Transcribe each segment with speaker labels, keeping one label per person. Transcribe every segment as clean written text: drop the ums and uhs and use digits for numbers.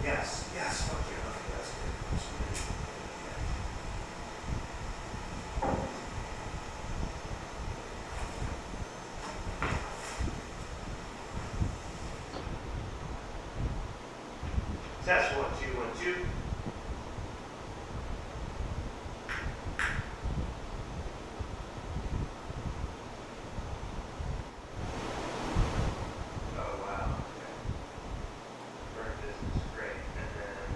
Speaker 1: Yes, yes, fuck yeah, okay, that's good. That's good. Test 1 2 1 2. Oh wow, okay. Burn business, great. And then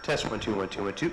Speaker 2: Test 1 2 1 2 1 2.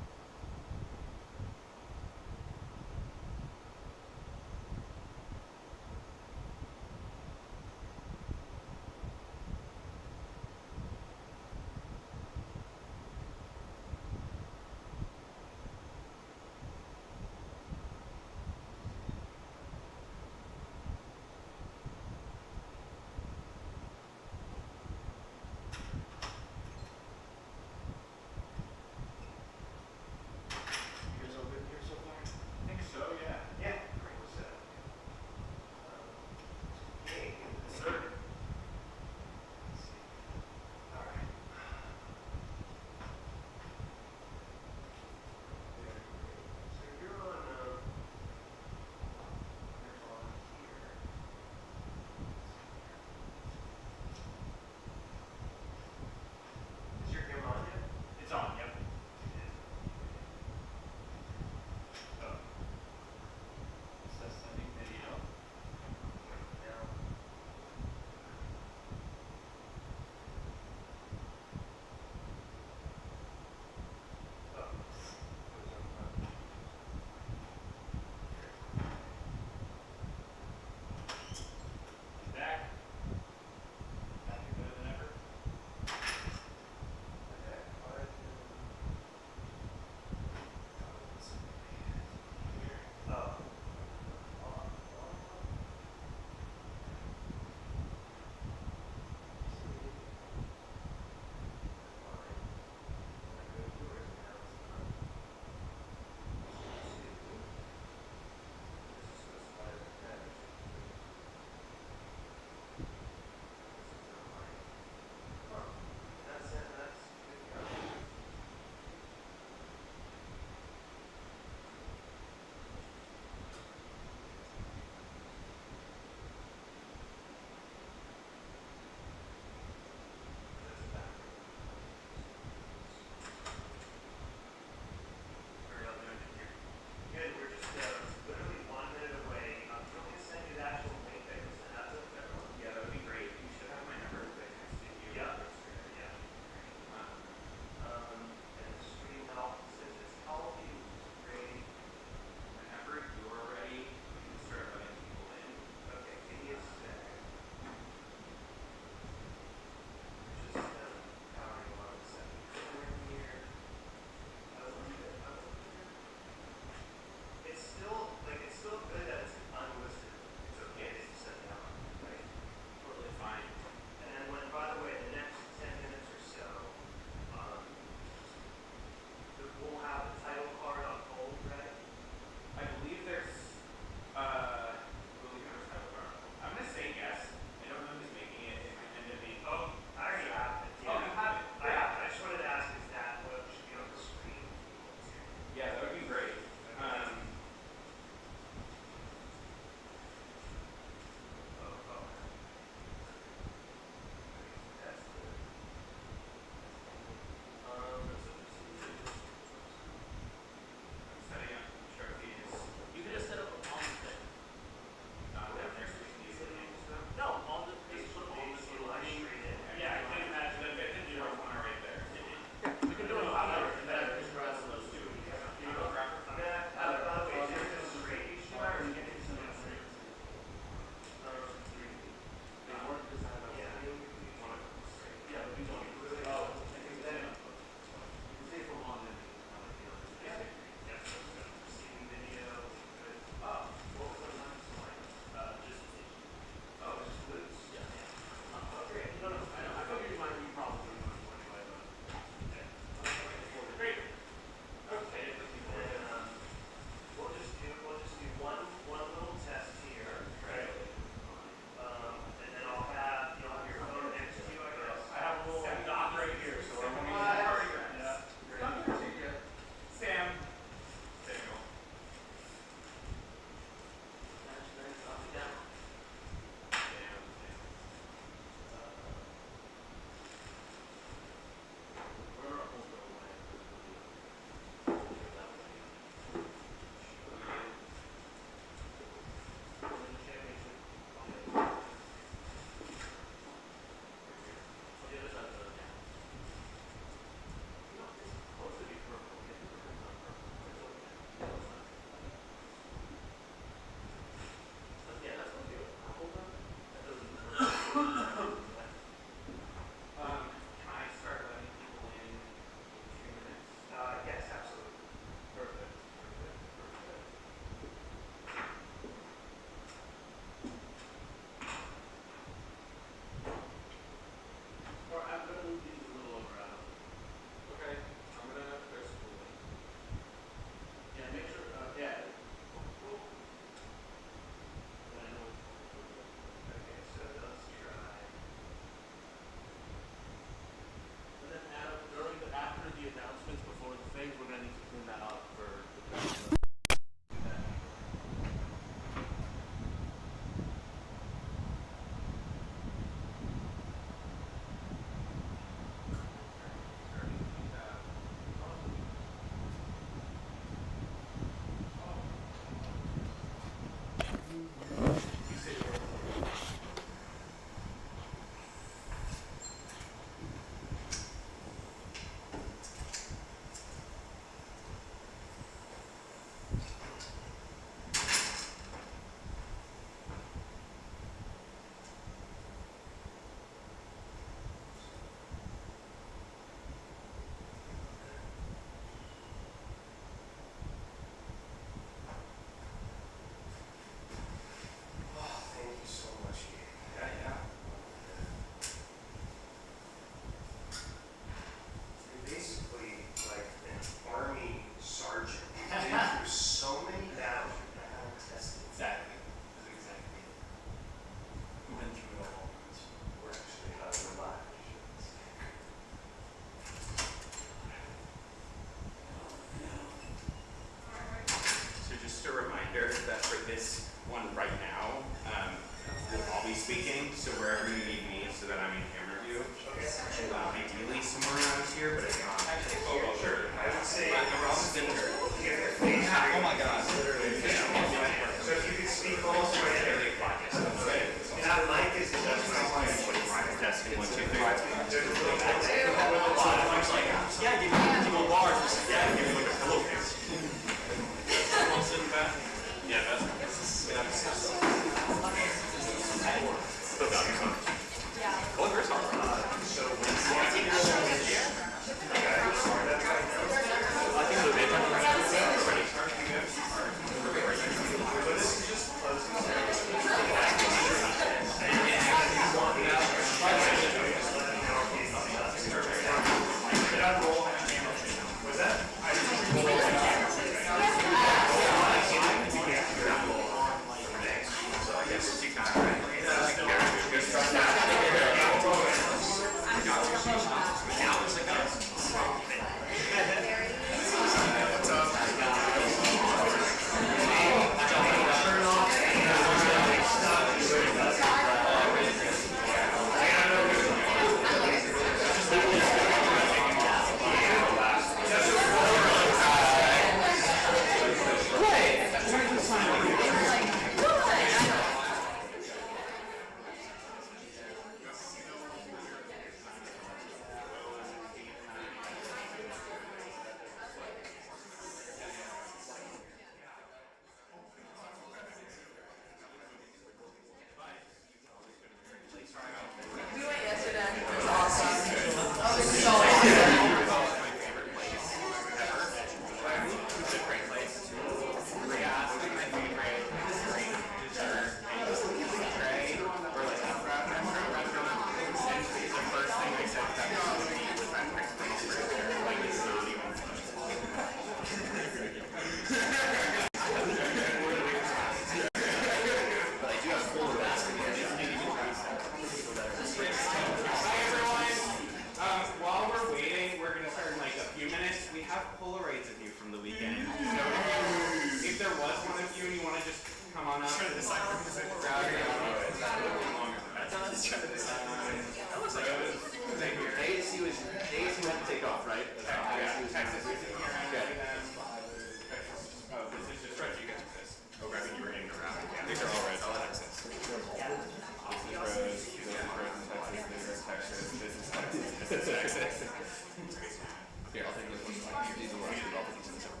Speaker 2: Here, I'll take this one. These are last, I'll take these in the separate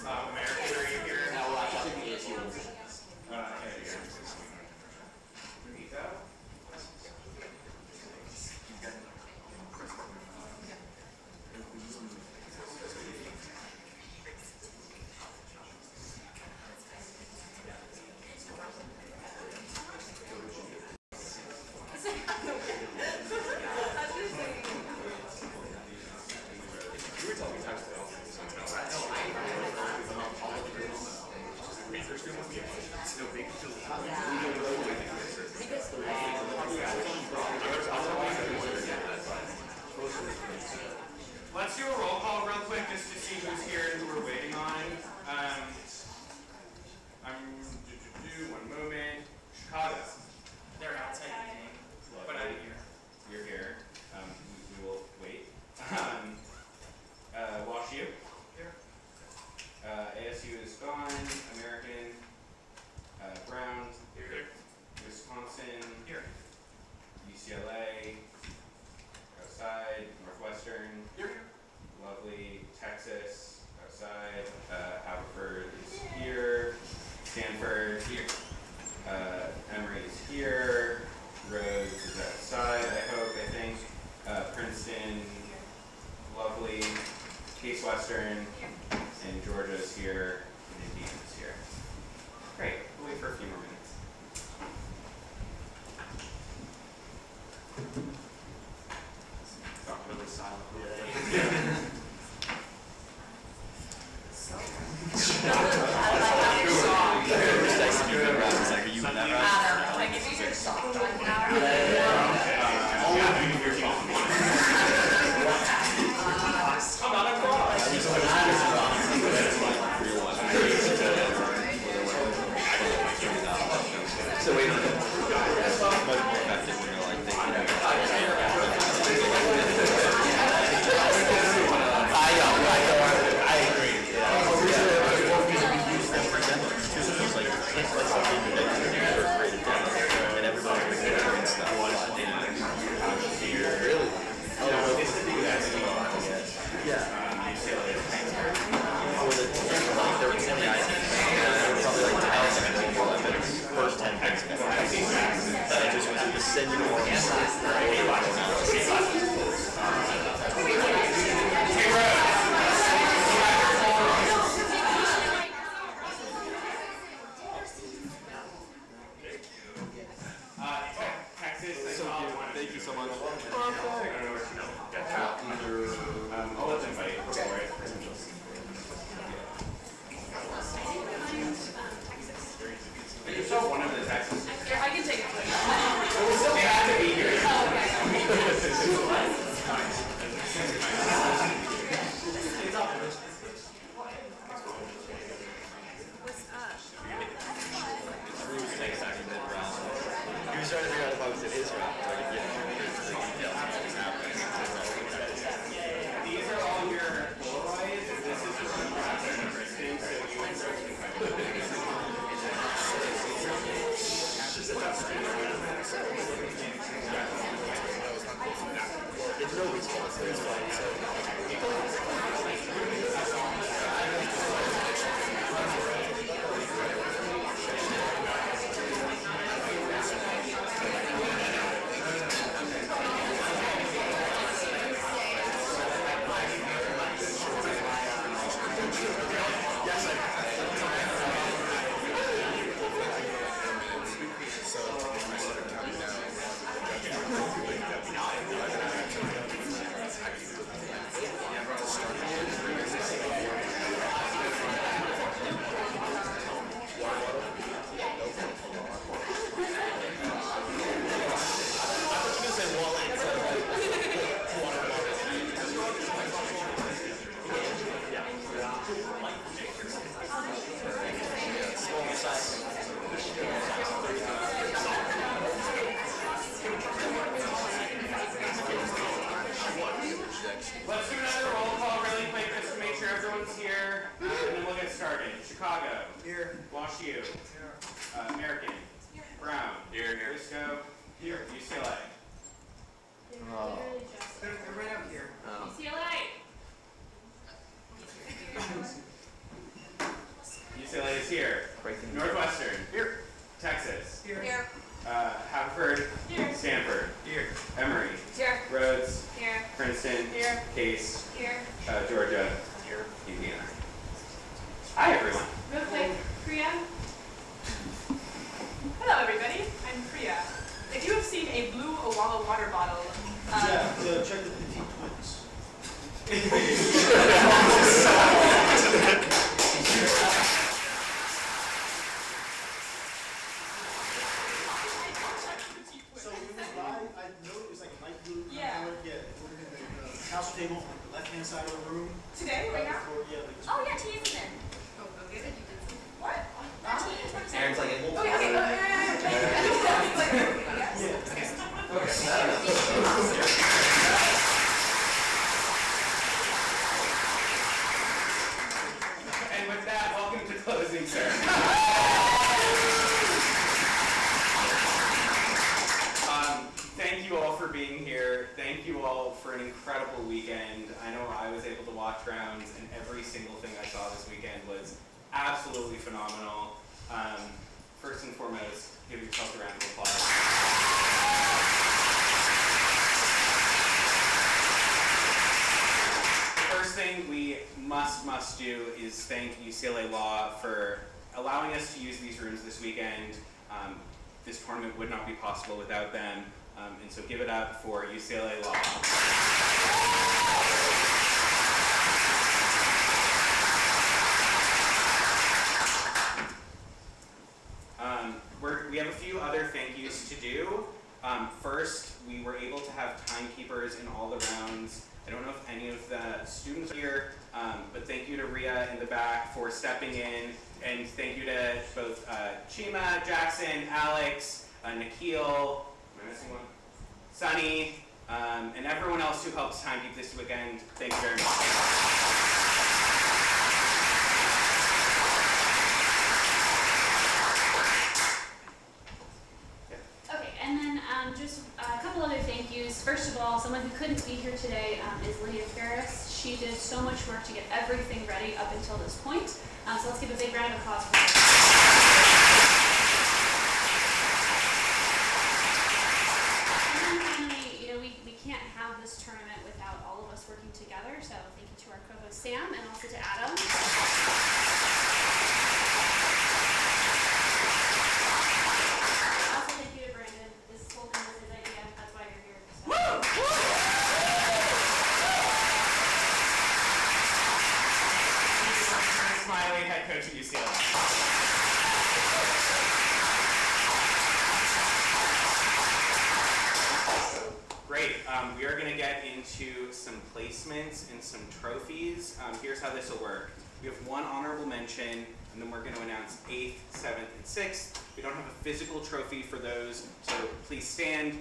Speaker 2: file.
Speaker 1: American, are you here?
Speaker 2: Now we'll actually take the ASU ones.
Speaker 1: There you go. Let's do a roll call real quick just to see who's here and who we're waiting on. One moment. Chicago. They're outside the game, but I'm here. You're here. We will wait. WashU. Here. ASU is gone. American. Brown. Here. Wisconsin. Here. UCLA. Outside. Northwestern. Here. Lovely. Texas. Outside. Haverford is here. Stanford. Here. Emory is here. Rhodes is outside, I think. Princeton. Lovely. Case Western. And Georgia is here. And Indiana is here. Great. We'll wait for a few more minutes. Got really silent.
Speaker 2: So wait a minute. That's much more effective when you're like thinking about I agree. And everybody's doing stuff. Really? Yeah. Probably like 10 first 10 minutes. That I just was in the sending more.
Speaker 1: Texas,
Speaker 2: thank you so much.
Speaker 1: I'll let them fight for it. You saw one of the Texas.
Speaker 3: Yeah, I can take it.
Speaker 1: They have to be here.
Speaker 2: He was trying to figure out if I was in his route, so I could get the details of what's happening.
Speaker 1: These are all your Polaroids, and this is just a graphic of Kristen, so you and Kristen
Speaker 2: It's nobody's fault, so it's fine.
Speaker 1: Let's do another roll call really quick just to make sure everyone's here, and then we'll get started. Chicago. Here. WashU. American. Brown. Here. Wisco. Here. UCLA.
Speaker 3: They're right out here.
Speaker 1: Oh.
Speaker 3: UCLA.
Speaker 1: Here. Case.
Speaker 3: Here.
Speaker 1: Georgia. Here. Indiana. Hi, everyone.
Speaker 3: Real quick, Priya. Hello, everybody. I'm Priya. If you have seen a blue Owala water bottle,
Speaker 4: check the petite twins. So it was live. I know it was like a light blue.
Speaker 3: Yeah.
Speaker 4: We're in the house table on the left-hand side of the room.
Speaker 3: Today, right now?
Speaker 5: Oh yeah, T is in.
Speaker 3: Oh, go get it. What?
Speaker 2: Aaron's like,
Speaker 3: Okay, okay.
Speaker 1: And with that, welcome to closing, sir. Thank you all for being here. Thank you all for an incredible weekend. I know I was able to watch rounds, and every single thing I saw this weekend was absolutely phenomenal. First and foremost, give yourself a round of applause. The first thing we must do is thank UCLA Law for allowing us to use these rooms this weekend. This tournament would not be possible without them, and so give it up for UCLA Law. We have a few other thank yous to do. First, we were able to have timekeepers in all the rounds. I don't know if any of the students are here, but thank you to Rhea in the back for stepping in, and thank you to both Chima, Jackson, Alex, Nikhil, am I missing one? Sunny, and everyone else who helped timekeep this weekend. Thank you very much.
Speaker 5: Okay, and then just a couple other thank yous. First of all, someone who couldn't be here today is Lydia Ferris. She did so much work to get everything ready up until this point. So let's give a big round of applause for her. And then finally, we can't have this tournament without all of us working together. So thank you to our co-host Sam and also to Adam. Also thank you to Brandon. This whole thing was his idea. That's why you're here. So.
Speaker 1: Smiley, head coach at UCLA. Great. We are going to get into some placements and some trophies. Here's how this will work. We have one honorable mention, and then we're going to announce 8th, 7th, and 6th. We don't have a physical trophy for those, so please stand,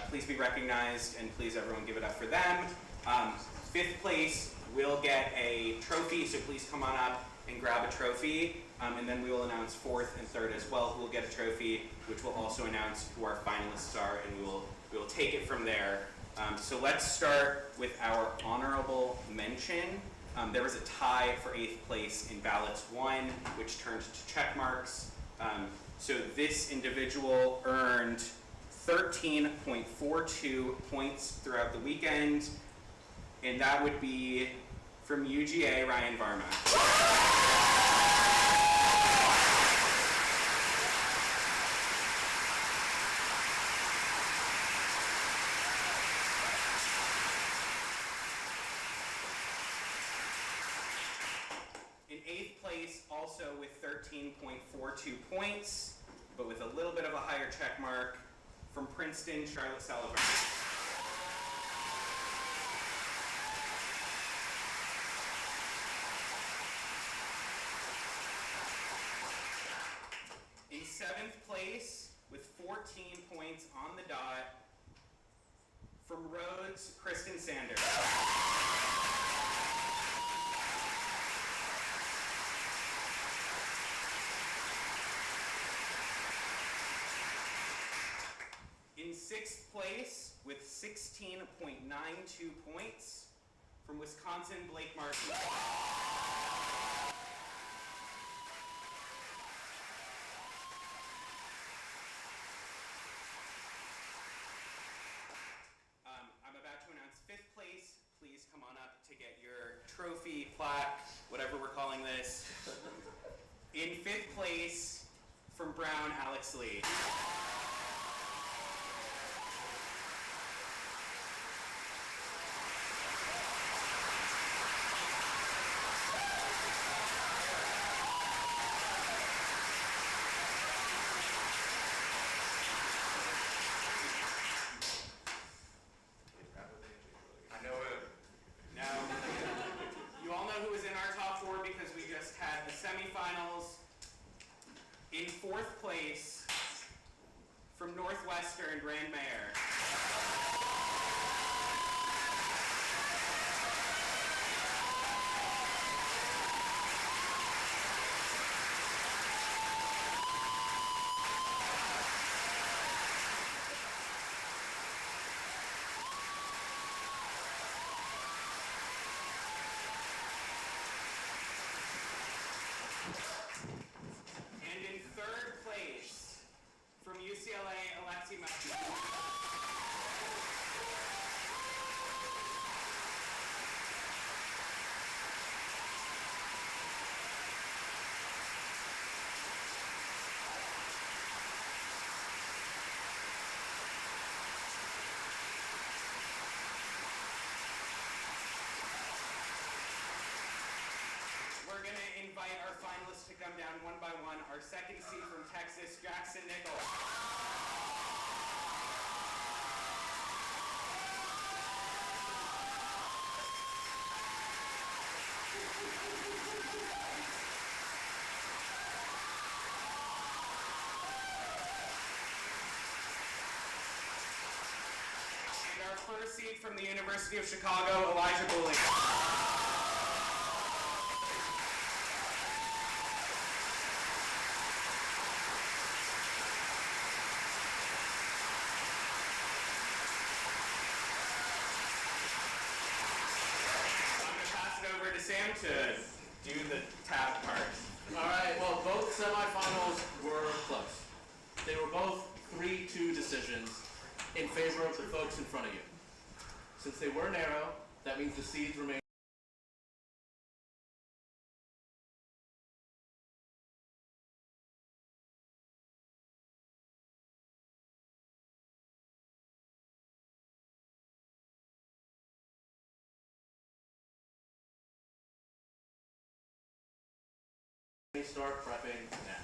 Speaker 1: please be recognized, and please everyone give it up for them. 5th place will get a trophy, so please come on up and grab a trophy, and then we will announce 4th and 3rd as well who will get a trophy, which will also announce who our finalists are, and we will take it from there. So let's start with our honorable mention. There was a tie for 8th place in ballots 1, which turned to check marks. So this individual earned 13.42 points throughout the weekend, and that would be from UGA, Ryan Varma. In 8th place, also with 13.42 points, but with a little bit of a higher check mark, from Princeton, Charlotte Sullivan. In 7th place, with 14 points on the dot, from Rhodes, Kristen Sanders. In 6th place, with 16.92 points, from Wisconsin, Blake Martin. I'm about to announce 5th place. Please trophy, plaque, whatever we're calling this. In 5th place, from Brown, Alex Lee.
Speaker 2: I know it.
Speaker 1: Now, you all know who was in our top 4 because we just had the semifinals. In 4th place, from Northwestern, Rand Mayer. And in 3rd place, from UCLA, Alexi Matthews. We're going to invite our finalists to come down one by one. Our second seed from Texas, Jackson Nichols. And our first seed from the University of Chicago, Elijah Bulling. Over to Sam to do the tab part.
Speaker 6: All right, well, both semifinals were close. They were both 3-2 decisions in favor of the folks in front of you. Since they were narrow, that means the seeds remain. Start prepping now.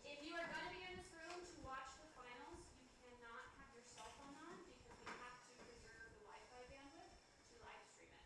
Speaker 5: If you are going to be in this room to watch the finals, you cannot have your cell phone on because we have to preserve the Wi-Fi bandwidth to live stream it.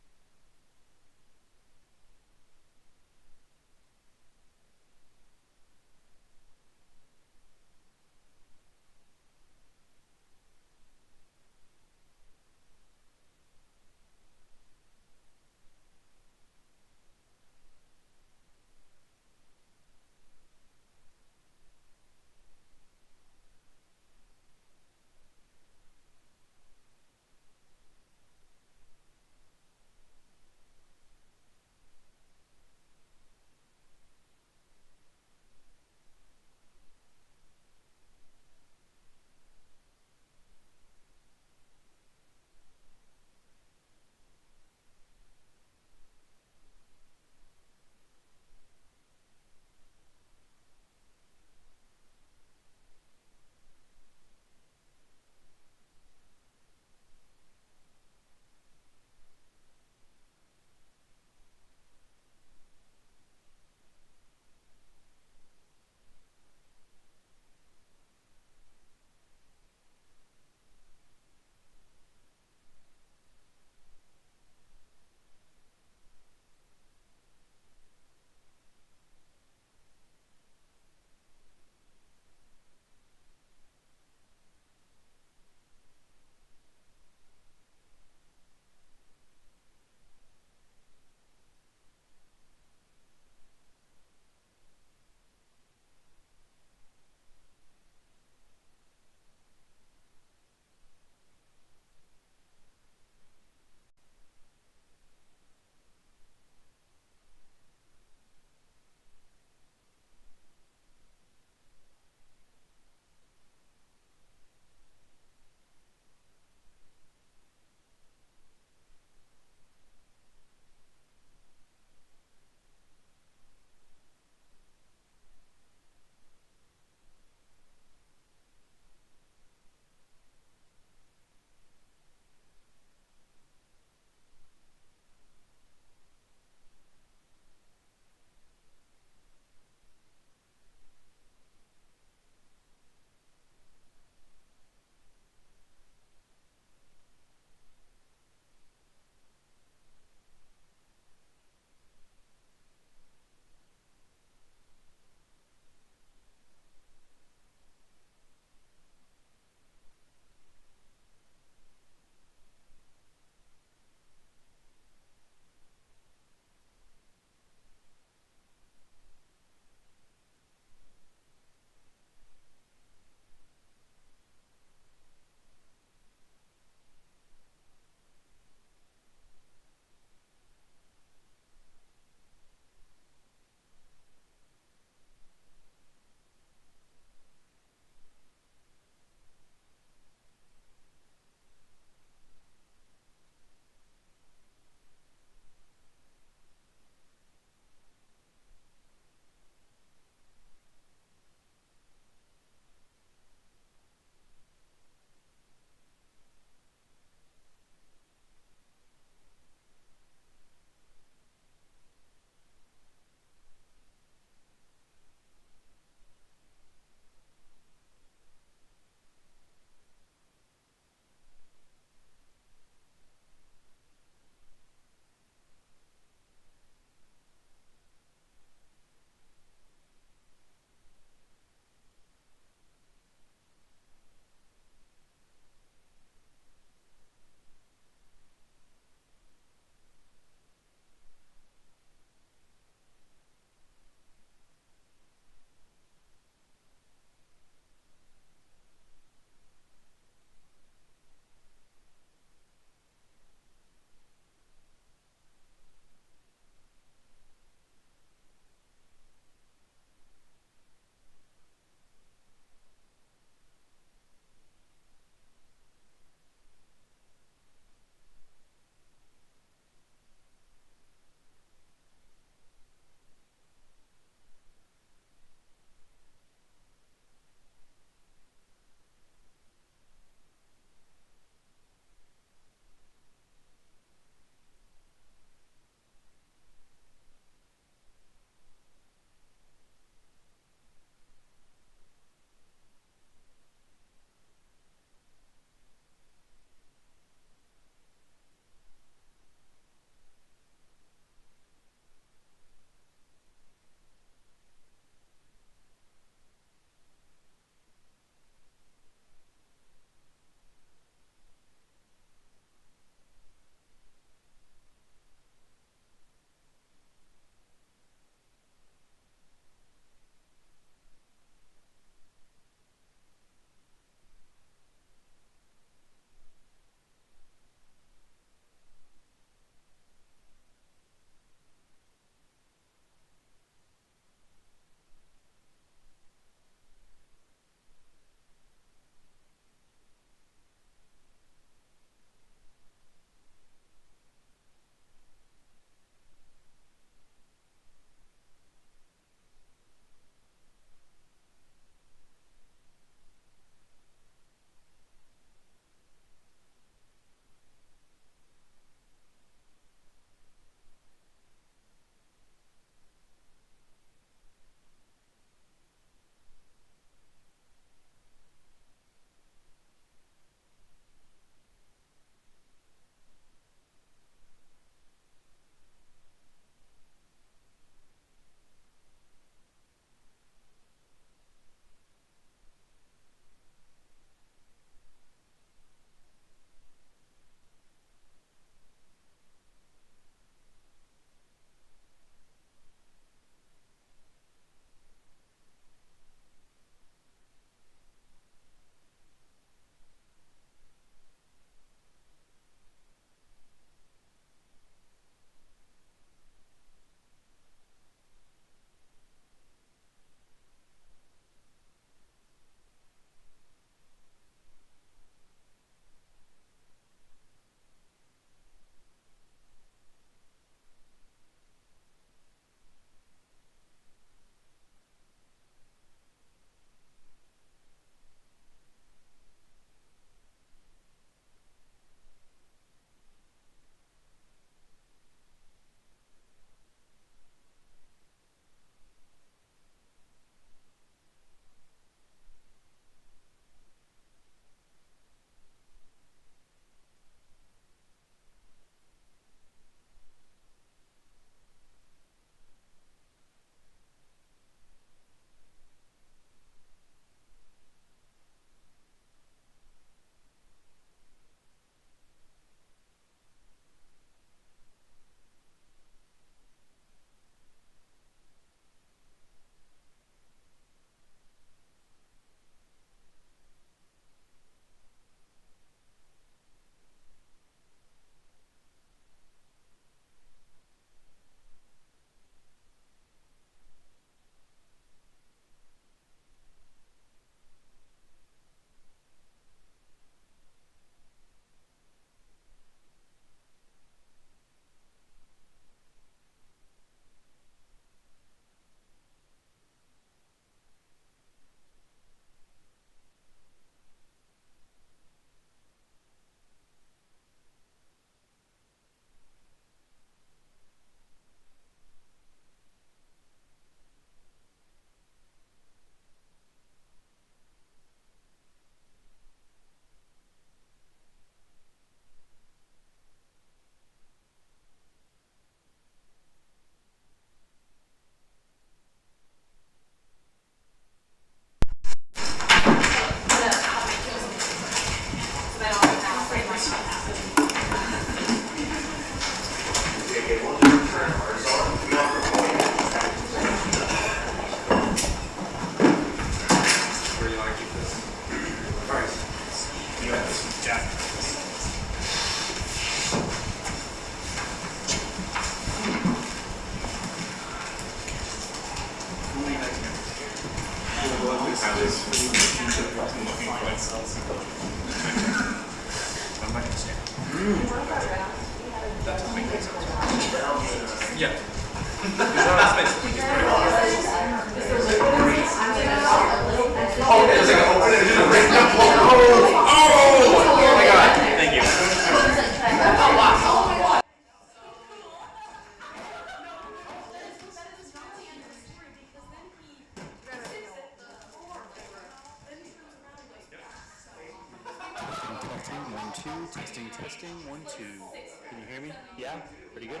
Speaker 7: Testing, testing, 1, 2. Can you hear me? Yeah? Pretty good?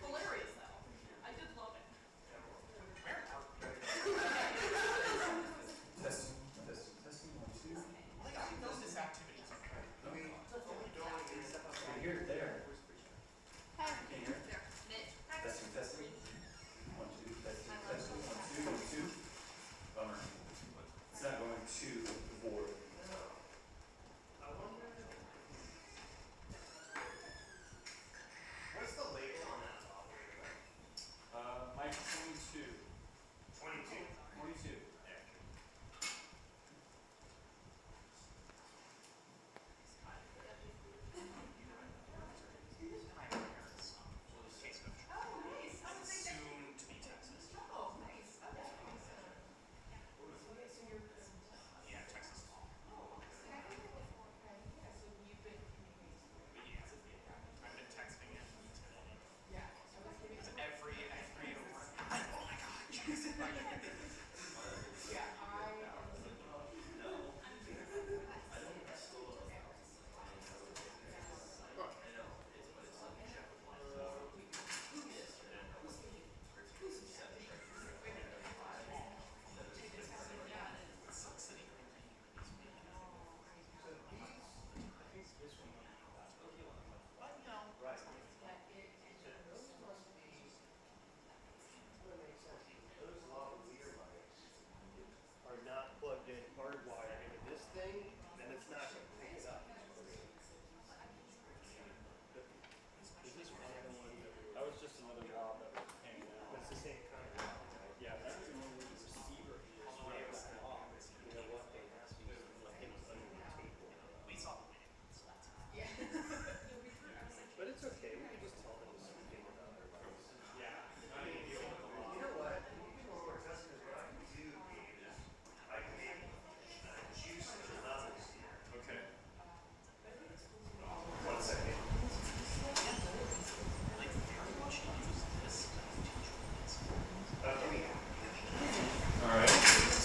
Speaker 3: Hilarious though. I did love it.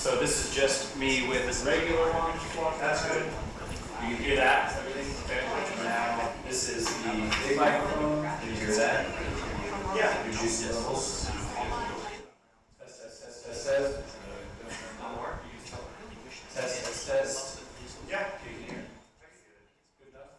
Speaker 7: So this is just me with this regular one. That's good. You can hear that? Everything? Okay. Now, this is the big microphone. Can you hear that? Yeah. Your juice levels. Test, test, test, test, test. One more. Test, test, test. Yeah. You can hear. Good enough?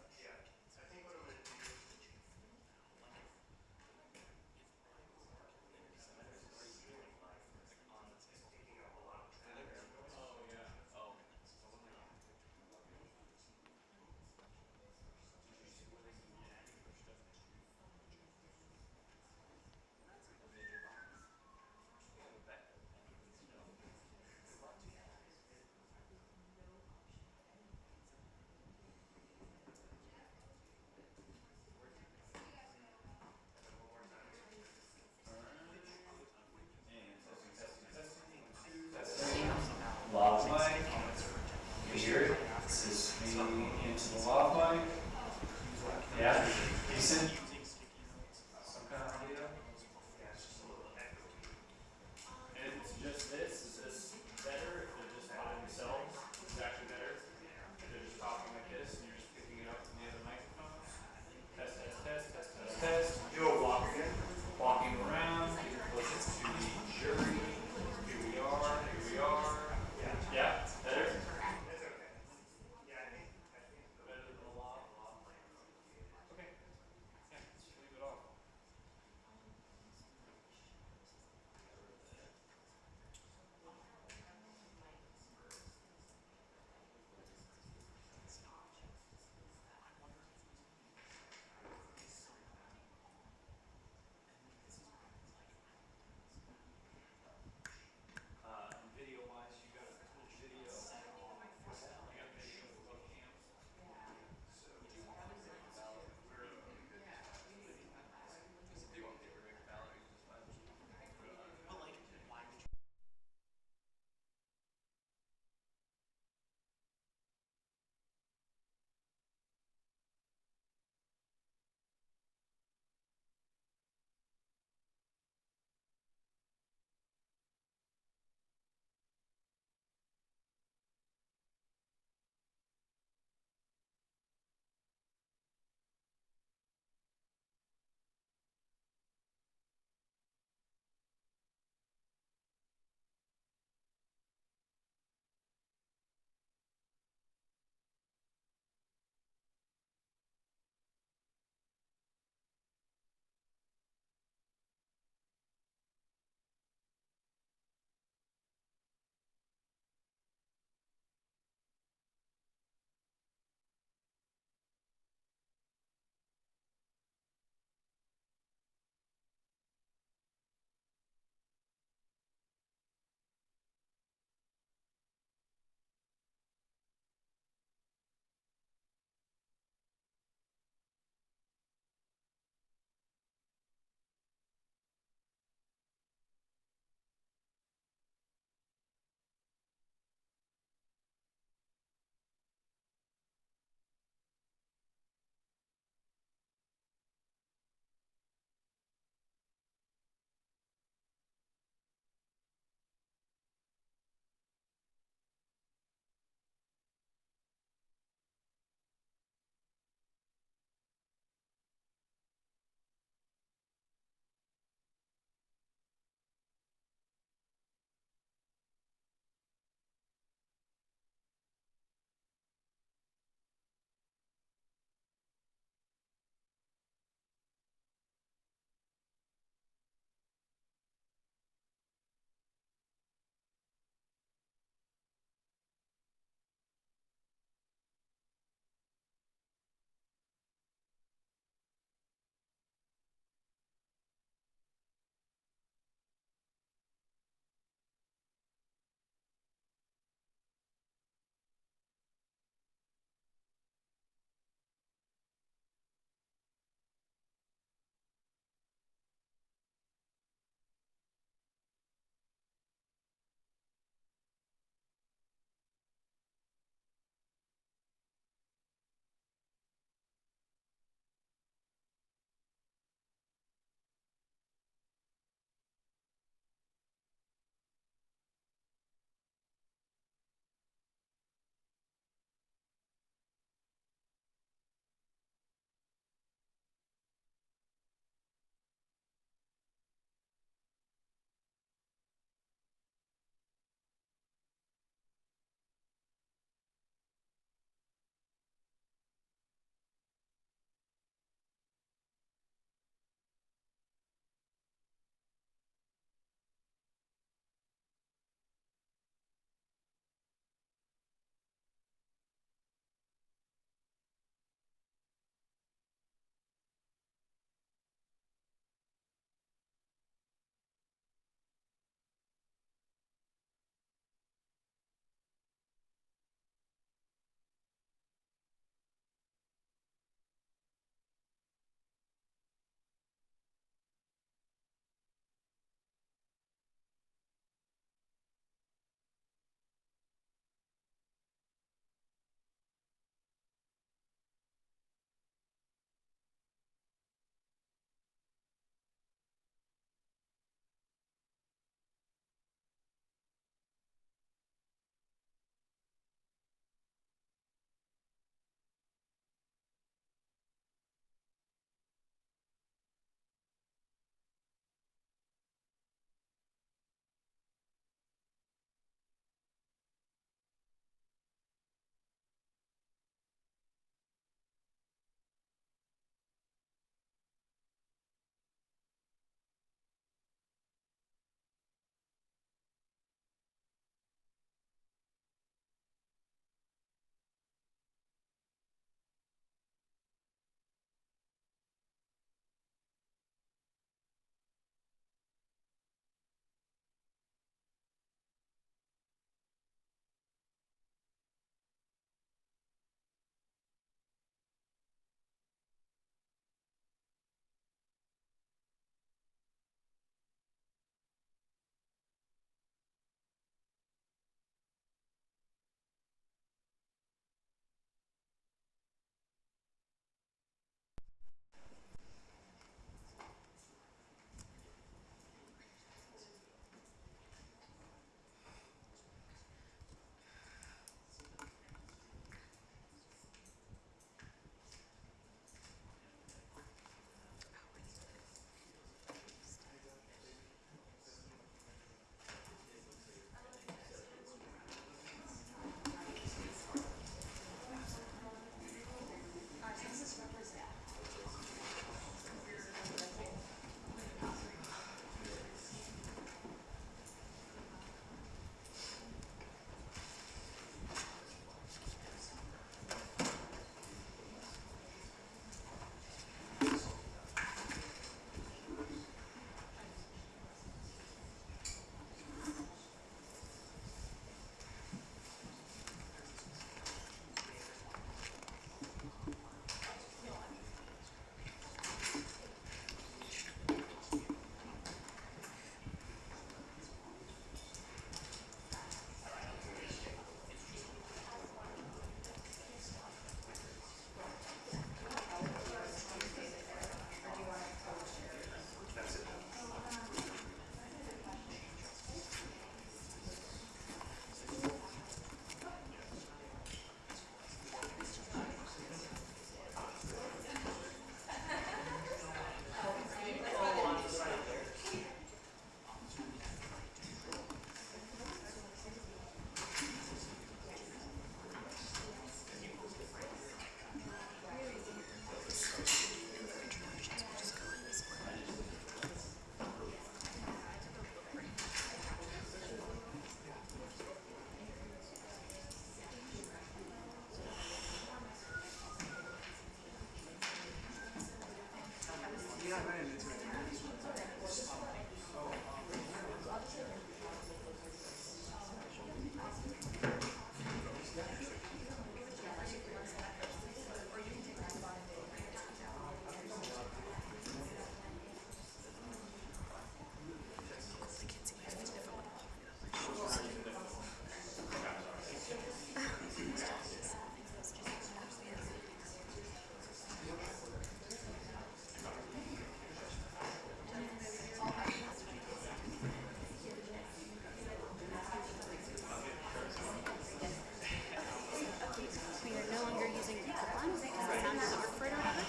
Speaker 8: We are no longer using the clip-on because the sound doesn't work for it or whatever.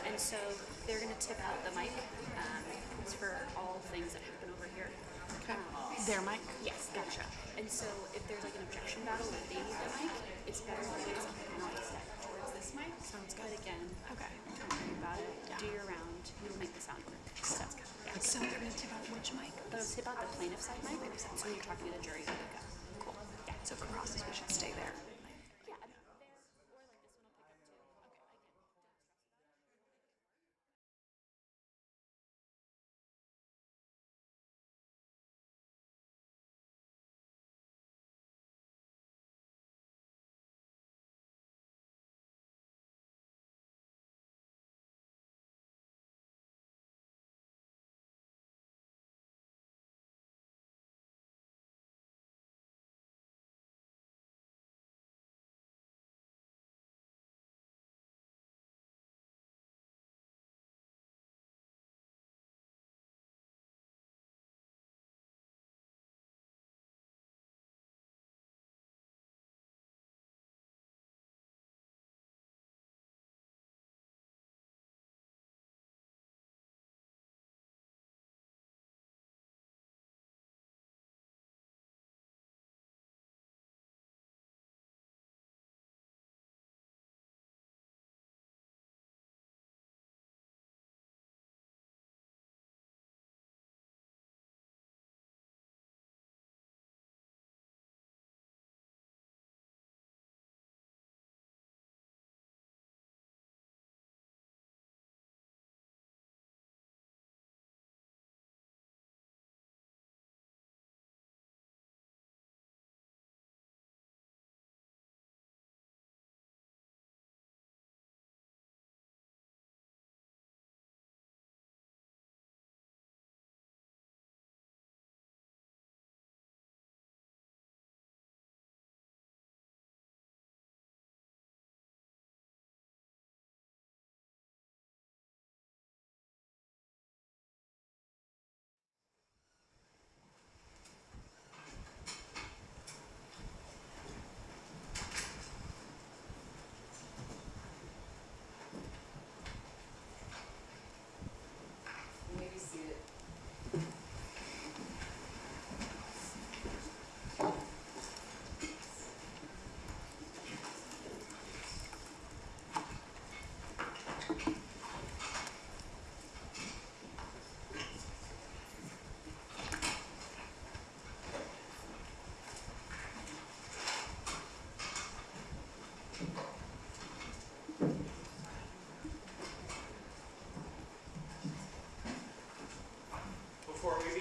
Speaker 8: And so they're going to tip out the mic. It's for all things that happen over here.
Speaker 9: Their mic?
Speaker 8: Yes, gotcha. And so if there's like an objection battle where they need the mic, it's better always not to step towards this mic.
Speaker 9: Sounds good.
Speaker 8: But again,
Speaker 9: Okay.
Speaker 8: don't worry about it.
Speaker 9: Yeah.
Speaker 8: Do your round. You'll make the sound work.
Speaker 9: Sounds good. So they're going to tip out which mic?
Speaker 8: They'll tip out the plaintiff side mic. So when you're talking to the jury, you'll pick up.
Speaker 9: Cool. Yeah. So for process, we should stay there.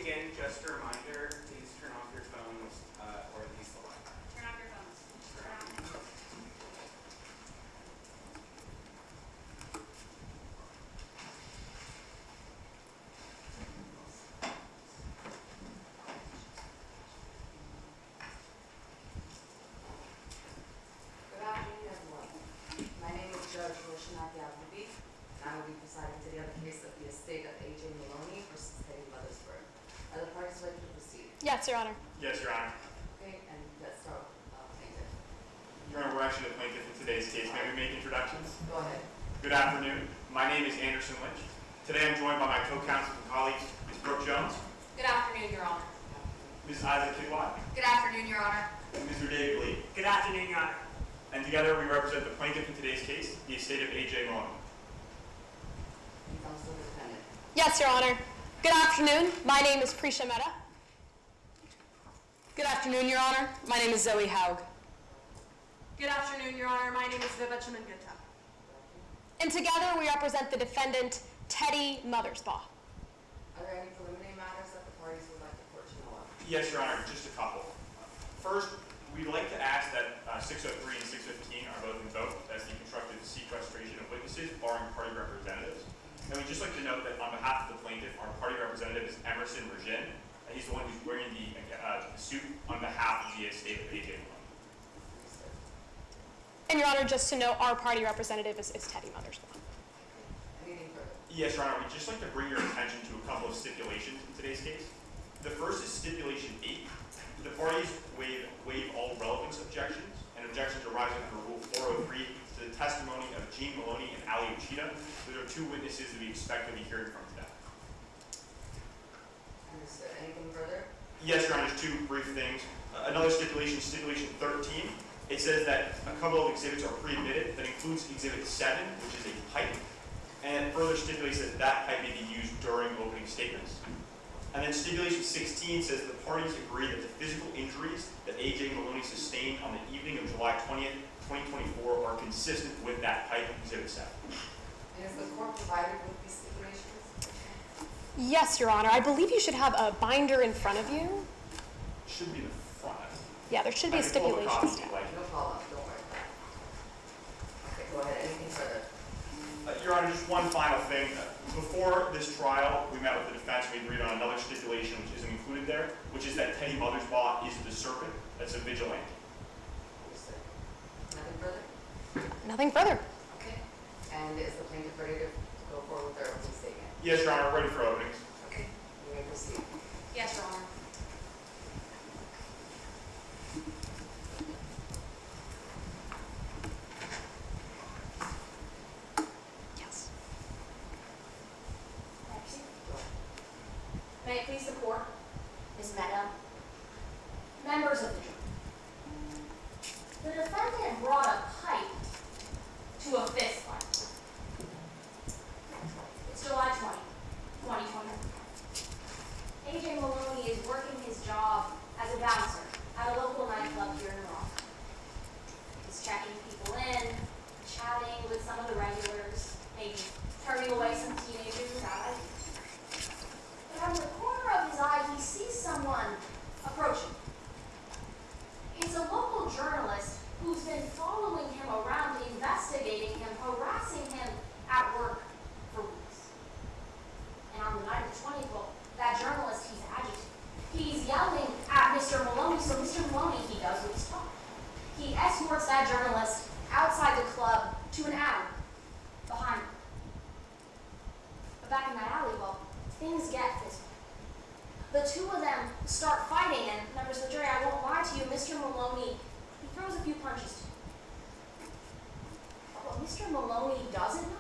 Speaker 1: again, just a reminder, please turn off your phones or at least the Wi-Fi.
Speaker 5: Turn off your phones.
Speaker 10: Good afternoon, everyone. My name is Judge Roshanaki Abdubi, and I will be presiding today on the case of the estate of A.J. Maloney versus Teddy Mothersburg. Are the parties ready to proceed?
Speaker 11: Yes, Your Honor.
Speaker 7: Yes, Your Honor.
Speaker 10: Okay, and let's start with plaintiff.
Speaker 7: Your Honor, we're actually the plaintiff in today's case. May we make introductions?
Speaker 10: Go ahead.
Speaker 7: Good afternoon. My name is Anderson Lynch. Today I'm joined by my co-counsel and colleagues, Ms. Brooke Jones,
Speaker 3: Good afternoon, Your Honor.
Speaker 7: Ms. Isaac Kidwatt,
Speaker 3: Good afternoon, Your Honor.
Speaker 7: and Mr. David Lee.
Speaker 4: Good afternoon, Your Honor.
Speaker 7: And together we represent the plaintiff in today's case, the estate of A.J. Maloney.
Speaker 10: Counsel the defendant.
Speaker 11: Yes, Your Honor. Good afternoon. My name is Prisha Mehta.
Speaker 12: Good afternoon, Your Honor. My name is Zoe Haug.
Speaker 3: Good afternoon, Your Honor. My name is Viva Chimangutta.
Speaker 11: And together we represent the defendant, Teddy Mothersbaugh.
Speaker 10: Are there any preliminary matters that the parties would like the court to know of?
Speaker 7: Yes, Your Honor, just a couple. First, we'd like to ask that 603 and 615 are both invoked as the constructive sequestration of witnesses, barring party representatives. And we'd just like to note that on behalf of the plaintiff, our party representative is Emerson Regin, and he's the one who's bringing the suit on behalf of the estate of A.J. Maloney.
Speaker 11: And Your Honor, just to note, our party representative is Teddy Mothersbaugh.
Speaker 10: Anything further?
Speaker 7: Yes, Your Honor, we'd just like to bring your attention to a couple of stipulations in today's case. The first is stipulation 8. The parties waive all relevance objections and objections arising under Rule 403 to the testimony of Gene Maloney and Ali Uchida. Those are two witnesses that we expect to be hearing from today.
Speaker 10: Understood. Anything further?
Speaker 7: Yes, Your Honor, just two brief things. Another stipulation, stipulation 13. It says that a couple of exhibits are pre-admitted. That includes Exhibit 7, which is a pipe. And further stipulates that that pipe may be used during opening statements. And then stipulation 16 says the parties agree that the physical injuries that A.J. Maloney sustained on the evening of July 20th, 2024 are consistent with that pipe of Exhibit 7.
Speaker 10: And is the court provided with these stipulations?
Speaker 11: Yes, Your Honor. I believe you should have a binder in front of you.
Speaker 7: Should be the front.
Speaker 11: Yeah, there should be a
Speaker 7: I can pull the
Speaker 11: stipulation
Speaker 7: copy if
Speaker 11: tab.
Speaker 7: you'd like.
Speaker 10: No problem. Don't worry about it. Okay, go ahead. Anything further?
Speaker 7: Your Honor, just one final thing. Before this trial, we met with the defense. We agreed on another stipulation, which isn't included there, which is that Teddy Mothersbaugh is the serpent. That's a vigilante.
Speaker 10: Understood. Nothing further?
Speaker 11: Nothing further.
Speaker 10: Okay. And is the plaintiff ready to go forward with their opening statement?
Speaker 7: Yes, Your Honor, ready for openings.
Speaker 10: Okay. You may proceed.
Speaker 3: Yes, Your Honor.
Speaker 11: Yes.
Speaker 13: May it please the court, Ms. Mehta, members of the jury. The defendant brought a pipe to a fist fight. It's July 20, 2020. A.J. Maloney is working his job as a bouncer at a local nightclub here in Morocco. He's checking people in, chatting with some of the regulars, maybe turning away some teenagers without ID. But out of the corner of his eye, he sees someone approaching. It's a local journalist who's been following him around, investigating him, harassing him at work for weeks. And on the night of the 20th, well, that journalist, he's agitated. He's yelling at Mr. Maloney, so Mr. Maloney, he does what he's taught. He escorts that journalist outside the club to an alley behind him. But back in that alley, well, things get physical. The two of them start fighting, and members of the jury, I won't lie to you, Mr. Maloney, he throws a few punches to him. But what Mr. Maloney doesn't know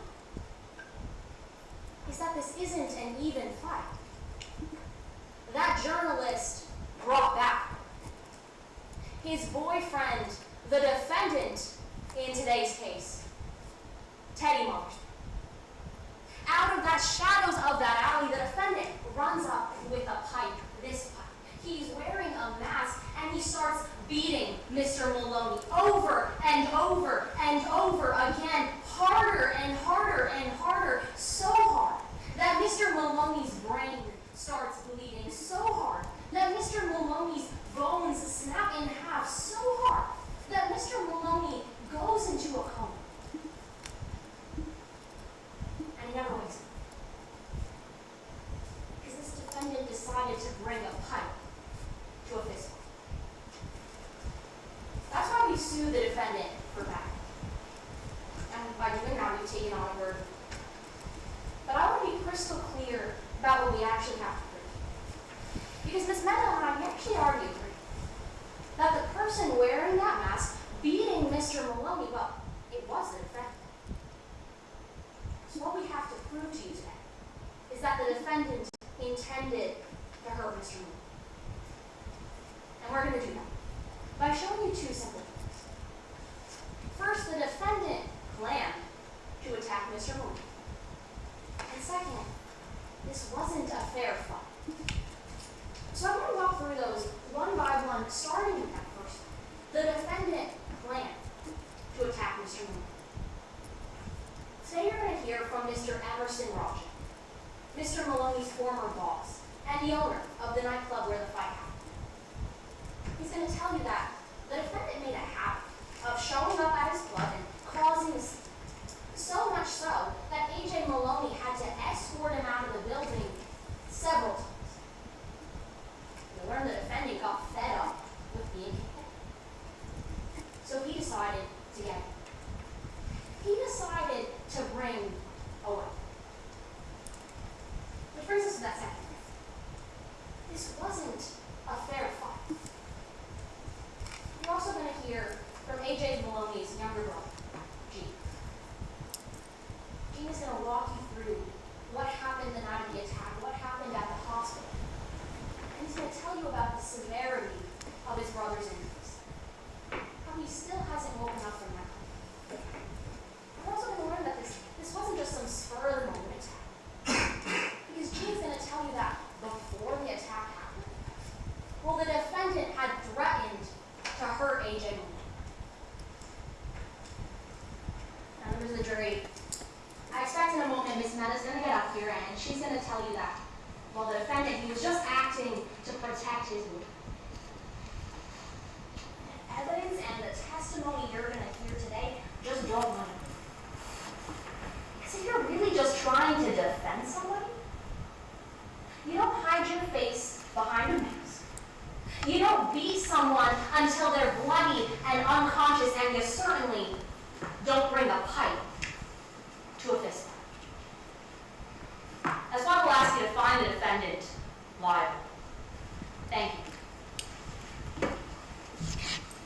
Speaker 13: is that this isn't an even fight. That journalist brought back his boyfriend, the defendant in today's case, Teddy Mothersbaugh. Out of the shadows of that alley, the defendant runs up with a pipe, this pipe. He's wearing a mask, and he starts beating Mr. Maloney over and over and over again, harder and harder and harder, so hard that Mr. Maloney's brain starts bleeding, so decided to bring a pipe to a fist fight. That's why we sued the defendant for battery. And by doing that, we've taken on a burden. But I want to be crystal clear about what we actually have to prove. Because Ms. Mehta and I actually already agree that the person wearing that mask, beating Mr. Maloney, well, it was the defendant. So what we have to prove to you today is that the defendant intended to hurt Mr. Maloney. And we're going to do that by showing you two simple things. First, the defendant planned to attack Mr. Maloney. And second, this wasn't a fair fight. So I want to walk through those one by one, starting with that first one. The defendant planned to attack Mr. Maloney. Today you're going to hear from Mr. Emerson Roger, Mr. Maloney's former boss, and the owner of the nightclub where the fight happened. He's going to tell you that the defendant made a habit of showing up at his club and causing a scene. So much so that A.J. Maloney had to escort him out of the building several times. You learn the defendant got fed up with being kicked out. So he decided to get him. He decided to bring a weapon. Which brings us to that second thing. This wasn't a fair fight. You're also going to hear from A.J. Maloney's younger brother, Gene. Gene is going to walk you through what happened the night of the attack, what happened at the hospital. And he's going to tell you about the severity of his brother's injuries. How he still hasn't woken up from that. We're also going to learn that this wasn't just some spur-of-the-moment attack. Because Gene's going to tell you that before the attack happened, well, the defendant had threatened to hurt A.J. Maloney. Now, members of the jury, I expect in a moment Ms. Mehta's going to get up here and she's going to tell you that, well, the defendant, he was just acting to protect his wound. Evidence and the testimony you're going to hear today just don't line up. Because if you're really just trying to defend somebody, you don't hide your face behind a mask. You don't beat someone until they're bloody and unconscious, and you certainly don't bring a pipe to a fist fight. That's why we'll ask you to find the defendant liable. Thank you.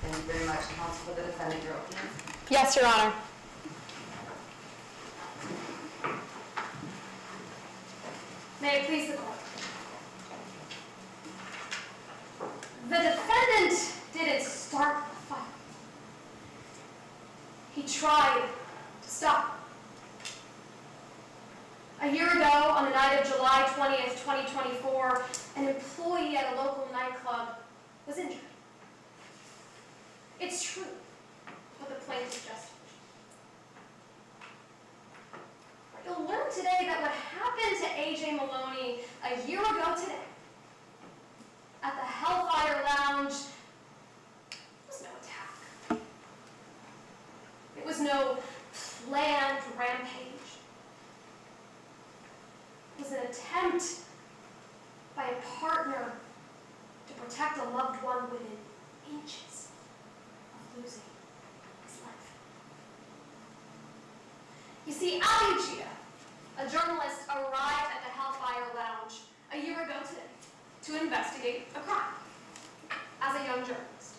Speaker 10: Thank you very much, counsel, for the defendant. Your opinion?
Speaker 11: Yes, Your Honor.
Speaker 5: May it please the court. The defendant didn't start the fight. He tried to stop. A year ago, on the night of July 20th, 2024, an employee at a local nightclub was injured. It's true what the plaintiff just told you. You'll learn today that what happened to A.J. Maloney a year ago today at the Hellfire Lounge was no attack. It was no planned rampage. It was an attempt by a partner to protect a loved one within inches of losing his life. You see, Ali Uchida, a journalist, arrived at the Hellfire Lounge a year ago today to investigate a crime as a young journalist.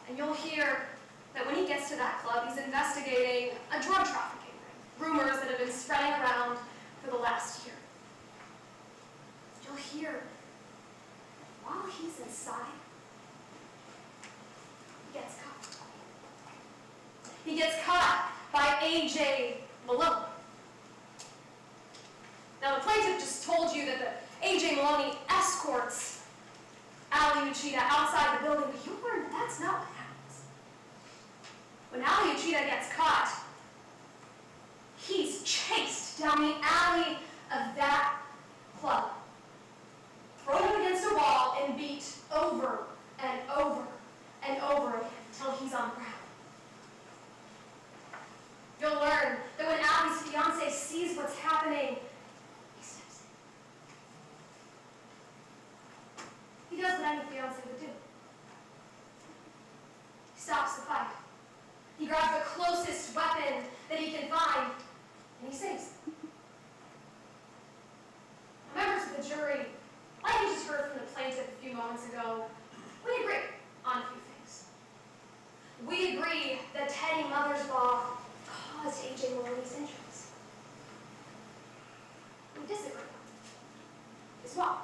Speaker 5: And you'll hear that when he gets to that club, he's investigating a drug trafficking ring, rumors that have been spreading around for the last year. You'll hear while he's inside, he gets caught. He gets caught by A.J. Maloney. Now, the plaintiff just told you that the A.J. Maloney escorts Ali Uchida outside the building, but you learn that that's not what happens. When Ali Uchida gets caught, he's chased down the alley of that club, thrown up against a wall, and beat over and over and over again until he's on the ground. You'll learn that when Ali's fiance sees what's happening, he steps
Speaker 13: stops the fight. He grabs the closest weapon that he can find, and he saves it. Members of the jury, like you just heard from the plaintiff a few moments ago, we agree on a few things. We agree that Teddy Mothersbaugh caused A.J. Maloney's injuries. We disagree as well.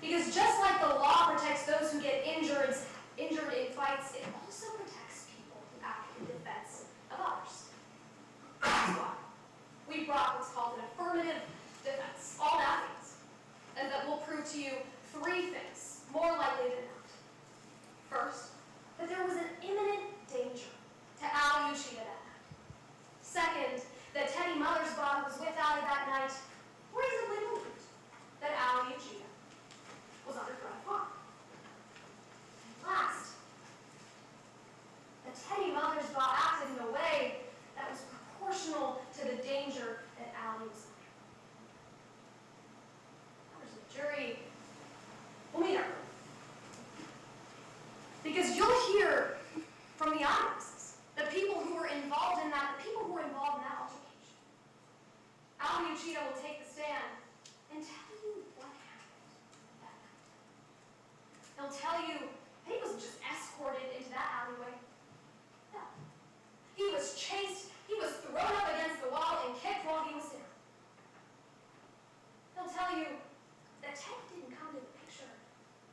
Speaker 13: Because just like the law protects those who get injured in fights, it also protects people who act in defense of others. That's why we brought what's called an affirmative defense, all athletes, and that will prove to you three things, more likely than not. First, that there was an imminent danger to Al Uchida that night. Second, that Teddy Mothersbaugh, who was with Ali that night, reasonably believed that Al Uchida was under threat of harm. And last, that Teddy Mothersbaugh acted in a way that was proportional to the danger that Ali was under. Members of the jury, we'll meet our proof. Because you'll hear from the eyewitnesses, the people who were involved in that, altercation. Al Uchida will take the stand and tell you what happened that night. He'll tell you that he wasn't just escorted into that alleyway. No. He was chased, he was thrown up against the wall and kicked while he was down. He'll tell you that Teddy didn't come to the picture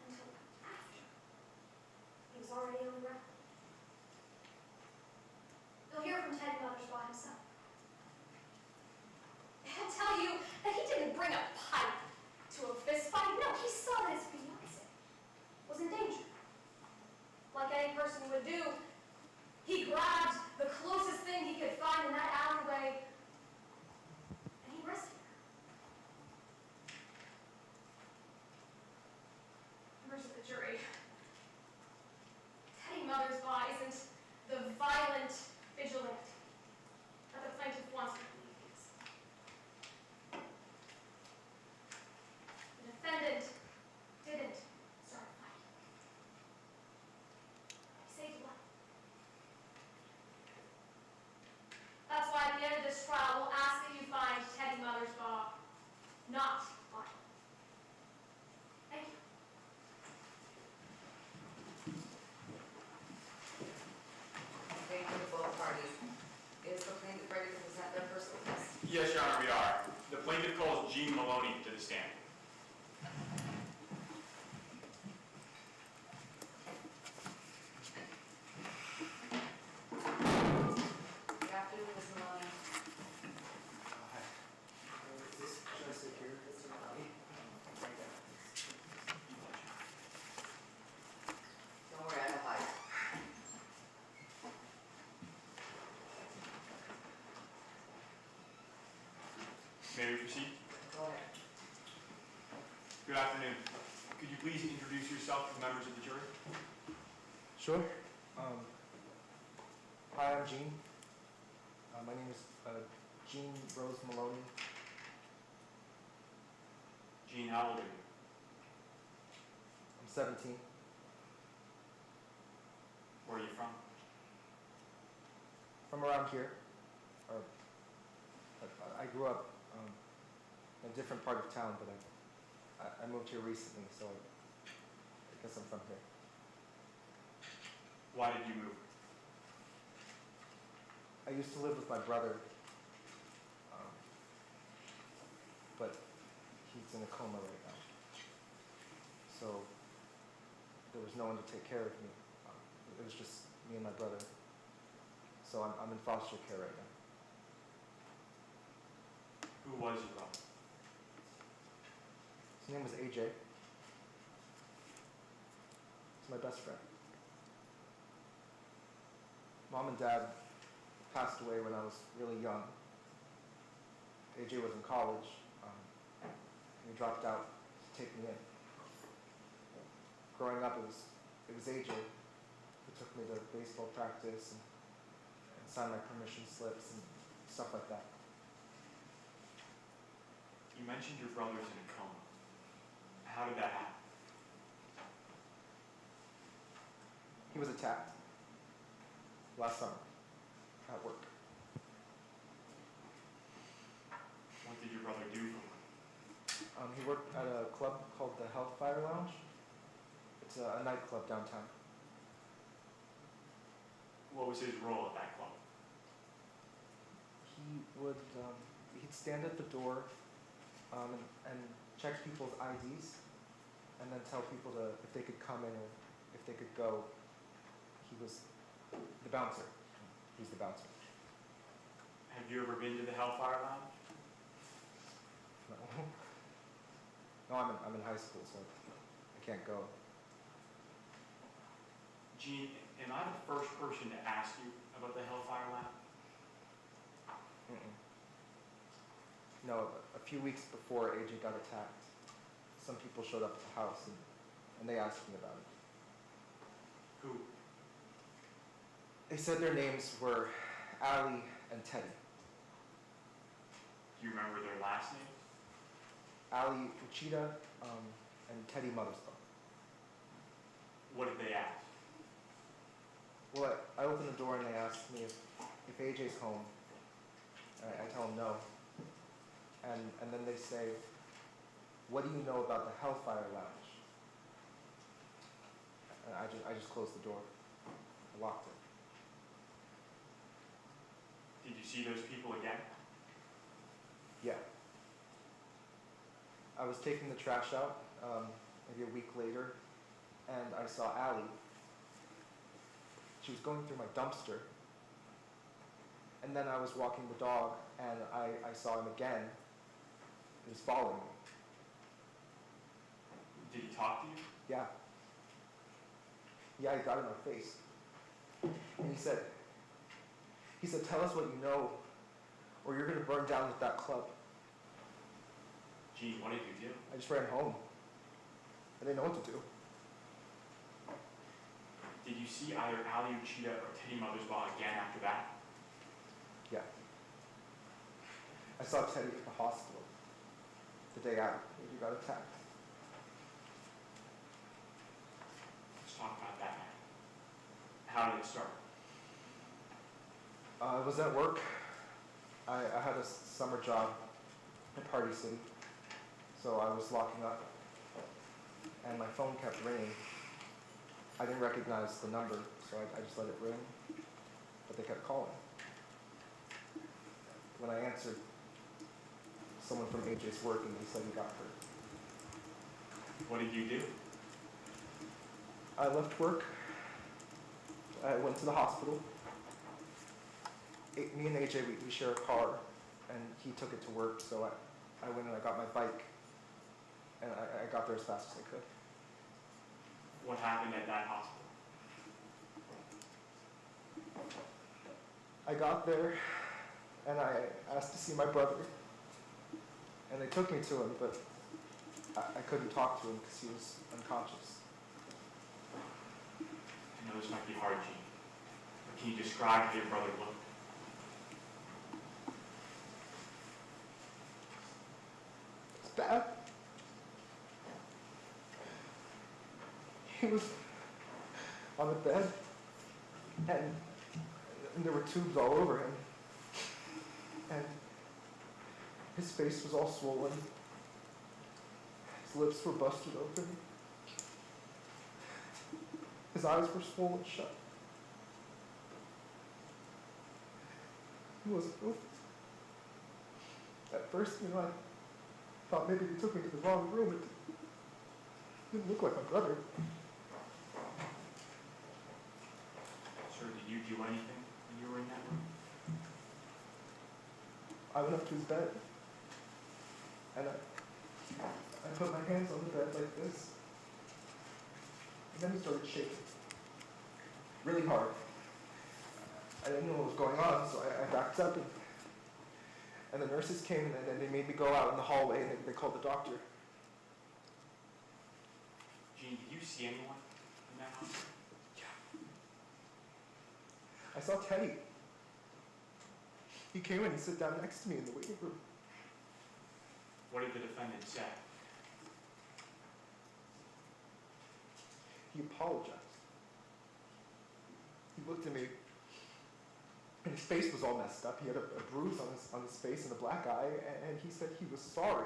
Speaker 13: until after he was already on the ground. You'll hear from Teddy Mothersbaugh himself. He'll tell you that he didn't bring a pipe to a fist fight. No, he saw that his fiancée was in danger. Like any person would do, he grabbed the closest thing he could find in that alleyway, and he rescued her. Members of the jury, Teddy Mothersbaugh isn't the violent vigilante that the plaintiff wants to believe he is. The defendant didn't start a fight. He saved a life. That's why at the end of this trial, we'll ask that you find Teddy Mothersbaugh not liable. Thank you.
Speaker 10: Thank you to both parties. Is the plaintiff ready to present their first witness?
Speaker 7: Yes, Your Honor, we are. The plaintiff calls Gene Maloney to the stand.
Speaker 10: Good afternoon, Ms. Maloney.
Speaker 4: Hi. Should I sit here?
Speaker 10: Don't worry, I know hide.
Speaker 7: May we proceed?
Speaker 10: Go ahead.
Speaker 7: Good afternoon. Could you please introduce yourself to the members of the jury?
Speaker 14: Sure. Hi, I'm Gene. My name is Gene Rose Maloney.
Speaker 7: Gene, how old are you?
Speaker 14: I'm 17.
Speaker 7: Where are you from?
Speaker 14: From around here. Or, I grew up in a different part of town, but I moved here recently, so I guess I'm from here.
Speaker 7: Why did you move?
Speaker 14: I used to live with my brother, but he's in a coma right now. So there was no one to take care of me. It was just me and my brother. So I'm in foster care right now.
Speaker 7: Who was your brother?
Speaker 14: His name was AJ. He's my best friend. Mom and Dad passed away when I was really young. AJ was in college, and he dropped out to take me in. Growing up, it was AJ who took me to baseball practice and signed my permission slips and stuff like that.
Speaker 7: You mentioned your brother's in a coma. How did that happen?
Speaker 14: He was attacked last summer at work.
Speaker 7: What did your brother do for work?
Speaker 14: He worked at a club called the Hellfire Lounge. It's a nightclub downtown.
Speaker 7: What was his role at that club?
Speaker 14: He would, he'd stand at the door and check people's IDs and then tell people if they could come in or if they could go. He was the bouncer. He was the bouncer.
Speaker 7: Have you ever been to the Hellfire Lounge?
Speaker 14: No. No, I'm in high school, so I can't go.
Speaker 7: Gene, am I the first person to ask you about the Hellfire Lounge?
Speaker 14: Mm-mm. No, a few weeks before AJ got attacked, some people showed up at the house and they asked me about it.
Speaker 7: Who?
Speaker 14: They said their names were Allie and Teddy.
Speaker 7: Do you remember their last names?
Speaker 14: Allie Uchida and Teddy Mothersbaugh.
Speaker 7: What did they ask?
Speaker 14: Well, I opened the door and they asked me if AJ's home. I tell them no. And then they say, what do you know about the Hellfire Lounge? And I just closed the door. I locked it.
Speaker 7: Did you see those people again?
Speaker 14: Yeah. I was taking the trash out maybe a week later, and I saw Allie. She was going through my dumpster, and then I was walking the dog, and I saw him again. He was following me.
Speaker 7: Did he talk to you?
Speaker 14: Yeah. Yeah, he got in my face. And he said, tell us what you know, or you're going to burn down with that club.
Speaker 7: Gene, what did you do?
Speaker 14: I just ran home. I didn't know what to do.
Speaker 7: Did you see either Allie Uchida or Teddy Mothersbaugh again after that?
Speaker 14: Yeah. I saw Teddy at the hospital the day after he got attacked.
Speaker 7: Let's talk about that night. How did it start?
Speaker 14: I was at work. I had a summer job in Party City, so I was locking up, and my phone kept ringing. I didn't recognize the number, so I just let it ring, but they kept calling. When I answered, someone from AJ's work, and he said he got hurt.
Speaker 7: What did you do?
Speaker 14: I left work. I went to the hospital. Me and AJ, we share a car, and he took it to work, so I went and I got my bike, and I got there as fast as I could.
Speaker 7: What happened at that hospital?
Speaker 14: I got there, and I asked to see my brother, and they took me to him, but I couldn't talk to him because he was unconscious.
Speaker 7: I know this might be hard, Gene, but can you describe how your brother looked?
Speaker 14: It's bad. He was on the bed, and there were tubes all over him, and his face was all swollen. His lips were busted open. His eyes were swollen shut. He wasn't moving. At first, I thought maybe they took me to the wrong room. It didn't look like my brother.
Speaker 7: Sir, did you do anything when you were in that room?
Speaker 14: I went up to his bed, and I put my hands on the bed like this, and then he started shaking, really hard. I didn't know what was going on, so I backed up, and the nurses came, and then they made me go out in the hallway, and they called the doctor.
Speaker 7: Gene, did you see anyone in that house?
Speaker 14: I saw Teddy. He came and he sat down next to me in the waiting room.
Speaker 7: What did the defendant say?
Speaker 14: He apologized. He looked at me, and his face was all messed up. He had a bruise on his face and a black eye, and he said he was sorry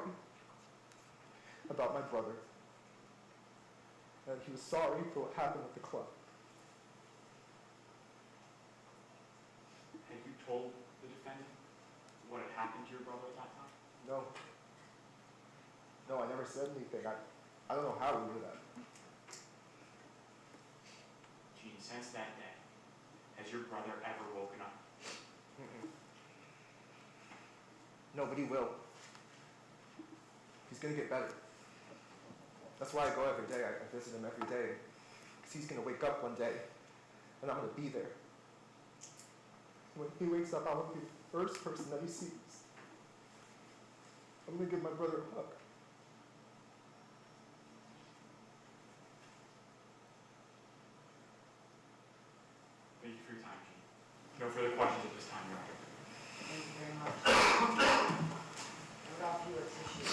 Speaker 14: about my brother. And he was sorry for what happened at the club.
Speaker 15: Had you told the defendant what had happened to your brother at that time?
Speaker 14: No. No, I never said anything. I don't know how he knew that.
Speaker 15: Gene, since that day, has your brother ever woken up?
Speaker 14: Mm-mm. No, but he will. He's gonna get better. That's why I go every day. I visit him every day. Because he's gonna wake up one day, and I'm gonna be there. When he wakes up, I will be the first person that he sees. I'm gonna give my brother a hug.
Speaker 15: Thank you for your time, Gene. No further questions at this time, Your Honor.
Speaker 10: Thank you very much. I would offer you a tissue.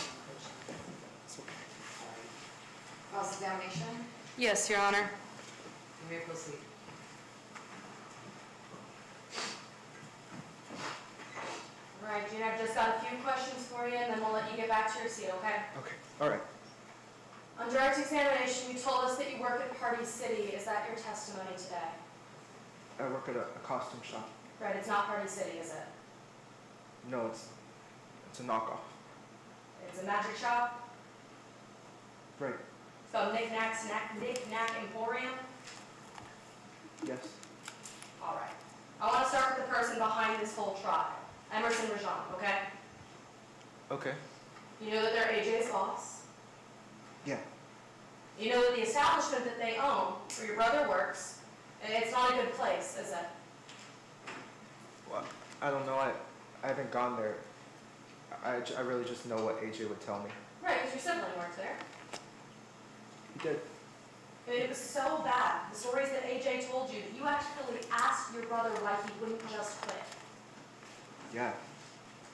Speaker 10: Cross-examination,
Speaker 12: Yes, Your Honor.
Speaker 10: you may proceed. All right, Gene, I've just got a few questions for you, and then we'll let you get back to your seat, okay?
Speaker 14: Okay, all right.
Speaker 10: On direct examination, you told us that you work at Party City. Is that your testimony today?
Speaker 14: I work at a costume shop.
Speaker 10: Right, it's not Party City, is it?
Speaker 14: No, it's a knockoff.
Speaker 10: It's a magic shop?
Speaker 14: Right.
Speaker 10: It's called Knick-Knack Emporium?
Speaker 14: Yes.
Speaker 10: All right. I want to start with the person behind this whole trial, Emerson Rajan, okay?
Speaker 14: Okay.
Speaker 10: You know that they're AJ's boss.
Speaker 14: Yeah.
Speaker 10: You know that the establishment that they own, where your brother works, it's not a good place, is it?
Speaker 14: Well, I don't know. I haven't gone there. I really just know what AJ would tell me.
Speaker 10: Right, because your sibling works there.
Speaker 14: He did.
Speaker 10: I mean, it was so bad, the stories that AJ told you, that you actually asked your brother why he wouldn't just quit.
Speaker 14: Yeah.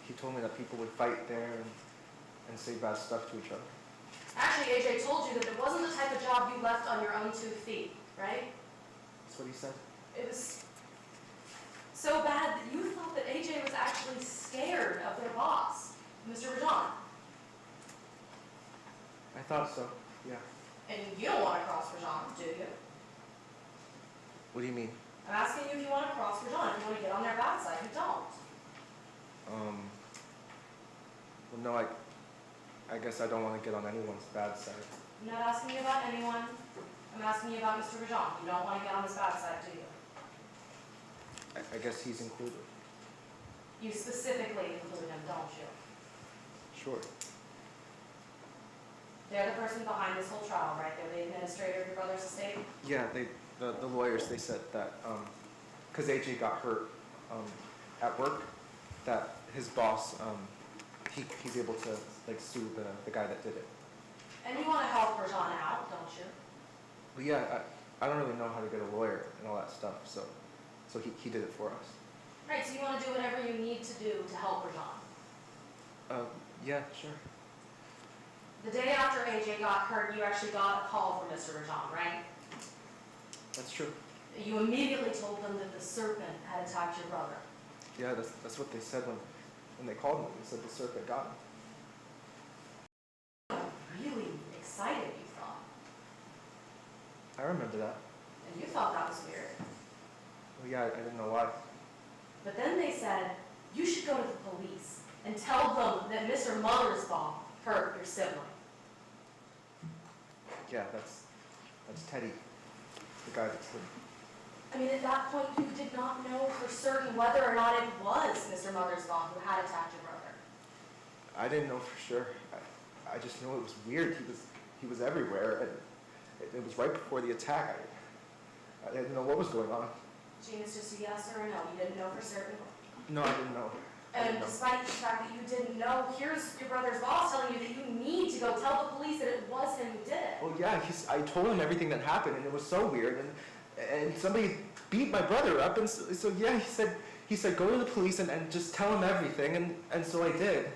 Speaker 14: He told me that people would fight there and say bad stuff to each other.
Speaker 10: Actually, AJ told you that it wasn't the type of job you left on your own 2 feet, right?
Speaker 14: That's what he said.
Speaker 10: It was so bad that you thought that AJ was actually scared of their boss, Mr. Rajan.
Speaker 14: I thought so, yeah.
Speaker 10: And you don't want to cross Rajan, do you?
Speaker 14: What do you mean?
Speaker 10: I'm asking you if you want to cross Rajan, if you want to get on their bad side. You don't.
Speaker 14: Well, no, I guess I don't want to get on anyone's bad side.
Speaker 10: I'm not asking you about anyone. I'm asking you about Mr. Rajan. You don't want to get on his bad side, do you?
Speaker 14: I guess he's included.
Speaker 10: You specifically include him, don't you?
Speaker 14: Sure.
Speaker 10: They're the person behind this whole trial, right? They're the administrator of your brother's estate?
Speaker 14: Yeah, the lawyers, they said that, because AJ got hurt at work, that his boss, he's able to, like, sue the guy that did it.
Speaker 10: And you want to help Rajan out, don't you?
Speaker 14: Well, yeah, I don't really know how to get a lawyer and all that stuff, so he did it for us.
Speaker 10: Right, so you want to do whatever you need to do to help Rajan.
Speaker 14: Yeah, sure.
Speaker 10: The day after AJ got hurt, you actually got a call from Mr. Rajan, right?
Speaker 14: That's true.
Speaker 10: You immediately told them that the serpent had attacked your brother.
Speaker 14: Yeah, that's what they said when they called me. They said the serpent got him.
Speaker 10: Really excited, you thought.
Speaker 14: I remember that.
Speaker 10: And you thought that was weird.
Speaker 14: Well, yeah, I didn't know why.
Speaker 10: But then they said, you should go to the police and tell them that Mr. Mothersbaugh hurt your sibling.
Speaker 14: Yeah, that's Teddy, the guy that's hurt.
Speaker 10: I mean, at that point, you did not know for certain whether or not it was Mr. Mothersbaugh who had attacked your brother.
Speaker 14: I didn't know for sure. I just knew it was weird. He was everywhere, and it was right before the attack. I didn't know what was going on.
Speaker 10: Gene, it's just a yes or a no. You didn't know for certain.
Speaker 14: No, I didn't know.
Speaker 10: And despite the fact that you didn't know, here's your brother's boss telling you that you need to go tell the police that it was him who did it.
Speaker 14: Well, yeah, I told him everything that happened, and it was so weird, and somebody beat my brother up, and so yeah, he said go to the police and just tell him everything, and so I did.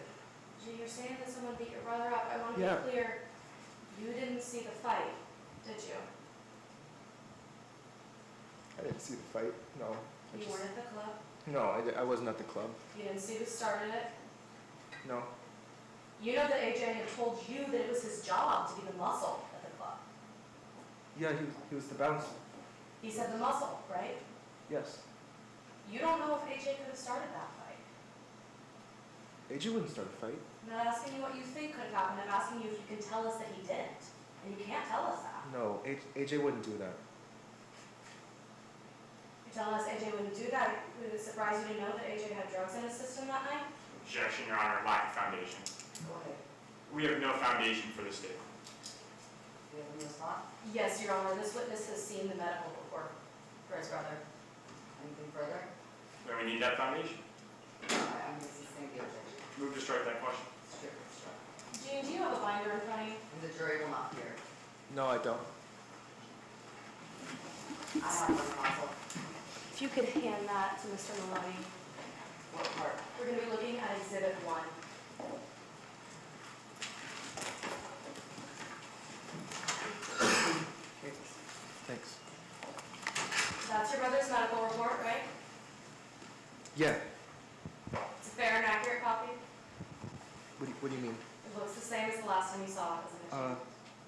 Speaker 10: Gene, you're saying that someone beat your brother up. I want to
Speaker 14: Yeah.
Speaker 10: be clear. You didn't see the fight, did you?
Speaker 14: I didn't see the fight, no.
Speaker 10: You weren't at the club?
Speaker 14: No, I wasn't at the club,
Speaker 10: You didn't see who started it?
Speaker 14: no.
Speaker 10: You know that AJ had told you that it was his job to be the muscle at the club.
Speaker 14: Yeah, he was the bouncer,
Speaker 10: He said the muscle, right?
Speaker 14: yes.
Speaker 10: You don't know if AJ could have started that fight.
Speaker 14: AJ wouldn't start a fight.
Speaker 10: I'm not asking you what you think could have happened. I'm asking you if you can tell us that he didn't. And you can't tell us that.
Speaker 14: No, AJ wouldn't do that.
Speaker 10: You're telling us AJ wouldn't do that? Would it surprise you to know that AJ had drugs in his system that night?
Speaker 15: Objection, Your Honor, lack of foundation.
Speaker 10: Go ahead.
Speaker 15: We have no foundation for this statement.
Speaker 10: Do you have any response? Yes, Your Honor. This witness has seen the medical report for his brother. Anything further?
Speaker 15: Then we need that foundation.
Speaker 10: I'm going to sustain the objection.
Speaker 15: Move to strike that question.
Speaker 10: Gene, do you have a binder in front of you? And the jury will not hear.
Speaker 14: No, I don't.
Speaker 10: I have one, counsel. If you could hand that to Mr. Maloney. What part? We're going to be looking at Exhibit 1.
Speaker 14: Thanks.
Speaker 10: That's your brother's medical report, right?
Speaker 14: Yeah,
Speaker 10: It's a fair and accurate copy.
Speaker 14: what do you mean?
Speaker 10: It looks the same as the last time you saw it, doesn't it?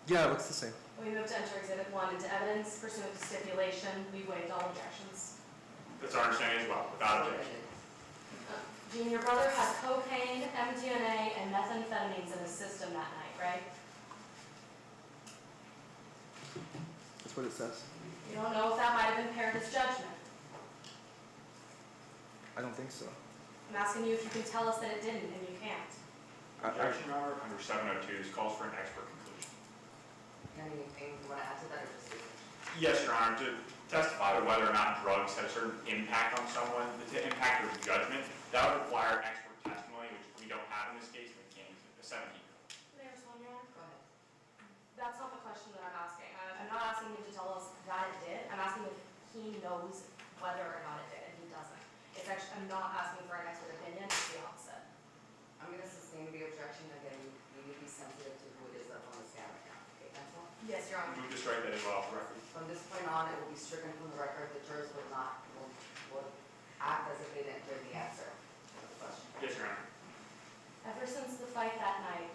Speaker 14: Yeah, it looks the same.
Speaker 10: We move to enter Exhibit 1 into evidence pursuant to stipulation. We waived all objections.
Speaker 15: That's our understanding as well, without objection.
Speaker 10: Gene, your brother had cocaine, MDMA, and methamphetamines in his system that night, right?
Speaker 14: That's what it says.
Speaker 10: You don't know if that might have impaired his judgment.
Speaker 14: I don't think so.
Speaker 10: I'm asking you if you can tell us that it didn't, and you can't.
Speaker 15: Objection, Your Honor, under 702 calls for an expert conclusion.
Speaker 10: Anything you want to add to that, or just leave it?
Speaker 15: Yes, Your Honor, to testify to whether or not drugs had a certain impact on someone, to impact their judgment, that would require expert testimony, which we don't have in this case, but can't use a 17.
Speaker 10: May I respond, Your Honor? Go ahead. That's not the question that I'm asking. I'm not asking him to tell us that it did. I'm asking if he knows whether or not it did, and he doesn't. It's actually, I'm not asking for an expert opinion, it's the opposite. I'm going to sustain the objection. Again, you need to be sensitive to who it is that's on the stand right now. Okay, that's all? Yes, Your Honor.
Speaker 15: Move to strike that as well for record.
Speaker 10: From this point on, it will be stricken from the record. The jurors will act as if they didn't hear the answer to the question.
Speaker 15: Yes, Your Honor.
Speaker 10: Ever since the fight that night,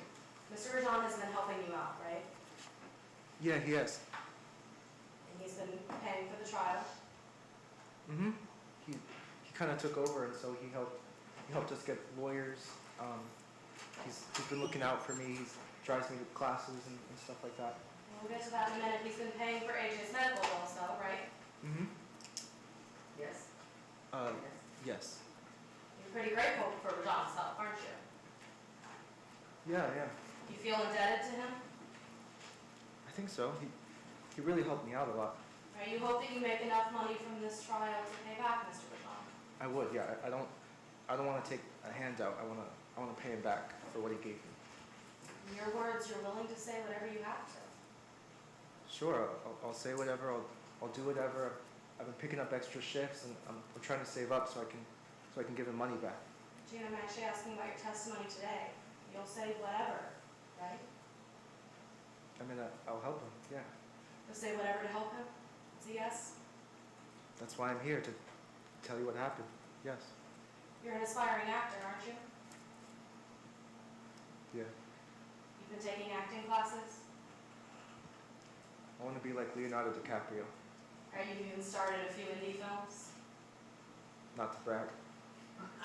Speaker 10: Mr. Rajan has been helping you out, right?
Speaker 14: Yeah, he has.
Speaker 10: And he's been paying for the trial.
Speaker 14: Mm-hmm. He kind of took over, and so he helped us get lawyers. He's been looking out for me. He drives me to classes and stuff like that.
Speaker 10: We'll get to that in a minute. He's been paying for AJ's medical bills, though, right?
Speaker 14: Mm-hmm.
Speaker 10: Yes.
Speaker 14: Yes.
Speaker 10: You're pretty grateful for Rajan's help, aren't you?
Speaker 14: Yeah.
Speaker 10: You feel indebted to him?
Speaker 14: I think so. He really helped me out a lot.
Speaker 10: Right, you hope that you make enough money from this trial to pay back Mr. Rajan?
Speaker 14: I would, yeah. I don't want to take a handout. I want to pay him back for what he gave me.
Speaker 10: In your words, you're willing to say whatever you have to.
Speaker 14: Sure, I'll say whatever. I'll do whatever. I've been picking up extra shifts, and I'm trying to save up so I can give him money back.
Speaker 10: Gene, I'm actually asking about your testimony today. You'll say whatever, right?
Speaker 14: I mean, I'll help him. Yeah.
Speaker 10: You'll say whatever to help him. Is a yes?
Speaker 14: That's why I'm here, to tell you what happened. Yes.
Speaker 10: You're an aspiring actor, aren't you?
Speaker 14: Yeah.
Speaker 10: You've been taking acting classes?
Speaker 14: I want to be like Leonardo DiCaprio.
Speaker 10: Right, you've even started a few indie films?
Speaker 14: Not to brag.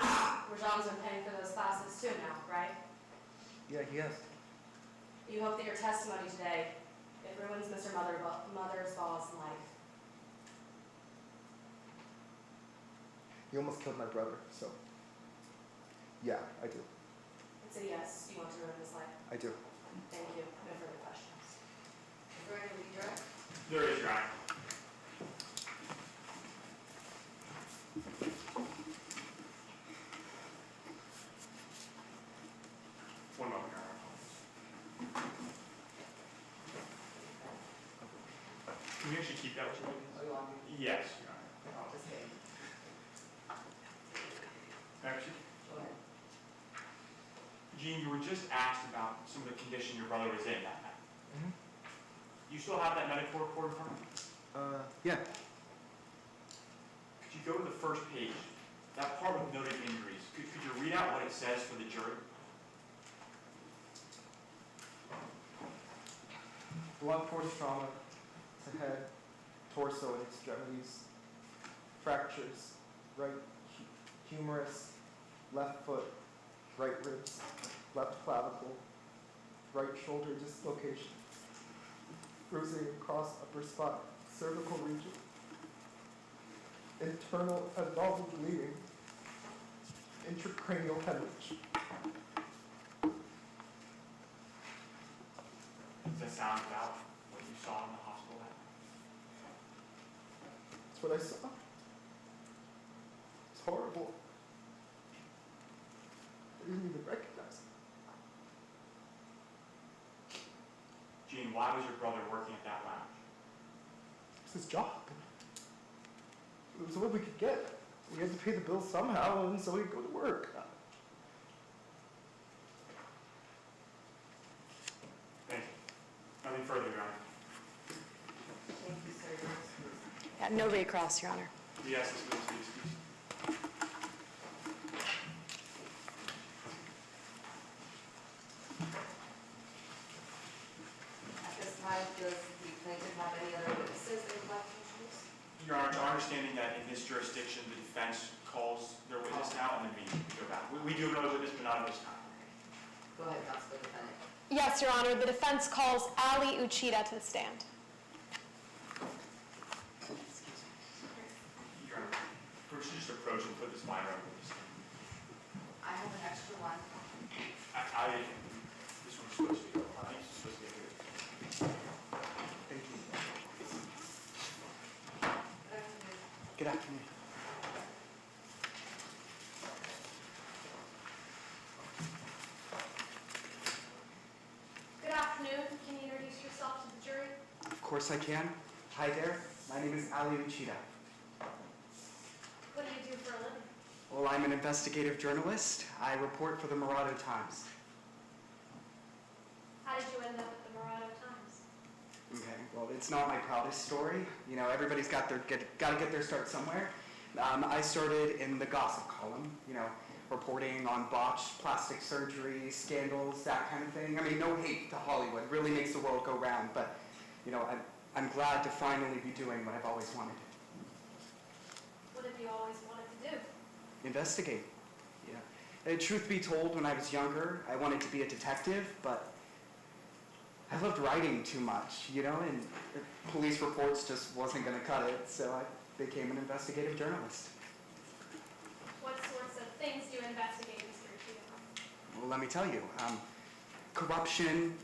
Speaker 10: Rajan's been paying for those classes too now, right?
Speaker 14: Yeah, he has.
Speaker 10: You hope that your testimony today, it ruins Mr. Mothersbaugh's life.
Speaker 14: He almost killed my brother, so yeah, I do.
Speaker 10: It's a yes. You want to ruin his life?
Speaker 14: I do.
Speaker 10: Thank you. No further questions. Is there any redirect?
Speaker 15: There is, Your Honor. One moment, Your Honor. Can you actually keep that with you?
Speaker 10: Oh, you want me?
Speaker 15: Yes, Your Honor.
Speaker 10: Just kidding.
Speaker 15: Actually,
Speaker 10: Go ahead.
Speaker 15: Gene, you were just asked about some of the condition your brother was in that night.
Speaker 14: Mm-hmm.
Speaker 15: You still have that medical report in front of you?
Speaker 14: Yeah.
Speaker 15: you go to the first page, that part with noted injuries, could you read out what it says for the jury?
Speaker 14: Blunt force trauma to head, torso, and extremities. Fractures, right humerus, left foot, right ribs, left clavicle, right shoulder dislocation, bruising across upper spine, cervical region, internal abdominal bleeding, intracranial hemorrhage.
Speaker 15: Does that sound about what you saw in the hospital lab?
Speaker 14: That's what I saw. It's horrible. I didn't even recognize it.
Speaker 15: Gene, why was your brother working at that lounge?
Speaker 14: It's his job. It was what we could get. We had to pay the bills somehow, and so we could go to work.
Speaker 15: Thank you. Nothing further, Your Honor.
Speaker 3: Thank you, sir.
Speaker 12: Yeah, no recross, Your Honor.
Speaker 15: Yes, this will be excused.
Speaker 3: At this time, does the plaintiff have any other witnesses they would like to introduce?
Speaker 15: Your Honor, it's our understanding that in this jurisdiction, the defense calls their witness now, and then we go back. We do have another witness, but not at this time.
Speaker 3: Go ahead, Counsel Defendant.
Speaker 11: Yes, Your Honor. The defense calls Ali Uchida to the stand.
Speaker 15: Your Honor, we should just approach and put this minor on the stand.
Speaker 3: I have an extra one.
Speaker 15: This one's supposed to be, I think it's supposed to be here.
Speaker 14: Thank you.
Speaker 3: Good afternoon.
Speaker 14: Good afternoon.
Speaker 11: Good afternoon. Can you introduce yourself to the jury?
Speaker 16: Of course I can. Hi there. My name is Ali Uchida.
Speaker 11: What do you do for a living?
Speaker 16: Well, I'm an investigative journalist. I report for the Morado Times.
Speaker 11: How did you end up at the Morado Times?
Speaker 16: Okay, well, it's not my proudest story. You know, everybody's got to get their start somewhere. I started in the gossip column, you know, reporting on botched plastic surgery, scandals, that kind of thing. I mean, no hate to Hollywood. Really makes the world go round. But, you know, I'm glad to finally be doing what I've always wanted.
Speaker 11: What have you always wanted to do?
Speaker 16: Investigate. Yeah. Truth be told, when I was younger, I wanted to be a detective, but I loved writing too much, you know, and police reports just wasn't going to cut it, so I became an investigative journalist.
Speaker 11: What sorts of things do you investigate, Mr. Uchida?
Speaker 16: Well, let me tell you, corruption,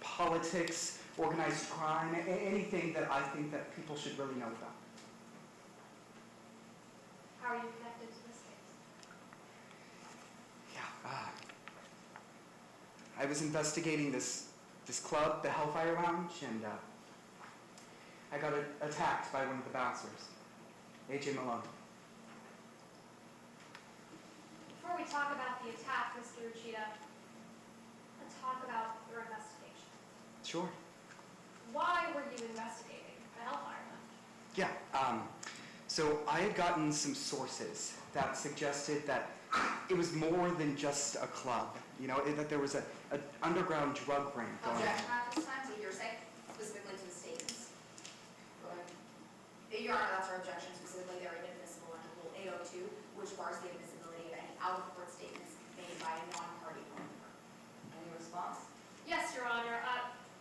Speaker 16: politics, organized crime, anything that I think that people should really know about.
Speaker 11: How are you connected to this case?
Speaker 16: Yeah, I was investigating this club, the Hellfire Lounge, and I got attacked by one of the bouncers, AJ Malone.
Speaker 11: Before we talk about the attack, Mr. Uchida, let's talk about your investigation.
Speaker 16: Sure.
Speaker 11: Why were you investigating the Hellfire Lounge?
Speaker 16: Yeah, so I had gotten some sources that suggested that it was more than just a club, you know, that there was an underground drug ring going on.
Speaker 10: Objection at this time to hearsay, specifically to the statements. Go ahead. Your Honor, that's our objection. Specifically, they're inadmissible under Rule 802, which bars the admissibility of any out-of-court statements made by a non-party owner.
Speaker 3: Any response?
Speaker 11: Yes, Your Honor.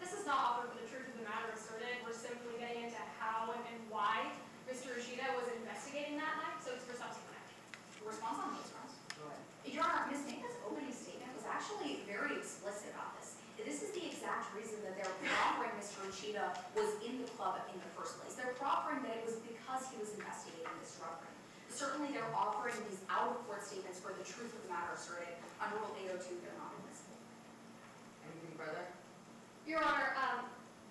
Speaker 11: This is not offered for the truth of the matter asserted. We're simply getting into how and why Mr. Uchida was investigating that night, so it's for subsequent action.
Speaker 10: Response on those grounds?
Speaker 3: Go ahead.
Speaker 10: Your Honor, Ms. May's opening statement was actually very explicit about this. This is the exact reason that they're proffering Mr. Uchida was in the club in the first place. They're proffering that it was because he was investigating this drug ring. Certainly they're offering these out-of-court statements for the truth of the matter asserted. Under Rule 802, they're not admissible.
Speaker 3: Anything further?
Speaker 11: Your Honor,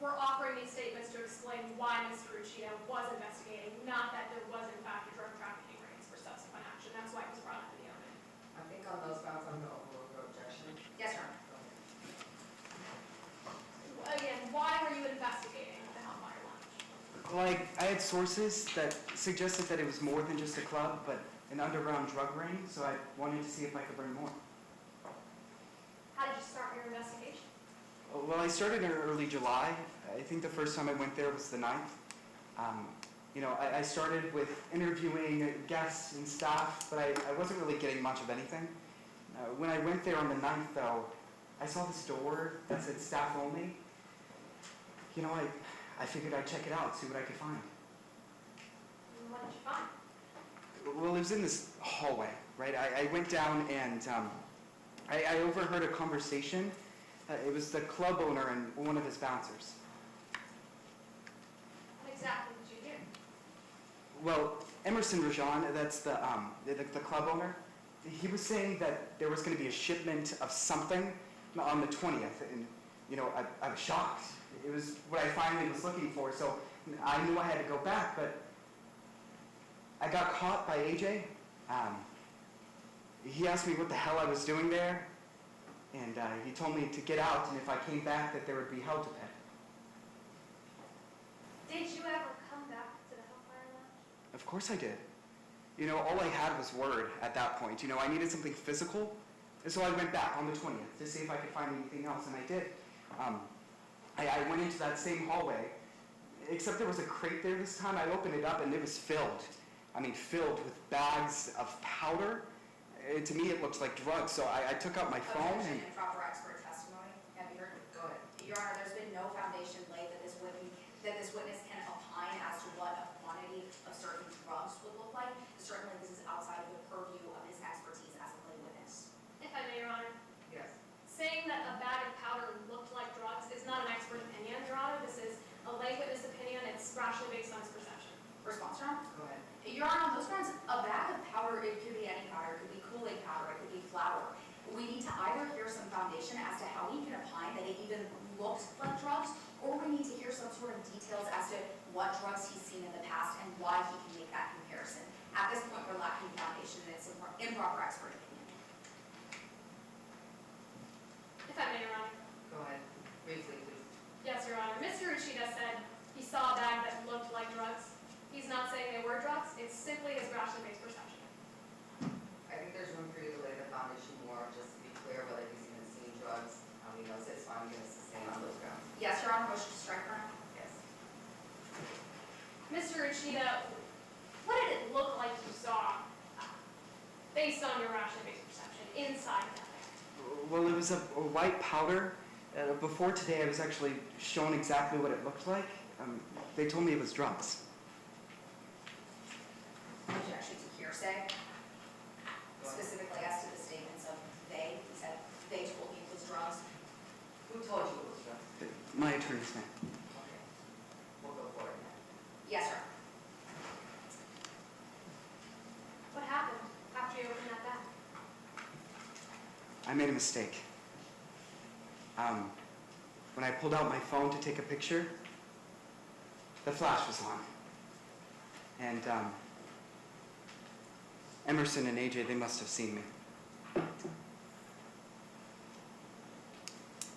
Speaker 11: we're offering these statements to explain why Mr. Uchida was investigating, not that there was in fact a drug trafficking ring for subsequent action. That's why it was brought up in the open.
Speaker 3: I think on those grounds, I'm going to overrule your objection.
Speaker 10: Yes, Your Honor.
Speaker 11: Again, why were you investigating the Hellfire Lounge?
Speaker 16: Well, I had sources that suggested that it was more than just a club, but an underground drug ring, so I wanted to see if I could learn more.
Speaker 11: How did you start your investigation?
Speaker 16: Well, I started in early July. I think the first time I went there was the 9th. I started with interviewing guests and staff, but I wasn't really getting much of anything. When I went there on the 9th, though, I saw this door that said staff only. I figured I'd check it out, see what I could find.
Speaker 11: And what did you find?
Speaker 16: Well, it was in this hallway, right? I went down and I overheard a conversation. It was the club owner and one of his bouncers.
Speaker 11: What exactly did you hear?
Speaker 16: Well, Emerson Rajan, that's the club owner, he was saying that there was going to be a shipment of something on the 20th, and I was shocked. It was what I finally was looking for, so I knew I had to go back, but I got caught by AJ. He asked me what the hell I was doing there, and he told me to get out, and if I came back, that there would be hell to pay.
Speaker 11: Did you ever come back to the Hellfire Lounge?
Speaker 16: Of course I did. All I had was word at that point. I needed something physical, and so I went back on the 20th to see if I could find anything else, and I did. I went into that same hallway, except there was a crate there this time. I opened it up, and it was filled. Filled with bags of powder. To me, it looks like drugs, so I took out my phone and...
Speaker 10: Improper expert testimony. Have you heard? Go ahead. Your Honor, there's been no foundation laid that this witness can opine as to what a quantity of certain drugs would look like. Certainly, this is outside of the purview of his expertise as a lay witness.
Speaker 11: If I may, Your Honor.
Speaker 10: Yes.
Speaker 11: Saying that a bag of powder looked like drugs is not an expert opinion, Your Honor. This is a lay witness opinion. It's rationally based on his perception.
Speaker 10: Response, Your Honor? Go ahead. Your Honor, on those grounds, a bag of powder, it could be any powder, it could be Kool-Aid powder, it could be flour. We need to either hear some foundation as to how he can opine that it even looked like drugs, or we need to hear some sort of details as to what drugs he's seen in the past and why he can make that comparison. At this point, we're lacking foundation, and it's improper expert opinion.
Speaker 11: If I may, Your Honor.
Speaker 10: Go ahead. Briefly, please.
Speaker 11: Yes, Your Honor. Mr. Uchida said he saw a bag that looked like drugs. He's not saying they were drugs. It's simply his rationally based perception.
Speaker 17: I think there's room for you to lay the foundation more, just to be clear whether he's even seen drugs, how he knows it, so I'm going to sustain on those grounds.
Speaker 10: Yes, Your Honor. Motion to strike, Your Honor.
Speaker 17: Yes.
Speaker 11: Mr. Uchida, what did it look like you saw, based on your rationally based perception, inside that bag?
Speaker 16: Well, it was a white powder. Before today, I was actually shown exactly what it looked like. They told me it was drugs.
Speaker 10: Objection to hearsay, specifically as to the statements of they. He said they told me it was drugs.
Speaker 17: Who told you it was drugs?
Speaker 16: My attorney's man.
Speaker 17: Okay. We'll go for it now.
Speaker 10: Yes, sir.
Speaker 11: What happened after you opened that bag?
Speaker 16: I made a mistake. When I pulled out my phone to take a picture, the flash was on. And Emerson and AJ, they must have seen me.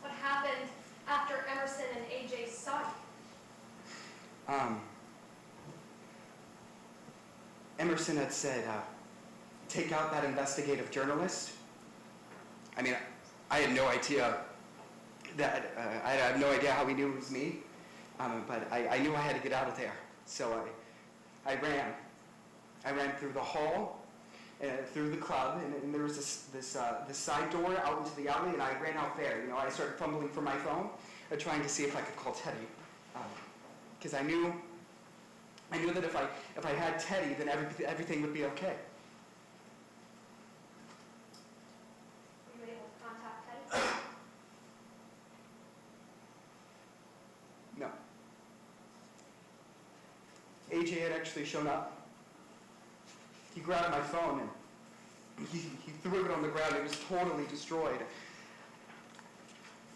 Speaker 11: What happened after Emerson and AJ saw you?
Speaker 16: Emerson had said, take out that investigative journalist. I had no idea that, I had no idea how he knew it was me, but I knew I had to get out of there. So I ran. I ran through the hall, through the club, and there was this side door out into the alley, and I ran out there. I started fumbling for my phone, trying to see if I could call Teddy, because I knew that if I had Teddy, then everything would be okay.
Speaker 11: Were you able to contact Teddy?
Speaker 16: No. AJ had actually shown up. He grabbed my phone and he threw it on the ground. It was totally destroyed.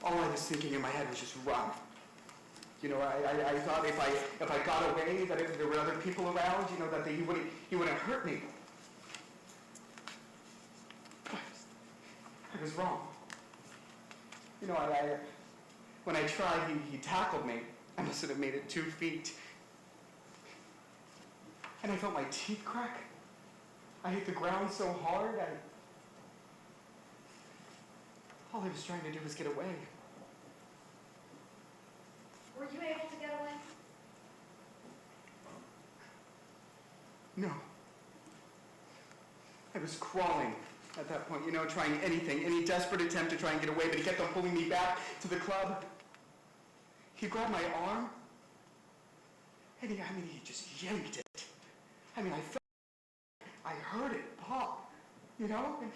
Speaker 16: All I was thinking in my head was just run. I thought if I got away, that if there were other people around, that he wouldn't hurt me. I was wrong. When I tried, he tackled me. I must have made it 2 feet. and I felt my teeth crack. I hit the ground so hard, all I was trying to do was get away.
Speaker 10: Were you able to get away?
Speaker 16: No. I was crawling at that point, you know, trying anything, any desperate attempt to try and get away, but he kept on pulling me back to the club. He grabbed my arm, and he just yanked it. I heard it pop, you know? And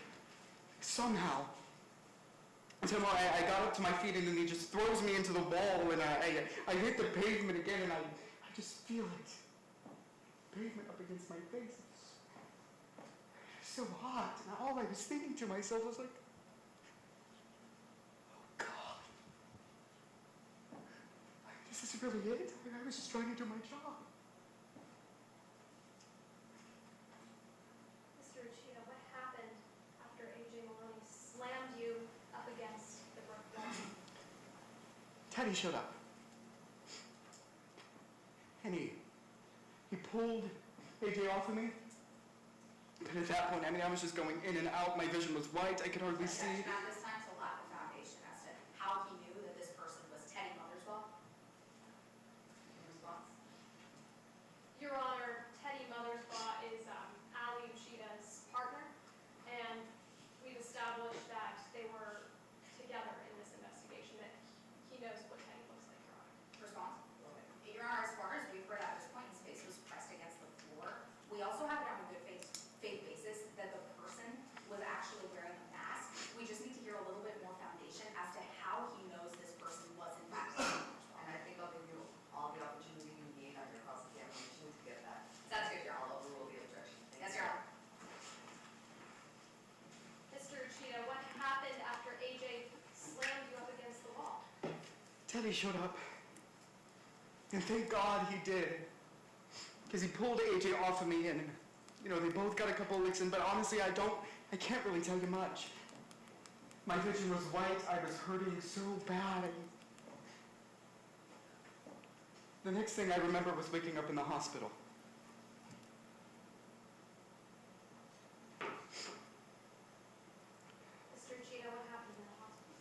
Speaker 16: somehow I got up to my feet, and then he just throws me into the wall, and I hit the pavement again, and I just feel it. Pavement up against my face. It's so hot, and all I was thinking to myself was like, oh God. This is really it? I was just trying to do my job.
Speaker 11: Mr. Uchida, what happened after A.J. Maloney slammed you up against the brick wall?
Speaker 16: Teddy showed up. And he pulled AJ off of me. But at that point, I was just going in and out. My vision was white. I could hardly see.
Speaker 10: Objection at this time to lack of foundation as to how he knew that this person was Teddy Mothersbaugh. In response?
Speaker 11: Your Honor, Teddy Mothersbaugh is Ali Uchida's partner, and we've established that they were together in this investigation, that he knows what Teddy looks like, Your Honor.
Speaker 10: Response? Your Honor, as far as we've heard at this point, his face was pressed against the floor. We also have it on a good faith basis that the person was actually wearing a mask. We just need to hear a little bit more foundation as to how he knows this person was in fact Teddy Mothersbaugh.
Speaker 17: And I think I'll give you all the opportunity you need on your cross-examination to get that.
Speaker 10: Sounds good, Your Honor.
Speaker 17: I'll overrule the objection.
Speaker 10: Yes, Your Honor.
Speaker 11: Mr. Uchida, what happened after A.J. slammed you up against the wall?
Speaker 16: Teddy showed up. And thank God he did. Because he pulled AJ off of me, and, you know, they both got a couple of licks in, but honestly, I can't really tell you much. My vision was white. I was hurting so bad. The next thing I remember was waking up in the hospital.
Speaker 11: Mr. Uchida, what happened in the hospital?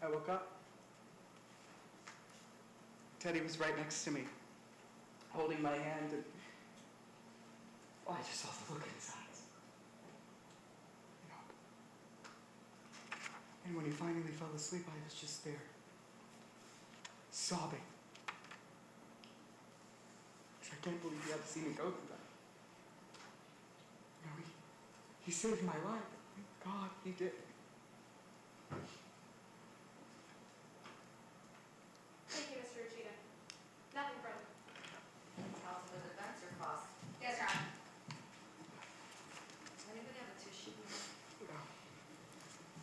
Speaker 16: I woke up. Teddy was right next to me, holding my hand, and I just saw the look in his eyes. You know. And when he finally fell asleep, I was just there, sobbing. I can't believe he had to see me go through that. You know, he saved my life. Thank God he did.
Speaker 11: Thank you, Mr. Uchida. Nothing further.
Speaker 17: Counsel for defense or cross?
Speaker 10: Yes, Your Honor.
Speaker 17: Does anybody have a tissue?
Speaker 16: No.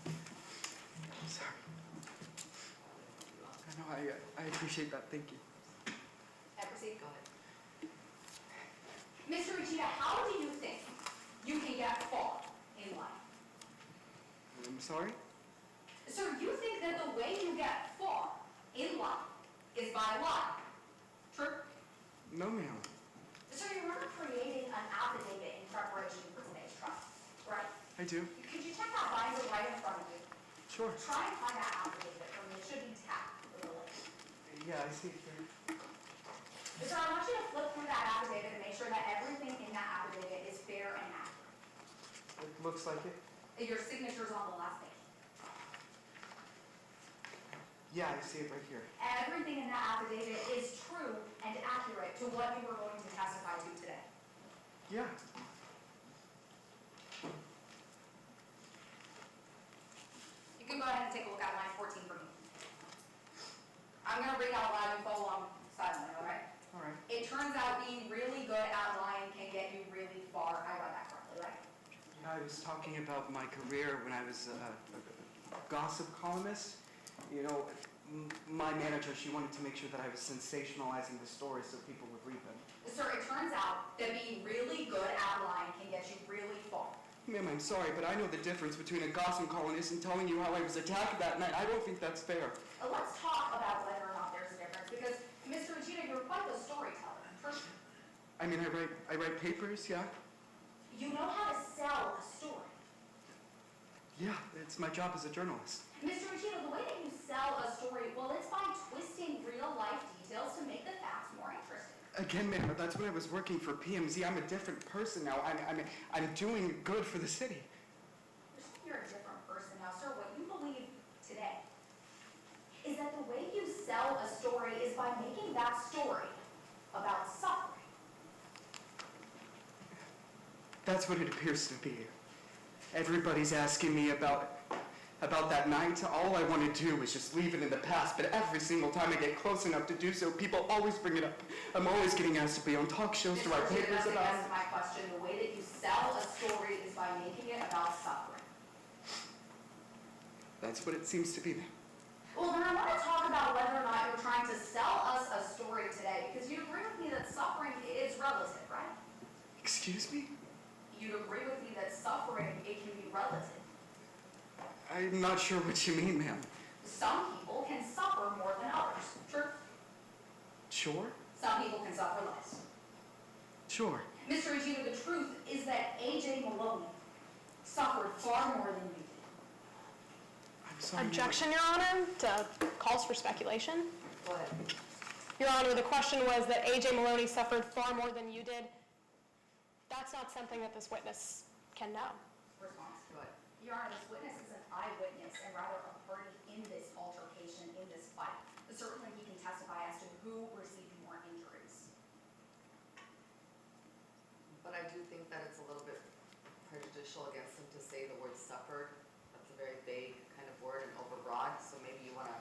Speaker 16: I'm sorry. I know, I appreciate that. Thank you.
Speaker 10: Proceed. Go ahead. Mr. Uchida, how do you think you can get far in life?
Speaker 16: I'm sorry?
Speaker 10: Sir, you think that the way you get far in life is by lying? True?
Speaker 16: No, ma'am.
Speaker 10: Sir, you were creating an affidavit in preparation for today's trial, right?
Speaker 16: I do.
Speaker 10: Could you check that binder right in front of you?
Speaker 16: Sure.
Speaker 10: Try and find that affidavit for me. It should be tapped with a link.
Speaker 16: Yeah, I see it here.
Speaker 10: Sir, I want you to flip through that affidavit and make sure that everything in that affidavit is fair and accurate.
Speaker 16: It looks like it.
Speaker 10: Your signature's on the last page.
Speaker 16: Yeah, I see it right here.
Speaker 10: Everything in that affidavit is true and accurate to what you were going to testify to today.
Speaker 16: Yeah.
Speaker 10: You can go ahead and take a look at line 14 for me. I'm going to read out loud and follow along silently, all right?
Speaker 16: All right.
Speaker 10: It turns out being really good at lying can get you really far. I read that correctly, right?
Speaker 16: Yeah, I was talking about my career when I was a gossip columnist. You know, my manager, she wanted to make sure that I was sensationalizing the stories so people would read them.
Speaker 10: Sir, it turns out that being really good at lying can get you really far.
Speaker 16: Ma'am, I'm sorry, but I know the difference between a gossip columnist and telling you how I was attacked that night. I don't think that's fair.
Speaker 10: Let's talk about whether or not there's a difference, because Mr. Uchida, you're quite the storyteller.
Speaker 16: I mean, I write papers, yeah?
Speaker 10: You know how to sell a story.
Speaker 16: Yeah, it's my job as a journalist.
Speaker 10: Mr. Uchino, the way that you sell a story, well, it's by twisting real-life details to make the facts more interesting.
Speaker 16: Again, ma'am, that's when I was working for PMZ. I'm a different person now. I'm doing good for the city.
Speaker 10: You're a different person now, sir. What you believe today is that the way you sell a story is by making that story about suffering.
Speaker 16: That's what it appears to be. Everybody's asking me about that night. All I want to do is just leave it in the past, but every single time I get close enough to do so, people always bring it up. I'm always getting asked to be on talk shows, to write papers about it.
Speaker 10: That's my question. The way that you sell a story is by making it about suffering.
Speaker 16: That's what it seems to be then.
Speaker 10: Well, then I want to talk about whether or not you're trying to sell us a story today, because you agree with me that suffering is relative, right?
Speaker 16: Excuse me?
Speaker 10: You'd agree with me that suffering, it can be relative.
Speaker 16: I'm not sure what you mean, ma'am.
Speaker 10: Some people can suffer more than others. True.
Speaker 16: Sure?
Speaker 10: Some people can suffer less.
Speaker 16: Sure.
Speaker 10: Mr. Regina, the truth is that A.J. Maloney suffered far more than you did.
Speaker 16: I'm sorry.
Speaker 18: Objection, Your Honor, to calls for speculation.
Speaker 10: Go ahead.
Speaker 18: Your Honor, the question was that A.J. Maloney suffered far more than you did. That's not something that this witness can know.
Speaker 10: Response to it. Your Honor, this witness is an eyewitness and rather a party in this altercation, in this fight. Certainly he can testify as to who received more injuries.
Speaker 17: But I do think that it's a little bit prejudicial against him to say the word suffered. That's a very vague kind of word and overbroad, so maybe you want to...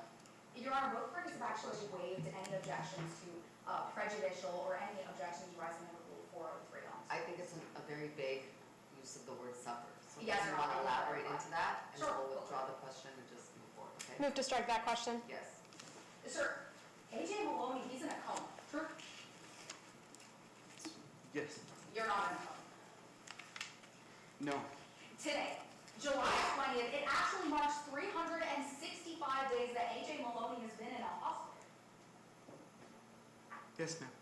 Speaker 10: Your Honor, both parties have actually waived any objections to prejudicial or any objections arising under Rule 403 on.
Speaker 17: I think it's a very vague use of the word suffered. So
Speaker 10: Yes,
Speaker 17: if you
Speaker 10: Your
Speaker 17: want to
Speaker 10: Honor.
Speaker 17: elaborate into that, and
Speaker 10: Sure.
Speaker 17: we'll withdraw the question and just move forward, okay?
Speaker 18: Move to strike that question.
Speaker 17: Yes.
Speaker 10: Sir, A.J. Maloney, he's in a coma. True?
Speaker 16: Yes.
Speaker 10: You're not in a coma.
Speaker 16: No.
Speaker 10: Today, July 20th, it actually marks 365 days that A.J. Maloney has been in a hospital.
Speaker 16: Yes, ma'am.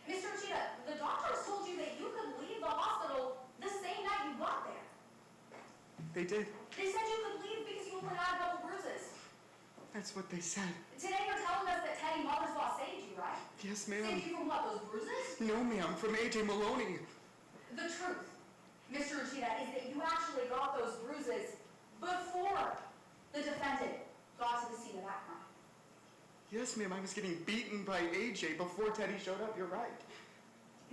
Speaker 10: Mr. Uchida, the doctors told you that you could leave the hospital the same night you got there.
Speaker 16: They did.
Speaker 10: They said you could leave because you only had a couple bruises.
Speaker 16: That's what they said.
Speaker 10: Today you're telling us that Teddy Mothersbaugh saved you, right?
Speaker 16: Yes, ma'am.
Speaker 10: Saved you from what, those bruises?
Speaker 16: No, ma'am. From A.J. Maloney.
Speaker 10: The truth, Mr. Uchida, is that you actually got those bruises before the defendant got to the scene of that crime.
Speaker 16: Yes, ma'am. I was getting beaten by A.J. before Teddy showed up. You're right.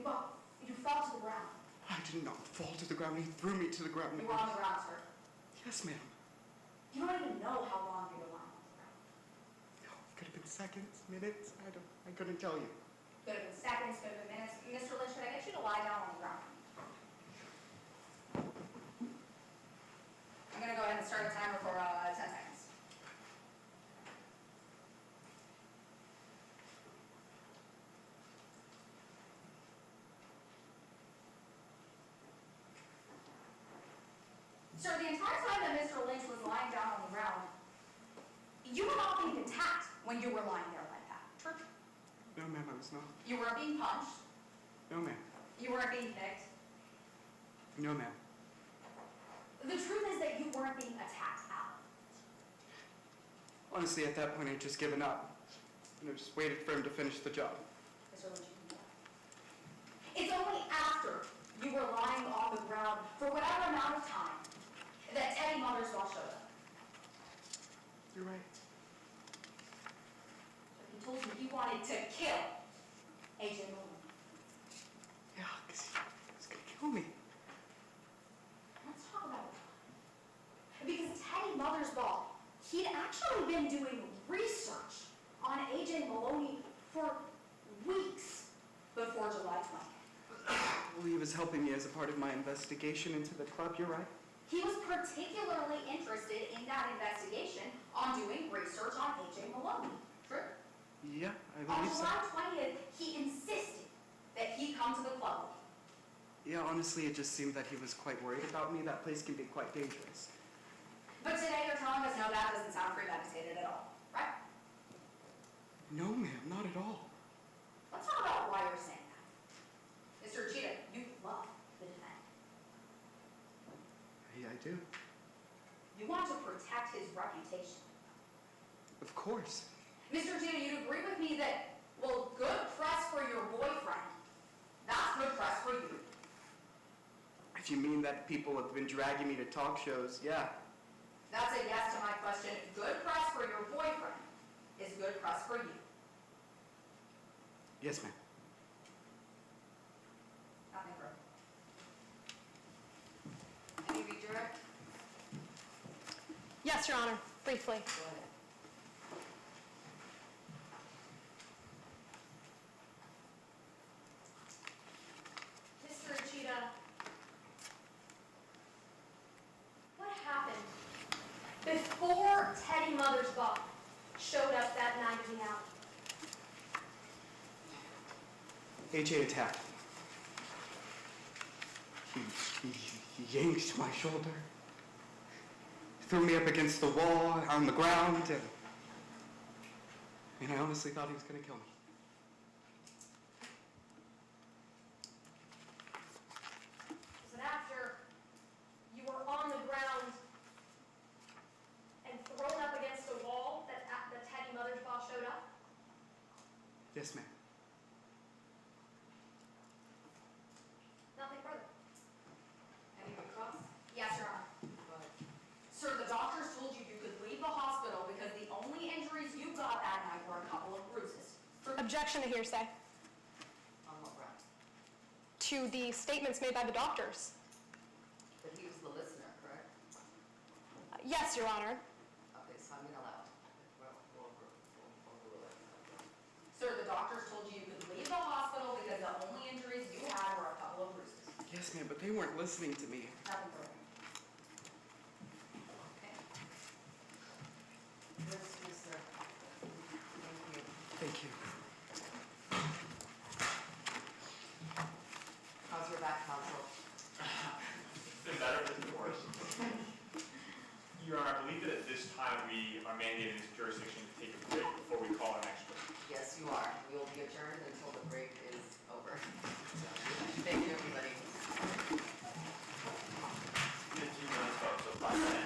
Speaker 10: Well, you fell to the ground.
Speaker 16: I did not fall to the ground. He threw me to the ground,
Speaker 10: You
Speaker 16: ma'am.
Speaker 10: were on the ground, sir.
Speaker 16: Yes, ma'am.
Speaker 10: You don't even know how long you were lying on the ground.
Speaker 16: No, it could have been seconds, minutes. I couldn't tell you.
Speaker 10: Could have been seconds, could have been minutes. Mr. Lynch, could I get you to lie down on the ground? I'm gonna go ahead and start a timer for 10 seconds. So the entire time that Mr. Lynch was lying down on the ground, you were not being attacked when you were lying there like that. True?
Speaker 16: No, ma'am, I was not.
Speaker 10: You weren't being punched.
Speaker 16: No, ma'am.
Speaker 10: You weren't being kicked.
Speaker 16: No, ma'am.
Speaker 10: The truth is that you weren't being attacked at all.
Speaker 16: Honestly, at that point, I'd just given up. And I just waited for him to finish the job.
Speaker 10: Mr. Lynch, you can go. It's only after you were lying on the ground for whatever amount of time that Teddy Mothersbaugh showed up.
Speaker 16: You're right.
Speaker 10: He told you he wanted to kill A.J. Maloney.
Speaker 16: Yeah, because he was going to kill me.
Speaker 10: Let's talk about it. Because Teddy Mothersbaugh, he'd actually been doing research on A.J. Maloney for weeks before July 20th.
Speaker 16: Well, he was helping me as a part of my investigation into the club, you're right.
Speaker 10: He was particularly interested in that investigation on doing research on A.J. Maloney. True?
Speaker 16: Yeah, I
Speaker 10: On
Speaker 16: believe so.
Speaker 10: July 20th, he insisted that he come to the club.
Speaker 16: Yeah, honestly, it just seemed that he was quite worried about me. That place can be quite dangerous.
Speaker 10: But today you're telling us, no, that doesn't sound premeditated at all, right?
Speaker 16: No, ma'am, not at all.
Speaker 10: Let's talk about why you're saying that.
Speaker 16: course.
Speaker 10: Mr. Gina, you'd agree with me that, well, good press for your boyfriend. That's good press for you.
Speaker 16: If you mean that people have been dragging me to talk shows, yeah.
Speaker 10: That's a yes to my question. Good press for your boyfriend is good press for you.
Speaker 16: Yes, ma'am.
Speaker 10: Nothing further.
Speaker 17: Any redirect?
Speaker 18: Yes, Your Honor, briefly.
Speaker 17: Go ahead.
Speaker 10: Mr. Uchida, what happened before Teddy Mothersbaugh showed up that night in the alley?
Speaker 16: AJ attacked. He yanked my shoulder, threw me up against the wall, on the ground, and I honestly thought he was going to kill me.
Speaker 10: Was it after you were on the ground and thrown up against a wall that Teddy Mothersbaugh showed up?
Speaker 16: Yes, ma'am.
Speaker 10: Nothing further.
Speaker 17: Any recross?
Speaker 10: Yes, Your Honor.
Speaker 17: Go ahead.
Speaker 10: Sir, the doctors told you you could leave the hospital because the only injuries you got that night were a couple of bruises.
Speaker 18: Objection to hearsay.
Speaker 17: On what ground?
Speaker 18: To the statements made by the doctors.
Speaker 17: But he was the listener, correct?
Speaker 18: Yes, Your Honor.
Speaker 17: Okay, so I'm gonna allow it. We'll rule it.
Speaker 10: Sir, the doctors told you you could leave the hospital because the only injuries you had were a couple of bruises.
Speaker 16: Yes, ma'am, but they weren't listening to me.
Speaker 10: Nothing further.
Speaker 17: Okay. Yes, sir. Thank you.
Speaker 16: Thank you.
Speaker 17: How's your back, counsel?
Speaker 15: Been better, been worse. Your Honor, I believe that at this time we are mandated in this jurisdiction to take a break before we call our next witness.
Speaker 17: Yes, you are. We will be adjourned until the break is over. Thank you, everybody.
Speaker 2: 15 minutes, folks, so 5 minutes.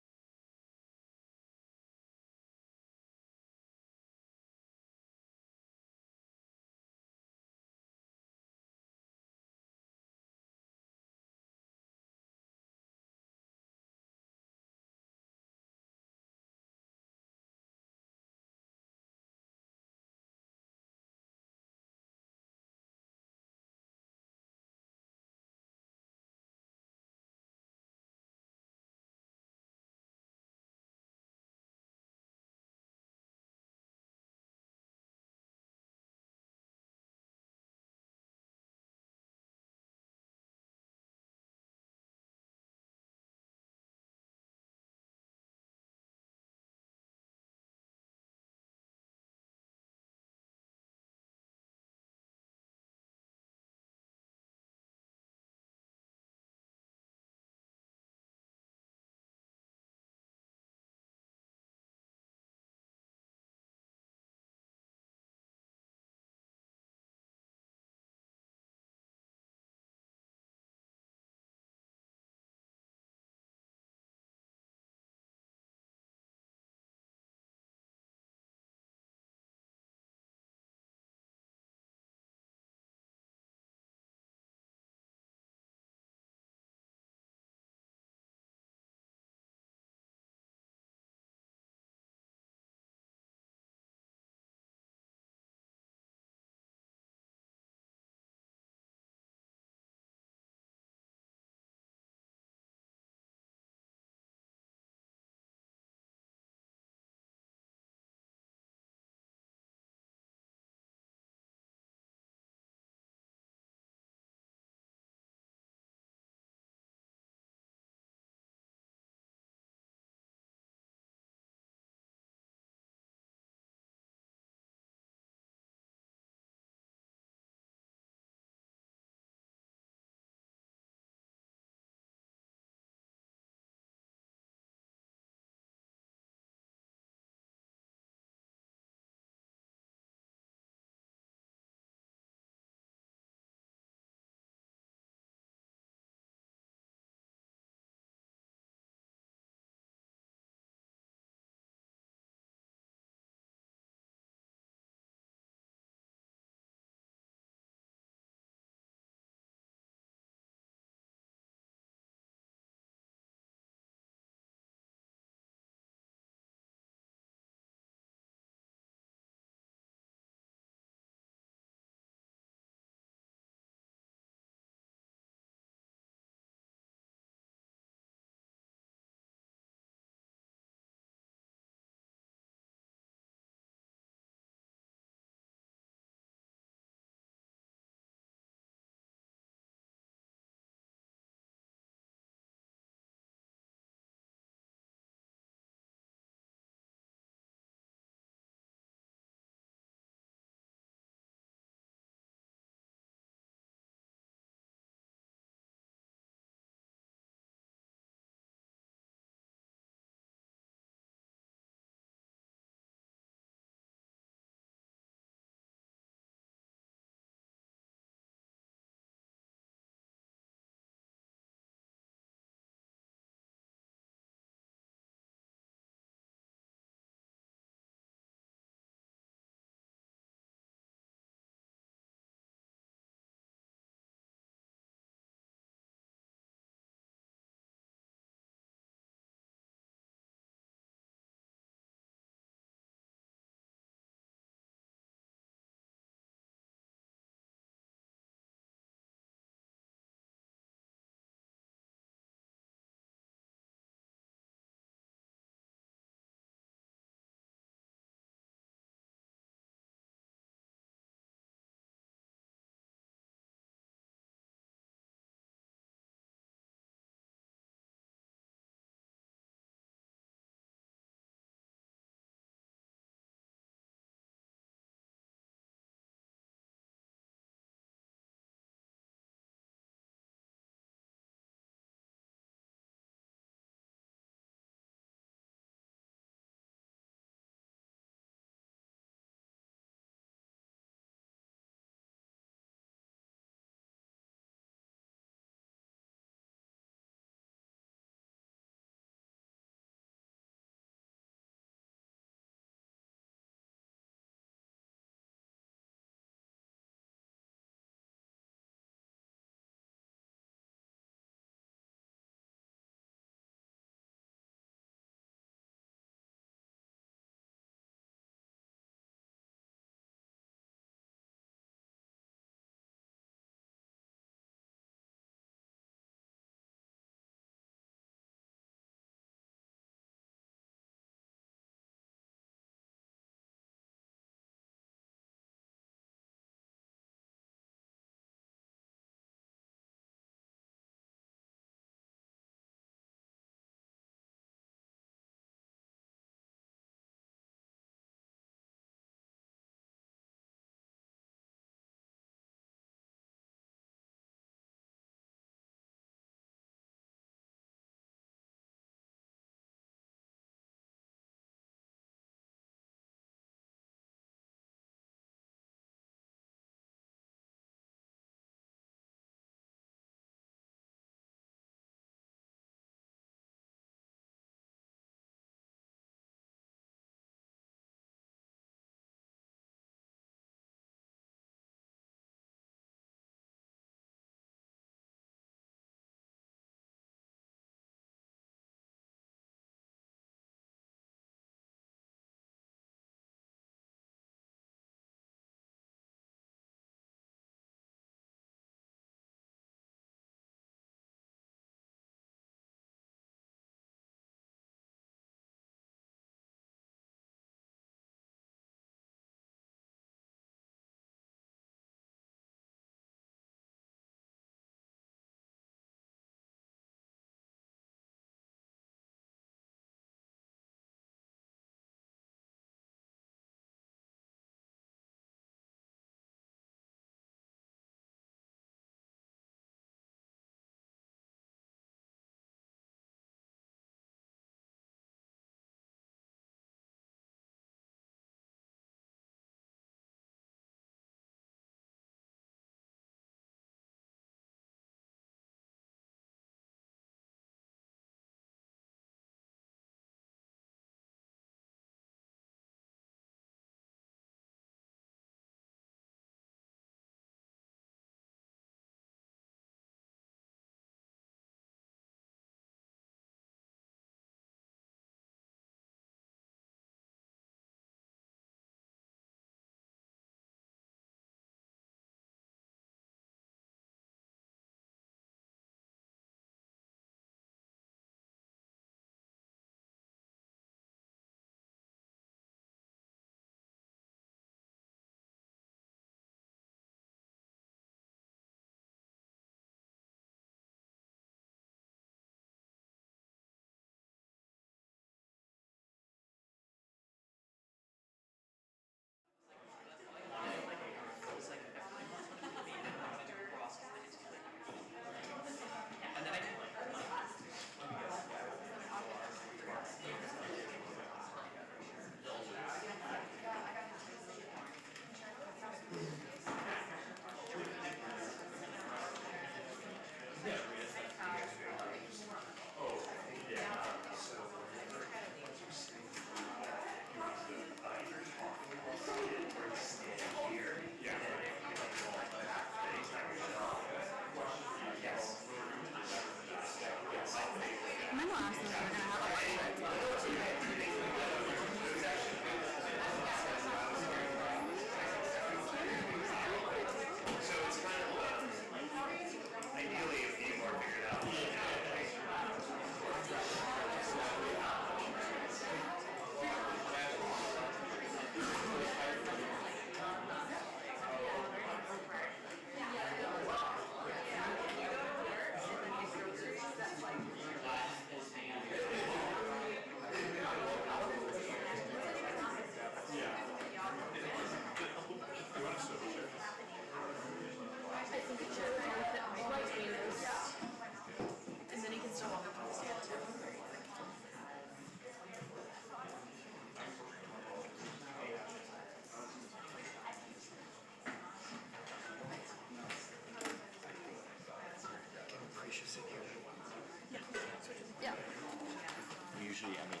Speaker 2: usually, I mean,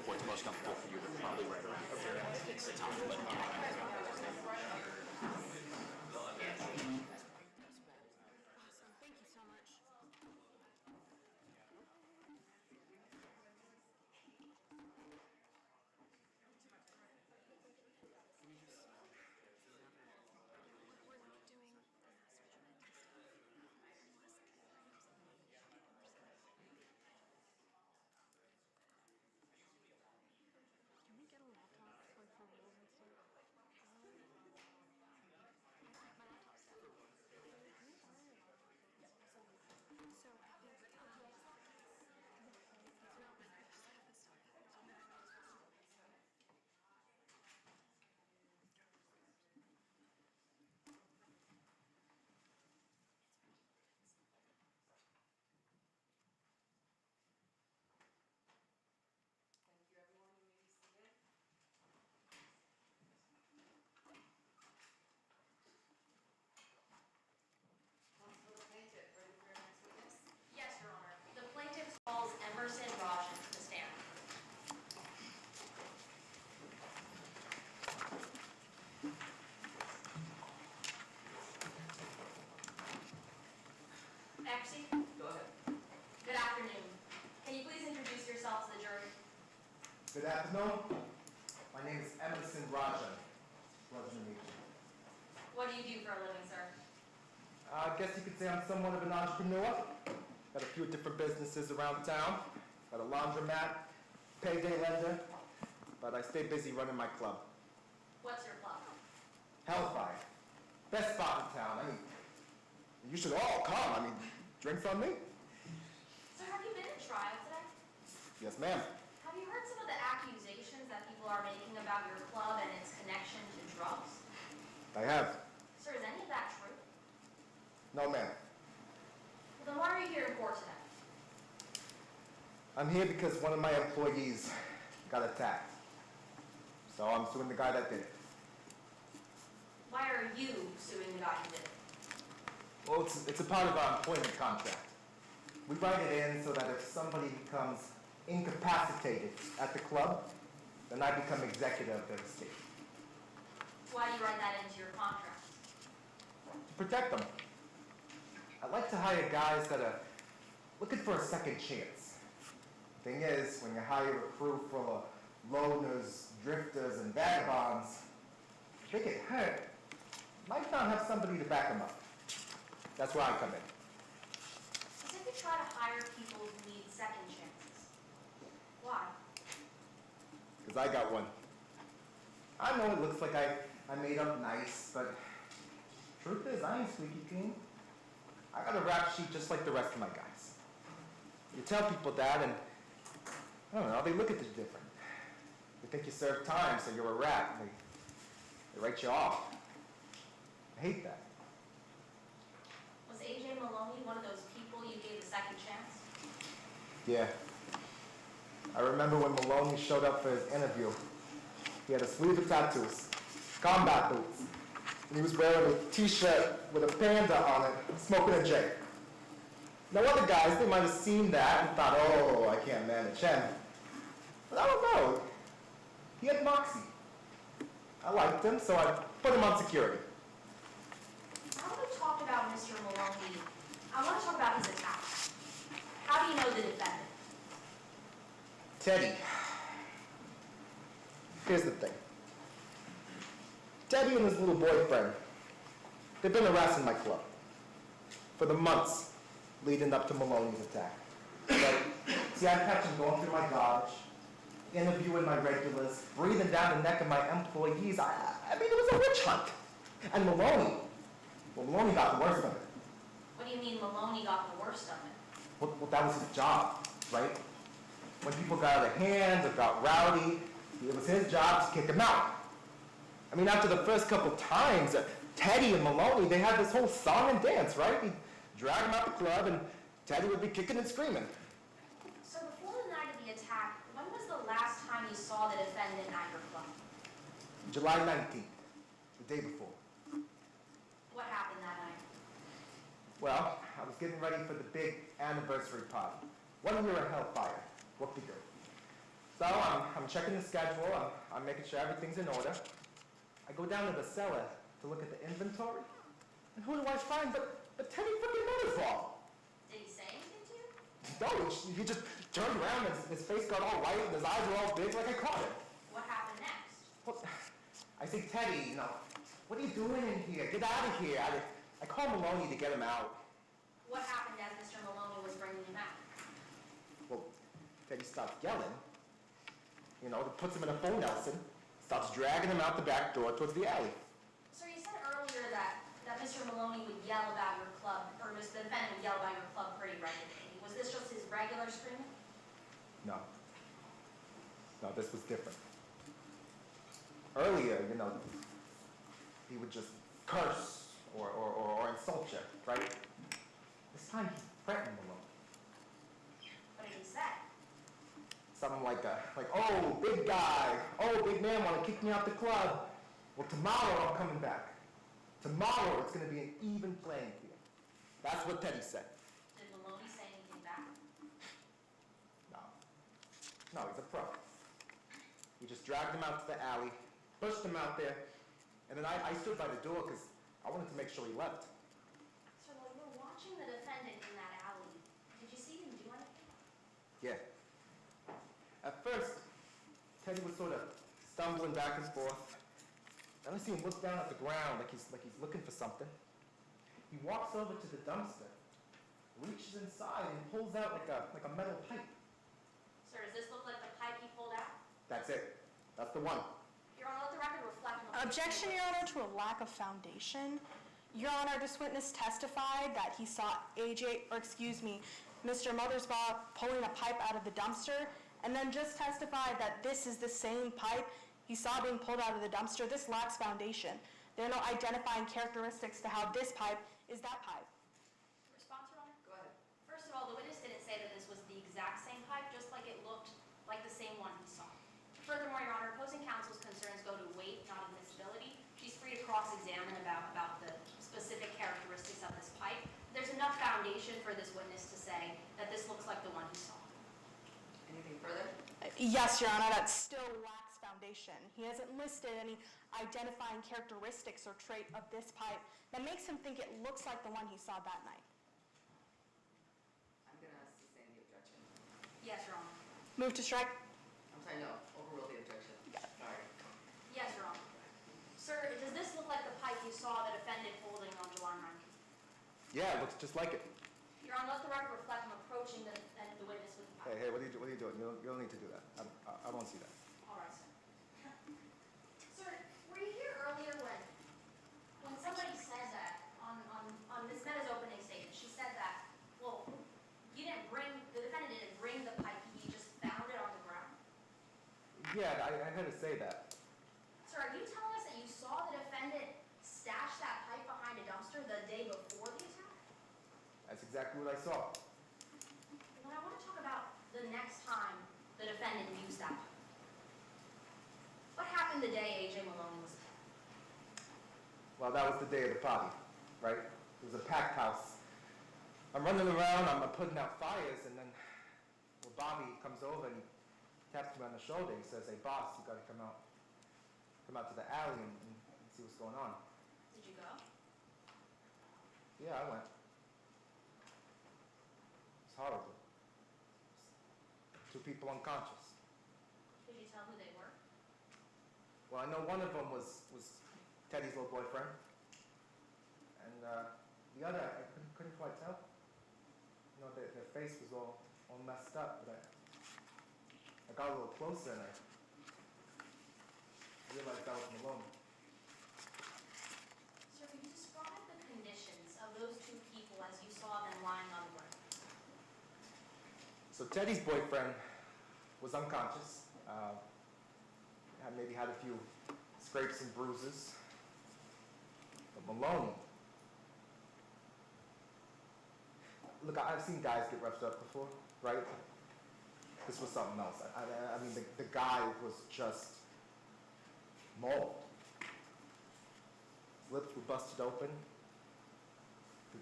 Speaker 2: what's most comfortable for you would probably right around a variance. It's tough, but
Speaker 9: Awesome, thank you so much. We're not doing Can we get a laptop, like for rules and stuff? My laptop's dead. So, I think, no, but I just have this stuff.
Speaker 17: Thank you, everyone. You may be seated. Counsel the plaintiff, ready for your next witness?
Speaker 10: Yes, Your Honor. The plaintiff calls Emerson Rajan to the stand. Exie?
Speaker 14: Go ahead.
Speaker 10: Good afternoon. Can you please introduce yourself to the jury?
Speaker 14: Good afternoon. My name is Emerson Rajan. Pleasure to meet you.
Speaker 10: What do you do for a living, sir?
Speaker 14: I guess you could say I'm somewhat of an entrepreneur. Got a few different businesses around town. Got a laundromat, payday lender, but I stay busy running my club.
Speaker 10: What's your club?
Speaker 14: Hellfire. Best spot in town. I mean, you should all come. I mean, drinks on me?
Speaker 10: Sir, have you been in trial today?
Speaker 14: Yes, ma'am.
Speaker 10: Have you heard some of the accusations that people are making about your club and its connection to drugs?
Speaker 14: I have.
Speaker 10: Sir, is any of that true?
Speaker 14: No, ma'am.
Speaker 10: Well, then why are you here in court today?
Speaker 14: I'm here because one of my employees got attacked. So I'm suing the guy that did it.
Speaker 10: Why are you suing the guy who did it?
Speaker 14: Well, it's a part of our employment contract. We write it in so that if somebody becomes incapacitated at the club, then I become executive of their estate.
Speaker 10: Why do you write that into your contract?
Speaker 14: To protect them. I like to hire guys that are looking for a second chance. Thing is, when you hire a crew full of loners, drifters, and vagabonds, if they get hurt, you might not have somebody to back them up. That's where I come in.
Speaker 10: You said you try to hire people who need second chances. Why?
Speaker 14: Because I got one. I know it looks like I made up nice, but truth is, I ain't squeaky clean. I got a rap sheet just like the rest of my guys. You tell people that, and I don't know, they look at you different. They think you served time, so you're a rat. They write you off. I hate that.
Speaker 10: Was AJ Maloney one of those people you gave a second chance?
Speaker 14: Yeah. I remember when Maloney showed up for his interview. He had a sleeve of tattoos, combat boots, and he was wearing a t-shirt with a panda on it, smoking a J. Now other guys, they might have seen that and thought, oh, I can't manage him. But I don't know. He had moxie. I liked him, so I put him on security.
Speaker 10: Now that we've talked about Mr. Maloney, I want to talk about his attack. How do you know the defendant?
Speaker 14: Teddy. Here's the thing. Teddy and his little boyfriend, they've been harassing my club for the months leading up to Maloney's attack. But, see, I catch him going through my garage, interviewing my regulars, breathing down the neck of my employees. I mean, it was a witch hunt. And Maloney got the worst of it.
Speaker 10: What do you mean Maloney got the worst of it?
Speaker 14: Well, that was his job, right? When people got out of hand or got rowdy, it was his job to kick them out. I mean, after the first couple times, Teddy and Maloney, they had this whole song and dance, right? He'd drag them out the club, and Teddy would be kicking and screaming.
Speaker 10: So before the night of the attack, when was the last time you saw the defendant at your club?
Speaker 14: July 19th, the day before.
Speaker 10: What happened that night?
Speaker 14: Well, I was getting ready for the big anniversary party. 1 year of Hellfire. What we do? So I'm checking the schedule, I'm making sure everything's in order. I go down to the cellar to look at the inventory, and who do I find but Teddy fucking Mothersbaugh.
Speaker 13: Did he say anything to you?
Speaker 14: No, he just turned around and his face got all white and his eyes were all big like I caught him.
Speaker 13: What happened next?
Speaker 14: Well, I think, Teddy, what are you doing in here? Get out of here. I called Maloney to get him out.
Speaker 13: What happened as Mr. Maloney was bringing him out?
Speaker 14: Well, Teddy stopped yelling. Puts him in a full Nelson, stops dragging him out the back door towards the alley.
Speaker 13: Sir, you said earlier that Mr. Maloney would yell about your club, or the defendant would yell about your club pretty regularly. Was this just his regular screaming?
Speaker 14: No, this was different. Earlier, he would just curse or insult you, right? This time he threatened Maloney.
Speaker 13: What did he say?
Speaker 14: Something like, oh, big guy, oh, big man want to kick me out the club. Well, tomorrow I'm coming back. Tomorrow it's going to be an even playing field. That's what Teddy said.
Speaker 13: Did Maloney say anything back?
Speaker 14: No, he's a pro. He just dragged him out to the alley, pushed him out there, and then I stood by the door because I wanted to make sure he left.
Speaker 13: Sir, while you were watching the defendant in that alley, did you see him do anything?
Speaker 14: Yeah. At first, Teddy was sort of stumbling back and forth. Then I see him look down at the ground like he's looking for something. He walks over to the dumpster, reaches inside, and pulls out like a metal pipe.
Speaker 13: Sir, does this look like the pipe he pulled out?
Speaker 14: That's it. That's the one.
Speaker 13: Your Honor, let the record reflect on the
Speaker 18: Objection, Your Honor, to a lack of foundation. Your Honor, this witness testified that he saw Mr. Mothersbaugh pulling a pipe out of the dumpster, and then just testified that this is the same pipe he saw being pulled out of the dumpster. This lacks foundation. There are no identifying characteristics to how this pipe is that pipe.
Speaker 13: Response, Your Honor?
Speaker 17: Go ahead.
Speaker 13: First of all, the witness didn't say that this was the exact same pipe, just like it looked like the same one he saw. Furthermore, Your Honor, opposing counsel's concerns go to weight, not admissibility. She's free to cross-examine about the specific characteristics of this pipe. There's enough foundation for this witness to say that this looks like the one he saw.
Speaker 17: Anything further?
Speaker 18: Yes, Your Honor, that still lacks foundation. He hasn't listed any identifying characteristics or trait of this pipe that makes him think it looks like the one he saw that night.
Speaker 17: I'm going to sustain the objection.
Speaker 13: Yes, Your Honor.
Speaker 18: Move to strike.
Speaker 17: I'm sorry, no, overrule the objection. Sorry.
Speaker 13: Yes, Your Honor. Sir, does this look like the pipe you saw the defendant holding on July 9th?
Speaker 14: Yeah, it looks just like it.
Speaker 13: Your Honor, let the record reflect him approaching the witness with the pipe.
Speaker 14: Hey, what are you doing? You don't need to do that. I won't see that.
Speaker 13: All right, sir. Sir, were you here earlier when somebody said that on Ms. Meta's opening statement? She said that, well, the defendant didn't bring the pipe, he just found it on the ground.
Speaker 14: Yeah, I had to say that.
Speaker 13: Sir, are you telling us that you saw the defendant stash that pipe behind a dumpster the day before the attack?
Speaker 14: That's exactly what I saw.
Speaker 13: Well, I want to talk about the next time the defendant used that pipe. What happened the day A.J. Maloney was attacked?
Speaker 14: Well, that was the day of the party, right? It was a packed house. I'm running around, I'm putting out fires, and then Bobby comes over and he taps me on the shoulder. He says, "Hey, boss, you got to come out to the alley and see what's going on."
Speaker 13: Did you go?
Speaker 14: Yeah, I went. It's horrible. 2 people unconscious.
Speaker 13: Did you tell who they were?
Speaker 14: Well, I know one of them was Teddy's little boyfriend, and the other I couldn't quite tell. Their face was all messed up, but I got a little closer and I realized that was Maloney.
Speaker 13: Sir, could you describe the conditions of those 2 people as you saw them lying on the ground?
Speaker 14: So Teddy's boyfriend was unconscious. Maybe had a few scrapes and bruises. But Maloney, look, I've seen guys get roughed up before, right? This was something else. I mean, the guy was just mauled. His lips were busted open.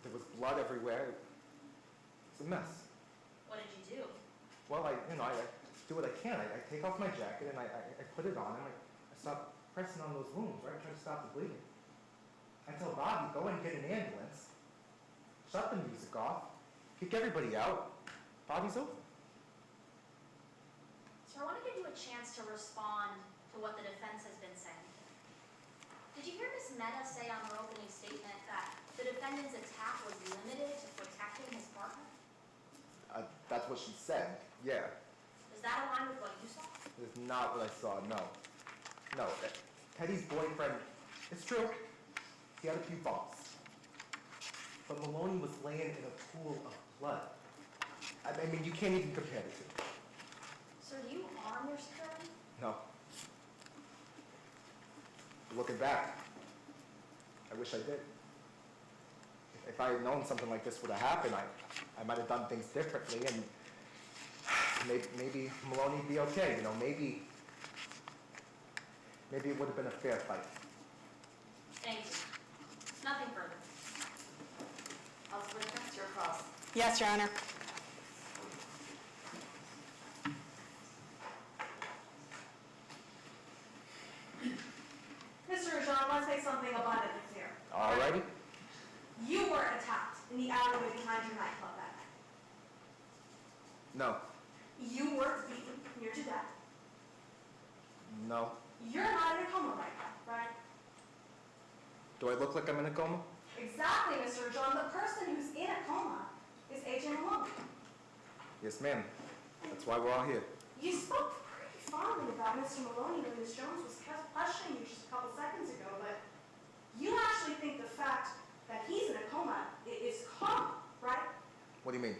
Speaker 14: There was blood everywhere. It's a mess.
Speaker 13: What did you do?
Speaker 14: Well, I do what I can. I take off my jacket and I put it on and I stop pressing on those wounds, right? Try to stop the bleeding. I tell Bobby, go and get an ambulance, shut the music off, kick everybody out. Bobby's over.
Speaker 13: So I want to give you a chance to respond to what the defense has been saying. Did you hear Ms. Mehta say on her opening statement that the defendant's attack was limited to protecting his partner?
Speaker 14: That's what she said, yeah.
Speaker 13: Does that align with what you saw?
Speaker 14: It's not what I saw, no. No, Teddy's boyfriend, it's true, he had a few bumps. But Maloney was laying in a pool of blood. I mean, you can't even compare the two.
Speaker 13: So do you arm your security?
Speaker 14: No. Looking back, I wish I did. If I had known something like this would have happened, I might have done things differently, and maybe Maloney would be okay, you know, maybe it would have been a fair fight.
Speaker 13: Thank you. Nothing further.
Speaker 17: Councilman Prince, you're across.
Speaker 18: Yes, Your Honor.
Speaker 10: Mr. Rajan, let's make something abundantly clear.
Speaker 14: Alrighty?
Speaker 10: You were attacked in the alleyway behind your nightclub that night.
Speaker 14: No.
Speaker 10: You were beaten near to death.
Speaker 14: No.
Speaker 10: You're not in a coma right now, right?
Speaker 14: Do I look like I'm in a coma?
Speaker 10: Exactly, Mr. Rajan. The person who's in a coma is AJ Maloney.
Speaker 14: Yes, ma'am. That's why we're all here.
Speaker 10: You spoke pretty fondly about Mr. Maloney when Ms. Jones was questioning you just a couple seconds ago, but you actually think the fact that he's in a coma is common, right?
Speaker 14: What do you mean?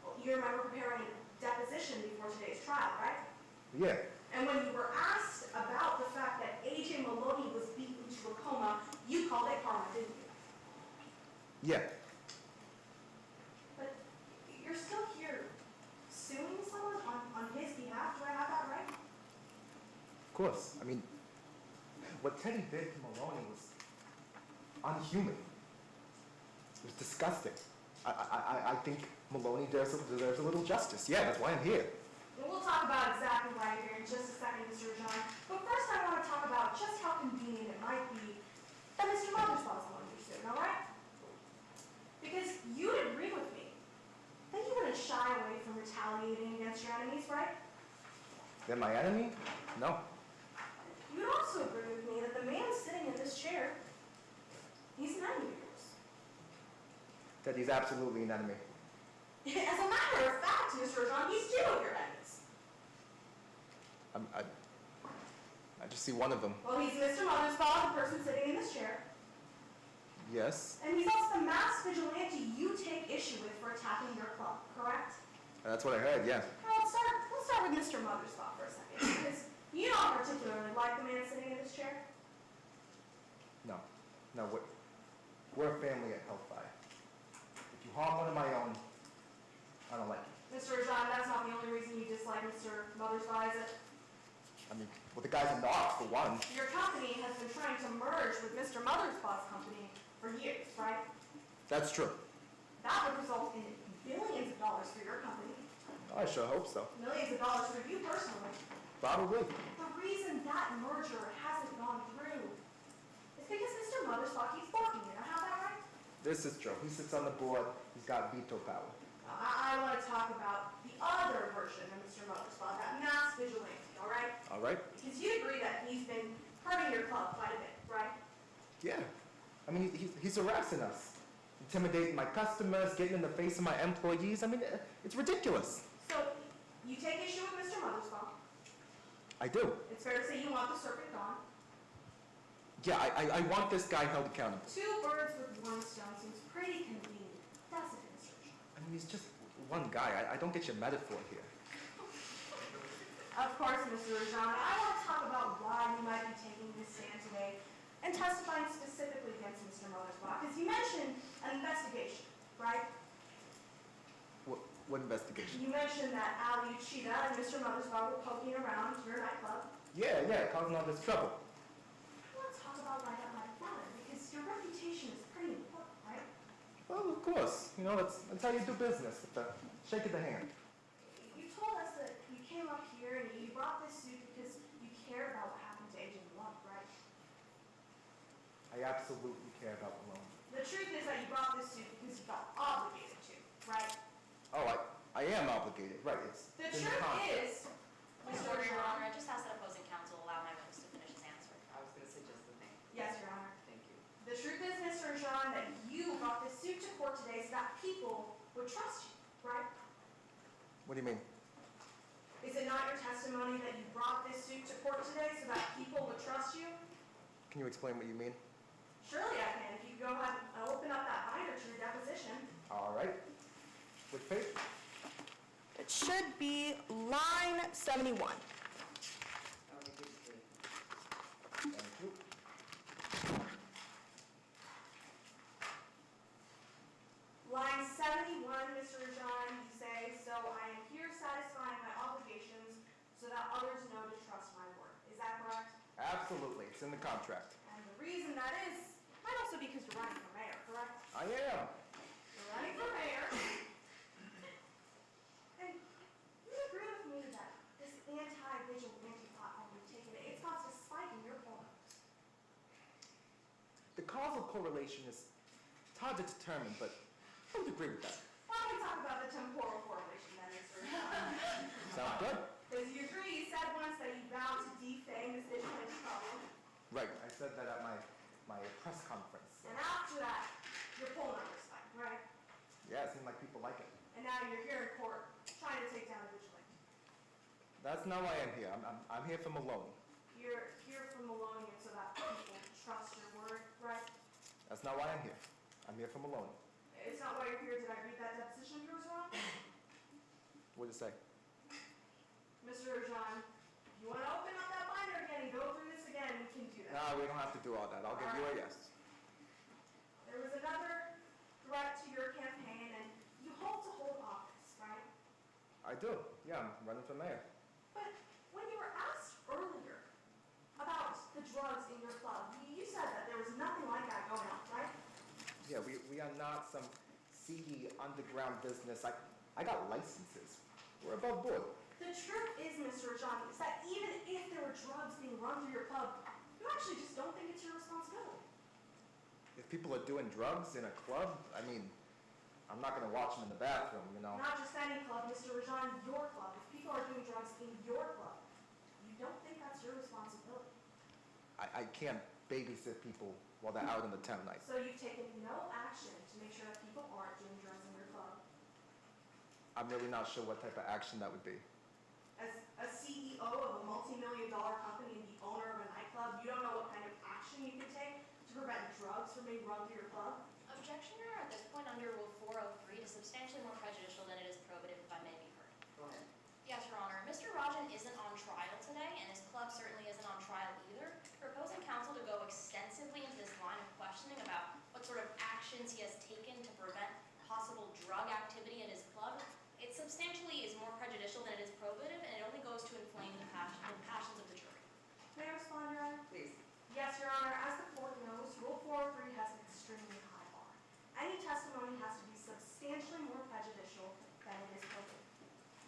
Speaker 10: Well, you remember preparing a deposition before today's trial, right?
Speaker 14: Yeah.
Speaker 10: And when you were asked about the fact that AJ Maloney was beaten to a coma, you called it karma, didn't you?
Speaker 14: Yeah.
Speaker 10: But you're still here suing someone on his behalf. Do I have that right?
Speaker 14: Of course. I mean, what Teddy did to Maloney was unhuman. It was disgusting. I think Maloney deserves a little justice. Yeah, that's why I'm here.
Speaker 10: Well, we'll talk about exactly why you're here in just a second, Mr. Rajan. But first I want to talk about just how convenient it might be that Mr. Mothersbaugh's the one you're suing, all right? Because you'd agree with me that you wouldn't shy away from retaliating against your enemies, right?
Speaker 14: They're my enemy? No.
Speaker 10: You'd also agree with me that the man sitting in this chair, he's an enemy of yours.
Speaker 14: Teddy's absolutely an enemy.
Speaker 10: As a matter of fact, Mr. Rajan, he's two of your enemies.
Speaker 14: I just see one of them.
Speaker 10: Well, he's Mr. Mothersbaugh, the person sitting in this chair.
Speaker 14: Yes.
Speaker 10: And he's also the masked vigilante you take issue with for attacking your club, correct?
Speaker 14: That's what I heard, yeah.
Speaker 10: Now, let's start with Mr. Mothersbaugh for a second, because you don't particularly like the man sitting in this chair.
Speaker 14: No, we're a family at Hellfire. If you harm one of my own, I don't like it.
Speaker 10: Mr. Rajan, that's not the only reason you dislike Mr. Mothersbaugh, is it?
Speaker 14: I mean, well, the guy's a narc, for one.
Speaker 10: Your company has been trying to merge with Mr. Mothersbaugh's company for years, right?
Speaker 14: That's true.
Speaker 10: That would result in billions of dollars for your company,
Speaker 14: I sure hope so.
Speaker 10: millions of dollars for you personally.
Speaker 14: Probably.
Speaker 10: The reason that merger hasn't gone through is because Mr. Mothersbaugh keeps blocking it. I have that right?
Speaker 14: This is true. He sits on the board. He's got veto power.
Speaker 10: I want to talk about the other version of Mr. Mothersbaugh, that masked vigilante, all right?
Speaker 14: All right?
Speaker 10: Because you agree that he's been hurting your club quite a bit, right?
Speaker 14: Yeah. I mean, he's harassing us. Intimidating my customers, getting in the face of my employees. I mean, it's ridiculous.
Speaker 10: So, you take issue with Mr. Mothersbaugh.
Speaker 14: I do.
Speaker 10: It's fair to say you want the serpent gone.
Speaker 14: Yeah, I want this guy held accountable.
Speaker 10: Two birds with one stone seems pretty convenient, doesn't it, Mr. Rajan?
Speaker 14: I mean, he's just one guy. I don't get your metaphor here.
Speaker 10: Of course, Mr. Rajan. I want to talk about why you might be taking this stand today and testifying specifically against Mr. Mothersbaugh, because you mentioned an investigation, right?
Speaker 14: What investigation?
Speaker 10: You mentioned that Ali Uchida and Mr. Mothersbaugh were poking around your nightclub.
Speaker 14: Yeah, causing all this trouble.
Speaker 10: I want to talk about why that might matter, because your reputation is pretty important, right?
Speaker 14: Well, of course. You know, that's how you do business, with the shake of the hand.
Speaker 10: You told us that you came
Speaker 18: up here and you brought this suit because you care about what happened to AJ Malone, right?
Speaker 14: I absolutely care about Malone.
Speaker 18: The truth is that you brought this suit because you felt obligated to, right?
Speaker 14: Oh, I am obligated, right, it's
Speaker 18: The
Speaker 14: in
Speaker 18: truth
Speaker 14: contract.
Speaker 18: is,
Speaker 10: Point of order, Your Honor, I just asked that opposing counsel allow my witness to finish his answer.
Speaker 17: I was gonna say just the thing.
Speaker 18: yes, Your Honor.
Speaker 17: Thank you.
Speaker 18: The truth is, Mr. Jean, that you brought this suit to court today so that people would trust you, right?
Speaker 14: What do you mean?
Speaker 18: Is it not your testimony that you brought this suit to court today so that people would trust you?
Speaker 14: Can you explain what you mean?
Speaker 18: Surely I can. If you go ahead and open up that binder to your deposition.
Speaker 14: All right. Which page?
Speaker 18: It should be line 71.
Speaker 14: Thank you.
Speaker 18: Line 71, Mr. Rajan, you say, so I am here satisfying my obligations so that others know to trust my word. Is that correct?
Speaker 14: Absolutely, it's in the contract.
Speaker 18: And the reason that is, might also be because you're running for mayor, correct?
Speaker 14: I am.
Speaker 18: You're running for mayor. And you agree with me that this anti-vigilante platform you've taken, it's caused a spike in your poll numbers.
Speaker 14: The causal correlation is hard to determine, but I would agree with that.
Speaker 18: Why don't we talk about the temporal correlation then, Mr. Rajan?
Speaker 14: Sound good?
Speaker 18: Because you agree, you said once that you vowed to defang this vigilante problem.
Speaker 14: Right, I said that at my press conference.
Speaker 18: And after that, your poll numbers spiked, right?
Speaker 14: Yeah, it seemed like people like it.
Speaker 18: And now you're here in court trying to take down a vigilante.
Speaker 14: That's not why I'm here. I'm here for Maloney.
Speaker 18: You're here for Maloney and so that people trust your word, right?
Speaker 14: That's not why I'm here. I'm here for Maloney.
Speaker 18: It's not why you're here. Did I read that deposition of yours wrong?
Speaker 14: What did it say?
Speaker 18: Mr. Rajan, if you want to open up that binder again and go through this again, we can do that.
Speaker 14: No, we don't have to do all that. I'll give you a yes.
Speaker 18: There was another threat to your campaign and you hope to hold office, right?
Speaker 14: I do. Yeah, I'm running for mayor.
Speaker 18: But when you were asked earlier about the drugs in your club, you said that there was nothing like that going on, right?
Speaker 14: Yeah, we are not some seedy underground business. I got licenses. We're above board.
Speaker 18: The truth is, Mr. Rajan, is that even if there were drugs being run through your club, you actually just don't think it's your responsibility.
Speaker 14: If people are doing drugs in a club, I mean, I'm not going to watch them in the bathroom, you know.
Speaker 18: Not just any club, Mr. Rajan, your club. If people are doing drugs in your club, you don't think that's your responsibility.
Speaker 14: I can't babysit people while they're out on the town night.
Speaker 18: So you've taken no action to make sure that people aren't doing drugs in your club.
Speaker 14: I'm really not sure what type of action that would be.
Speaker 18: As a CEO of a multi-million-dollar company and the owner of a nightclub, you don't know what kind of action you can take to prevent drugs from being run through your club?
Speaker 10: Objection, Your Honor, at this point under Rule 403 is substantially more prejudicial than it is probative, if I may be heard.
Speaker 17: Go ahead.
Speaker 10: Yes, Your Honor. Mr. Rajan isn't on trial today, and his club certainly isn't on trial either. Proposing counsel to go extensively into this line of questioning about what sort of actions he has taken to prevent possible drug activity at his club, it substantially is more prejudicial than it is probative, and it only goes to inflame the passions of the jury.
Speaker 18: May I respond, Your Honor?
Speaker 17: Please.
Speaker 18: Yes, Your Honor. As the court knows, Rule 403 has an extremely high bar. Any testimony has to be substantially more prejudicial than it is probative.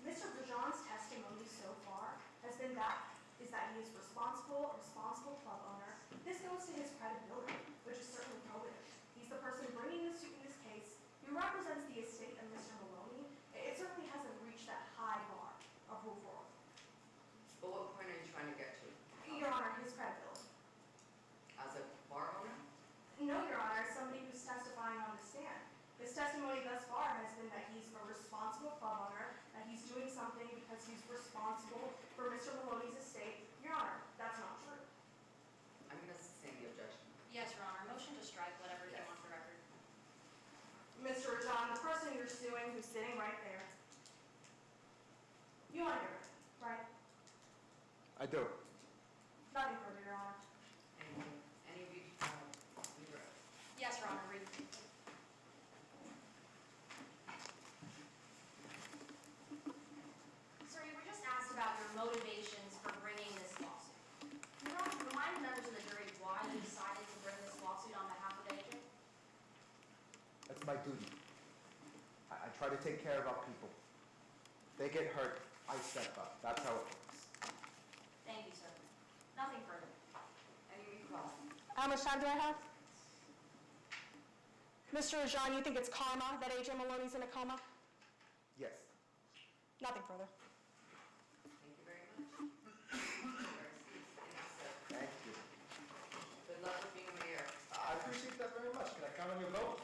Speaker 18: Mr. Rajan's testimony so far has been that he is a responsible club owner. This goes to his credibility, which is certainly probative. He's the person bringing the suit in this case. He represents the estate of Mr. Maloney. It certainly hasn't reached that high bar of Rule 403.
Speaker 17: But what point are you trying to get to?
Speaker 18: Your Honor, his credibility.
Speaker 17: As a bar owner?
Speaker 18: No, Your Honor, as somebody who's testifying on the stand. His testimony thus far has been that he's a responsible club owner, that he's doing something because he's responsible for Mr. Maloney's estate. Your Honor, that's not true.
Speaker 17: I'm going to sustain the objection.
Speaker 10: Yes, Your Honor. Motion to strike whatever you want for the record.
Speaker 18: Mr. Rajan, the person you're suing who's sitting right there, you want to hear it, right?
Speaker 14: I do.
Speaker 18: Nothing further, Your Honor.
Speaker 17: Any of you,
Speaker 10: Yes, Your Honor. Read. Sir, you were just asked about your motivations for bringing this lawsuit. Can you remind members of the jury why you decided to bring this lawsuit on behalf of AJ?
Speaker 14: That's my duty. I try to take care of our people. They get hurt.
Speaker 16: I step up. That's how it works.
Speaker 10: Thank you, sir. Nothing further.
Speaker 17: Any recall?
Speaker 18: How much time do I have? Mr. Rajan, you think it's karma that AJ Maloney's in a coma?
Speaker 16: Yes.
Speaker 18: Nothing further.
Speaker 17: Thank you very much.
Speaker 14: Thank you.
Speaker 17: Good luck with being a mayor.
Speaker 14: I appreciate that very much. Can I count on your vote?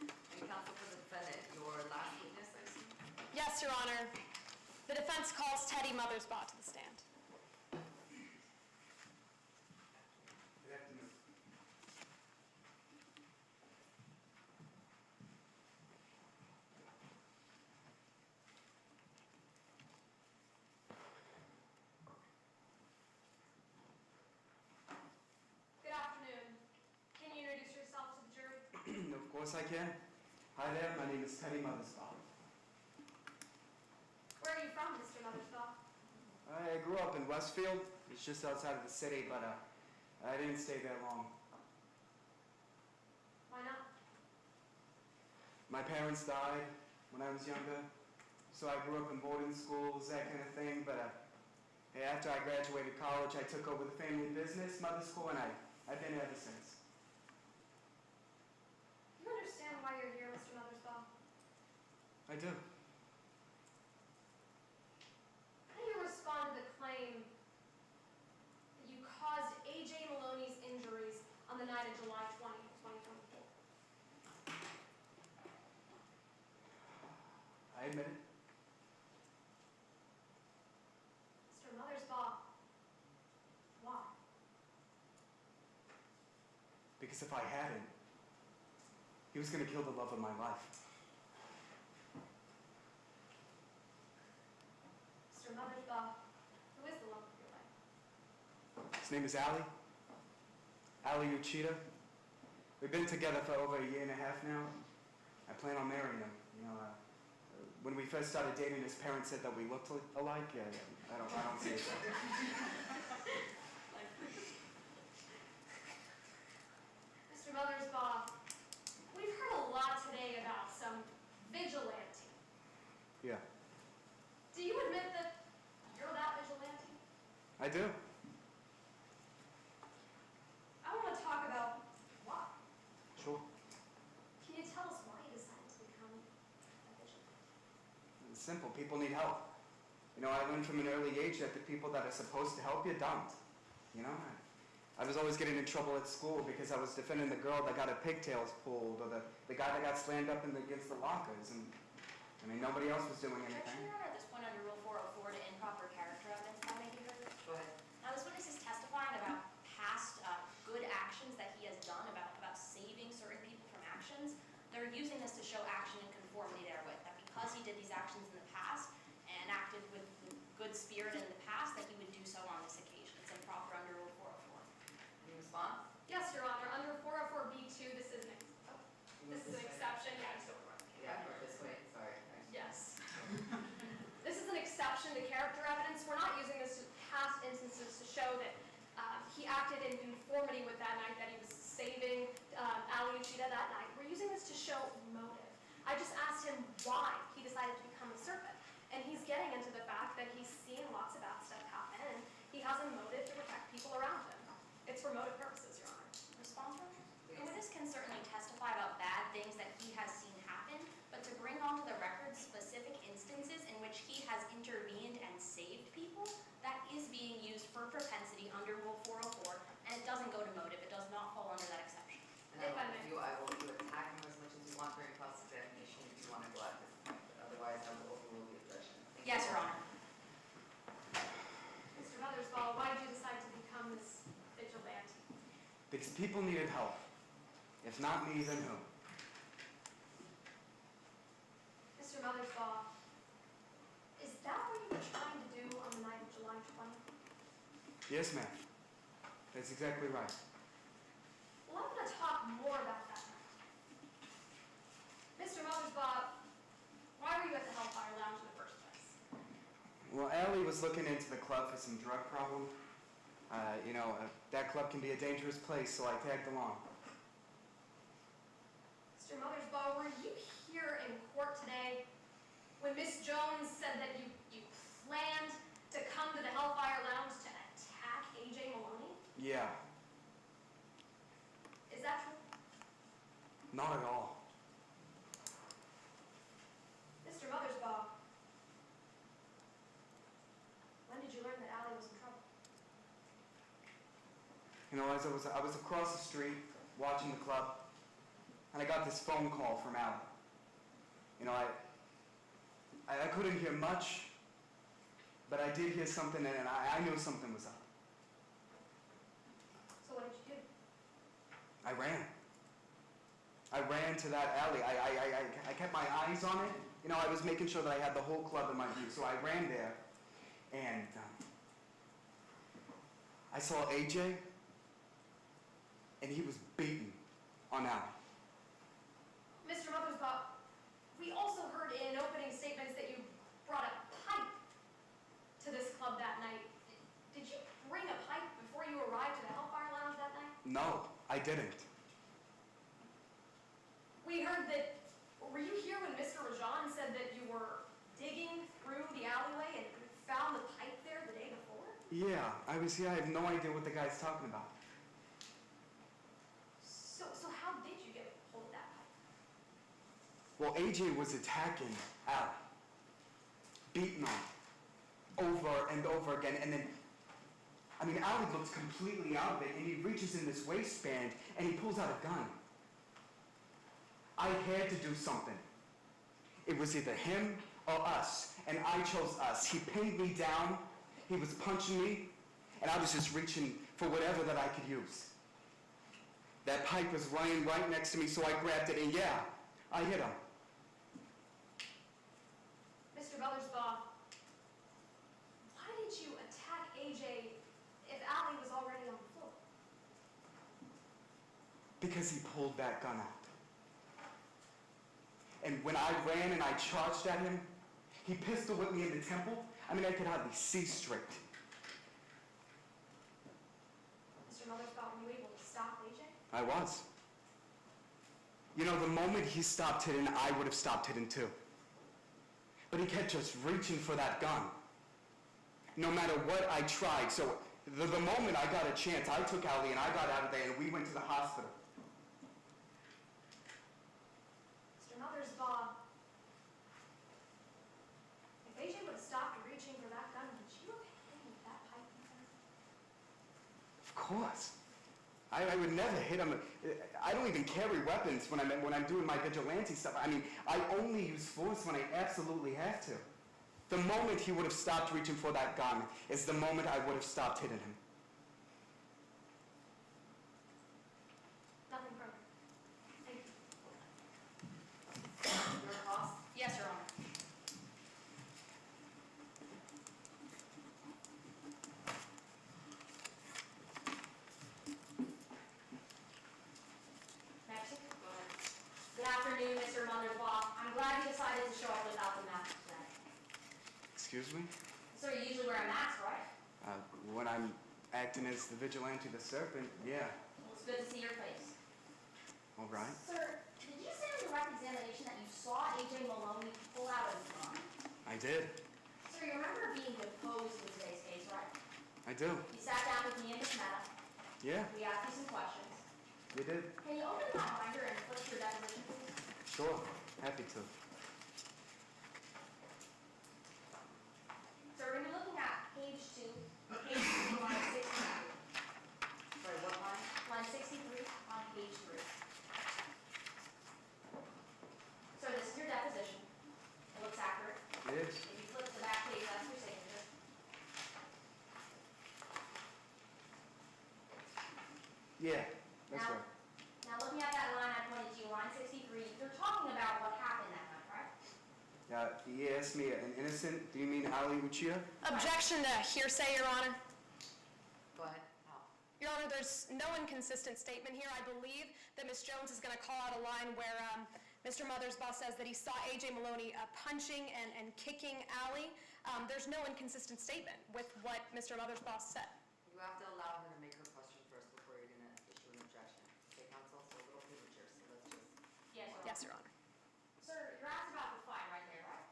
Speaker 17: And counsel for the defendant, your last witness, I see.
Speaker 18: Yes, Your Honor. The defense calls Teddy Mothersbaugh to the stand.
Speaker 16: Good afternoon.
Speaker 11: Good afternoon. Can you introduce yourself to the jury?
Speaker 16: Of course I can. Hi there, my name is Teddy Mothersbaugh.
Speaker 11: Where are you from, Mr. Mothersbaugh?
Speaker 16: I grew up in Westfield. It's just outside of the city, but I didn't stay there long.
Speaker 11: Why not?
Speaker 16: My parents died when I was younger, so I grew up in boarding schools, that kind of thing, but hey, after I graduated college, I took over the family business, mother school, and I've been here ever since.
Speaker 11: Do you understand why you're here, Mr. Mothersbaugh?
Speaker 16: I do.
Speaker 11: How do you respond to the claim that you caused AJ Maloney's injuries on the night of July 20th, 2024?
Speaker 16: I admit it.
Speaker 11: Mr. Mothersbaugh, why?
Speaker 16: Because if I hadn't, he was going to kill the love of my life.
Speaker 11: Mr. Mothersbaugh, who is the love of your life?
Speaker 16: His name is Ali Uchida. We've been together for over 1.5 years now. I plan on marrying him. You know, when we first started dating, his parents said that we looked alike. Yeah, I don't see it.
Speaker 11: Mr. Mothersbaugh, we've heard a lot today about some vigilante.
Speaker 16: Yeah,
Speaker 11: Do you admit that you're that vigilante?
Speaker 16: I do.
Speaker 11: I want to talk about why.
Speaker 16: Sure.
Speaker 11: Can you tell us why you decided to become a vigilante?
Speaker 16: It's simple. People need help. You know, I learned from an early age that the people that are supposed to help you don't. You know, I was always getting in trouble at school because I was defending the girl that got her pigtails pulled, or the guy that got slammed up against the lockers, and I mean, nobody else was doing
Speaker 10: Objection,
Speaker 16: anything.
Speaker 10: Your Honor, at this point under Rule 404 to improper character evidence, that may be heard.
Speaker 17: Go ahead.
Speaker 10: Now, this witness is testifying about past good actions that he has done, about saving certain people from actions. They're using this to show action in conformity therewith, that because he did these actions in the past and acted with good spirit in the past, that he would do so on this occasion. It's improper under Rule 404.
Speaker 17: Any response?
Speaker 11: Yes, Your Honor. Under 404B2, this is an exception. Yeah, I just don't remember.
Speaker 17: Yeah, go this way, sorry.
Speaker 11: Yes. This is an exception to character evidence. We're not using this to past instances to show that he acted in conformity with that night, that he was saving Ali Uchida that night. We're using this to show motive. I just asked him why he decided to become a servant. And he's getting into the fact that he's seen lots of bad stuff happen, and he has a motive to protect people around him. It's for motive purposes, Your Honor.
Speaker 10: Response, Your Honor? The witness can certainly testify about bad things that he has seen happen, but to bring onto the record specific instances in which he has intervened and saved people, that is being used for propensity under Rule 404, and it doesn't go to motive. It does not fall under that exception.
Speaker 17: And I will you attack him as much as you want during cross-examination if you want to go at this point, but otherwise I will overrule the objection.
Speaker 10: Yes, Your Honor.
Speaker 11: Mr. Mothersbaugh, why did you decide to become this vigilante?
Speaker 16: Because people needed help. If not me, then who?
Speaker 11: Mr. Mothersbaugh, is that what you were trying to do on the night of July 20th?
Speaker 16: Yes, ma'am. That's exactly right.
Speaker 11: Well, I'm going to talk more about that night. Mr. Mothersbaugh, why were you at the Hellfire Lounge in the first place?
Speaker 16: Well, Allie was looking into the club for some drug problem. That club can be a dangerous place, so I tagged along.
Speaker 11: Mr. Mothersbaugh, were you here in court today when
Speaker 10: when Miss Jones said that you planned to come to the Hellfire Lounge to attack AJ Maloney?
Speaker 16: Yeah,
Speaker 10: Is that true?
Speaker 16: not at all.
Speaker 10: Mr. Mothersbaugh, when did you learn that Allie was in trouble?
Speaker 16: You know, as I was across the street watching the club, and I got this phone call from Allie. You know, I couldn't hear much, but I did hear something, and I knew something was up.
Speaker 10: So what did you do?
Speaker 16: I ran. I ran to that alley. I kept my eyes on it. You know, I was making sure that I had the whole club in my view. So I ran there, and I saw AJ, and he was beaten on Allie.
Speaker 10: Mr. Mothersbaugh, we also heard in opening statements that you brought a pipe to this club that night. Did you bring a pipe before you arrived to the Hellfire Lounge that night?
Speaker 16: No, I didn't.
Speaker 10: We heard that, were you here when Mr. Rajan said that you were digging through the alleyway and found the pipe there the day before?
Speaker 16: Yeah, I was here. I have no idea what the guy's talking about.
Speaker 10: So how did you get hold of that pipe?
Speaker 16: Well, AJ was attacking Allie, beating on her over and over again, and then, I mean, Allie looks completely out of it, and he reaches in this waistband, and he pulls out a gun. I had to do something. It was either him or us, and I chose us. He pinned me down, he was punching me, and I was just reaching for whatever that I could use. That pipe was lying right next to me, so I grabbed it, and yeah, I hit him.
Speaker 10: Mr. Mothersbaugh, why did you attack AJ if Allie was already on the floor?
Speaker 16: Because he pulled that gun out. And when I ran and I charged at him, he pistol whipped me in the temple. I mean, I could hardly see straight.
Speaker 10: Mr. Mothersbaugh, were you able to stop AJ?
Speaker 16: I was. You know, the moment he stopped hitting, I would have stopped hitting too. But he kept just reaching for that gun. No matter what I tried. So the moment I got a chance, I took Allie and I got out of there and we went to the hospital.
Speaker 10: Mr. Mothersbaugh, if AJ would have stopped reaching for that gun, would you have hit him with that pipe in front of
Speaker 16: Of course. I would never hit him. I don't even carry weapons when I'm doing my vigilante stuff. I mean, I only use force when I absolutely have to. The moment he would have stopped reaching for that gun is the moment I would have stopped hitting him.
Speaker 10: Nothing further. Thank you. Your boss? Yes, Your Honor. Next. Good afternoon, Mr. Mothersbaugh. I'm glad you decided to show up without the mask today.
Speaker 16: Excuse me?
Speaker 10: So you usually wear a mask, right?
Speaker 16: When I'm acting as the vigilante, the serpent, yeah.
Speaker 10: Well, it's good to see your face.
Speaker 16: All right.
Speaker 13: Sir, did you say on direct examination that you saw AJ Maloney pull out a gun?
Speaker 16: I did.
Speaker 13: Sir, you remember being deposed in today's case, right?
Speaker 16: I do.
Speaker 13: You sat down with me and Miss Meta.
Speaker 16: Yeah,
Speaker 13: We asked you some questions.
Speaker 16: you did.
Speaker 13: Can you open that binder and flip your deposition, please?
Speaker 16: Sure. Happy to.
Speaker 13: So we're going to be looking at page 2, line 63.
Speaker 10: Sorry, what line?
Speaker 13: Line 63 on page 3. So this is your deposition. It looks accurate.
Speaker 16: It is.
Speaker 13: If you flip to the back page, that's your signature.
Speaker 16: Yeah, that's
Speaker 13: Now-
Speaker 16: right.
Speaker 13: Now looking at that line I pointed to, line 63, you're talking about what happened that night, right?
Speaker 16: He asked me, an innocent, do you mean Ali Uchida?
Speaker 18: Objection to hearsay, Your Honor.
Speaker 17: Go ahead. Al.
Speaker 18: Your Honor, there's no inconsistent statement here. I believe that Ms. Jones is going to call out a line where Mr. Mothersbaugh says that he saw A.J. Maloney punching and kicking Allie. There's no inconsistent statement with what Mr. Mothersbaugh said.
Speaker 17: You have to allow her to make her question first before you're going to issue an objection. Okay, counsel, so a little premature, so let's just...
Speaker 13: Yes,
Speaker 18: Yes, Your Honor.
Speaker 13: Sir, you're asked about the fight right there, right?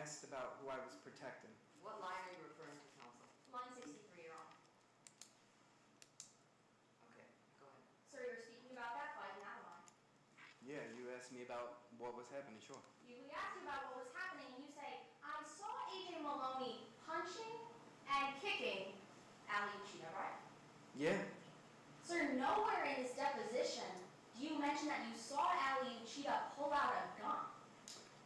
Speaker 16: asked about who I was protecting.
Speaker 17: What line are you referring to, counsel?
Speaker 13: Line 63, Your Honor.
Speaker 17: Okay, go ahead.
Speaker 13: Sir, you were speaking about that fight in that line.
Speaker 16: Yeah, you asked me about what was happening, sure.
Speaker 13: We asked you about what was happening, and you say, I saw A.J. Maloney punching and kicking Ali Uchida, right?
Speaker 16: Yeah,
Speaker 13: Sir, nowhere in this deposition do you mention that you saw Ali Uchida pull out a gun.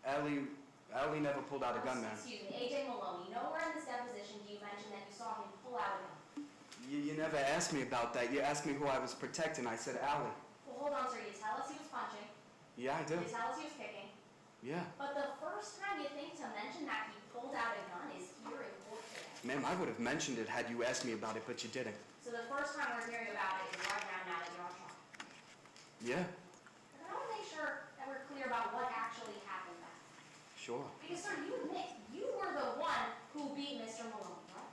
Speaker 16: Ali never pulled out a gun, man.
Speaker 13: Excuse me, A.J. Maloney, nowhere in this deposition do you mention that you saw him pull out a gun.
Speaker 16: You never asked me about that. You asked me who I was protecting. I said Ali.
Speaker 13: Well, hold on, sir. You tell us he was punching.
Speaker 16: Yeah, I do.
Speaker 13: You tell us he was kicking.
Speaker 16: Yeah.
Speaker 13: But the first time you think to mention that he pulled out a gun is here in court today.
Speaker 16: Ma'am, I would have mentioned it had you asked me about it, but you didn't.
Speaker 13: So the first time we're hearing about it is right now that you're on trial.
Speaker 16: Yeah,
Speaker 13: And I want to make sure that we're clear about what actually happened back.
Speaker 16: sure.
Speaker 13: Because, sir, you admit you were the one who beat Mr. Maloney, right?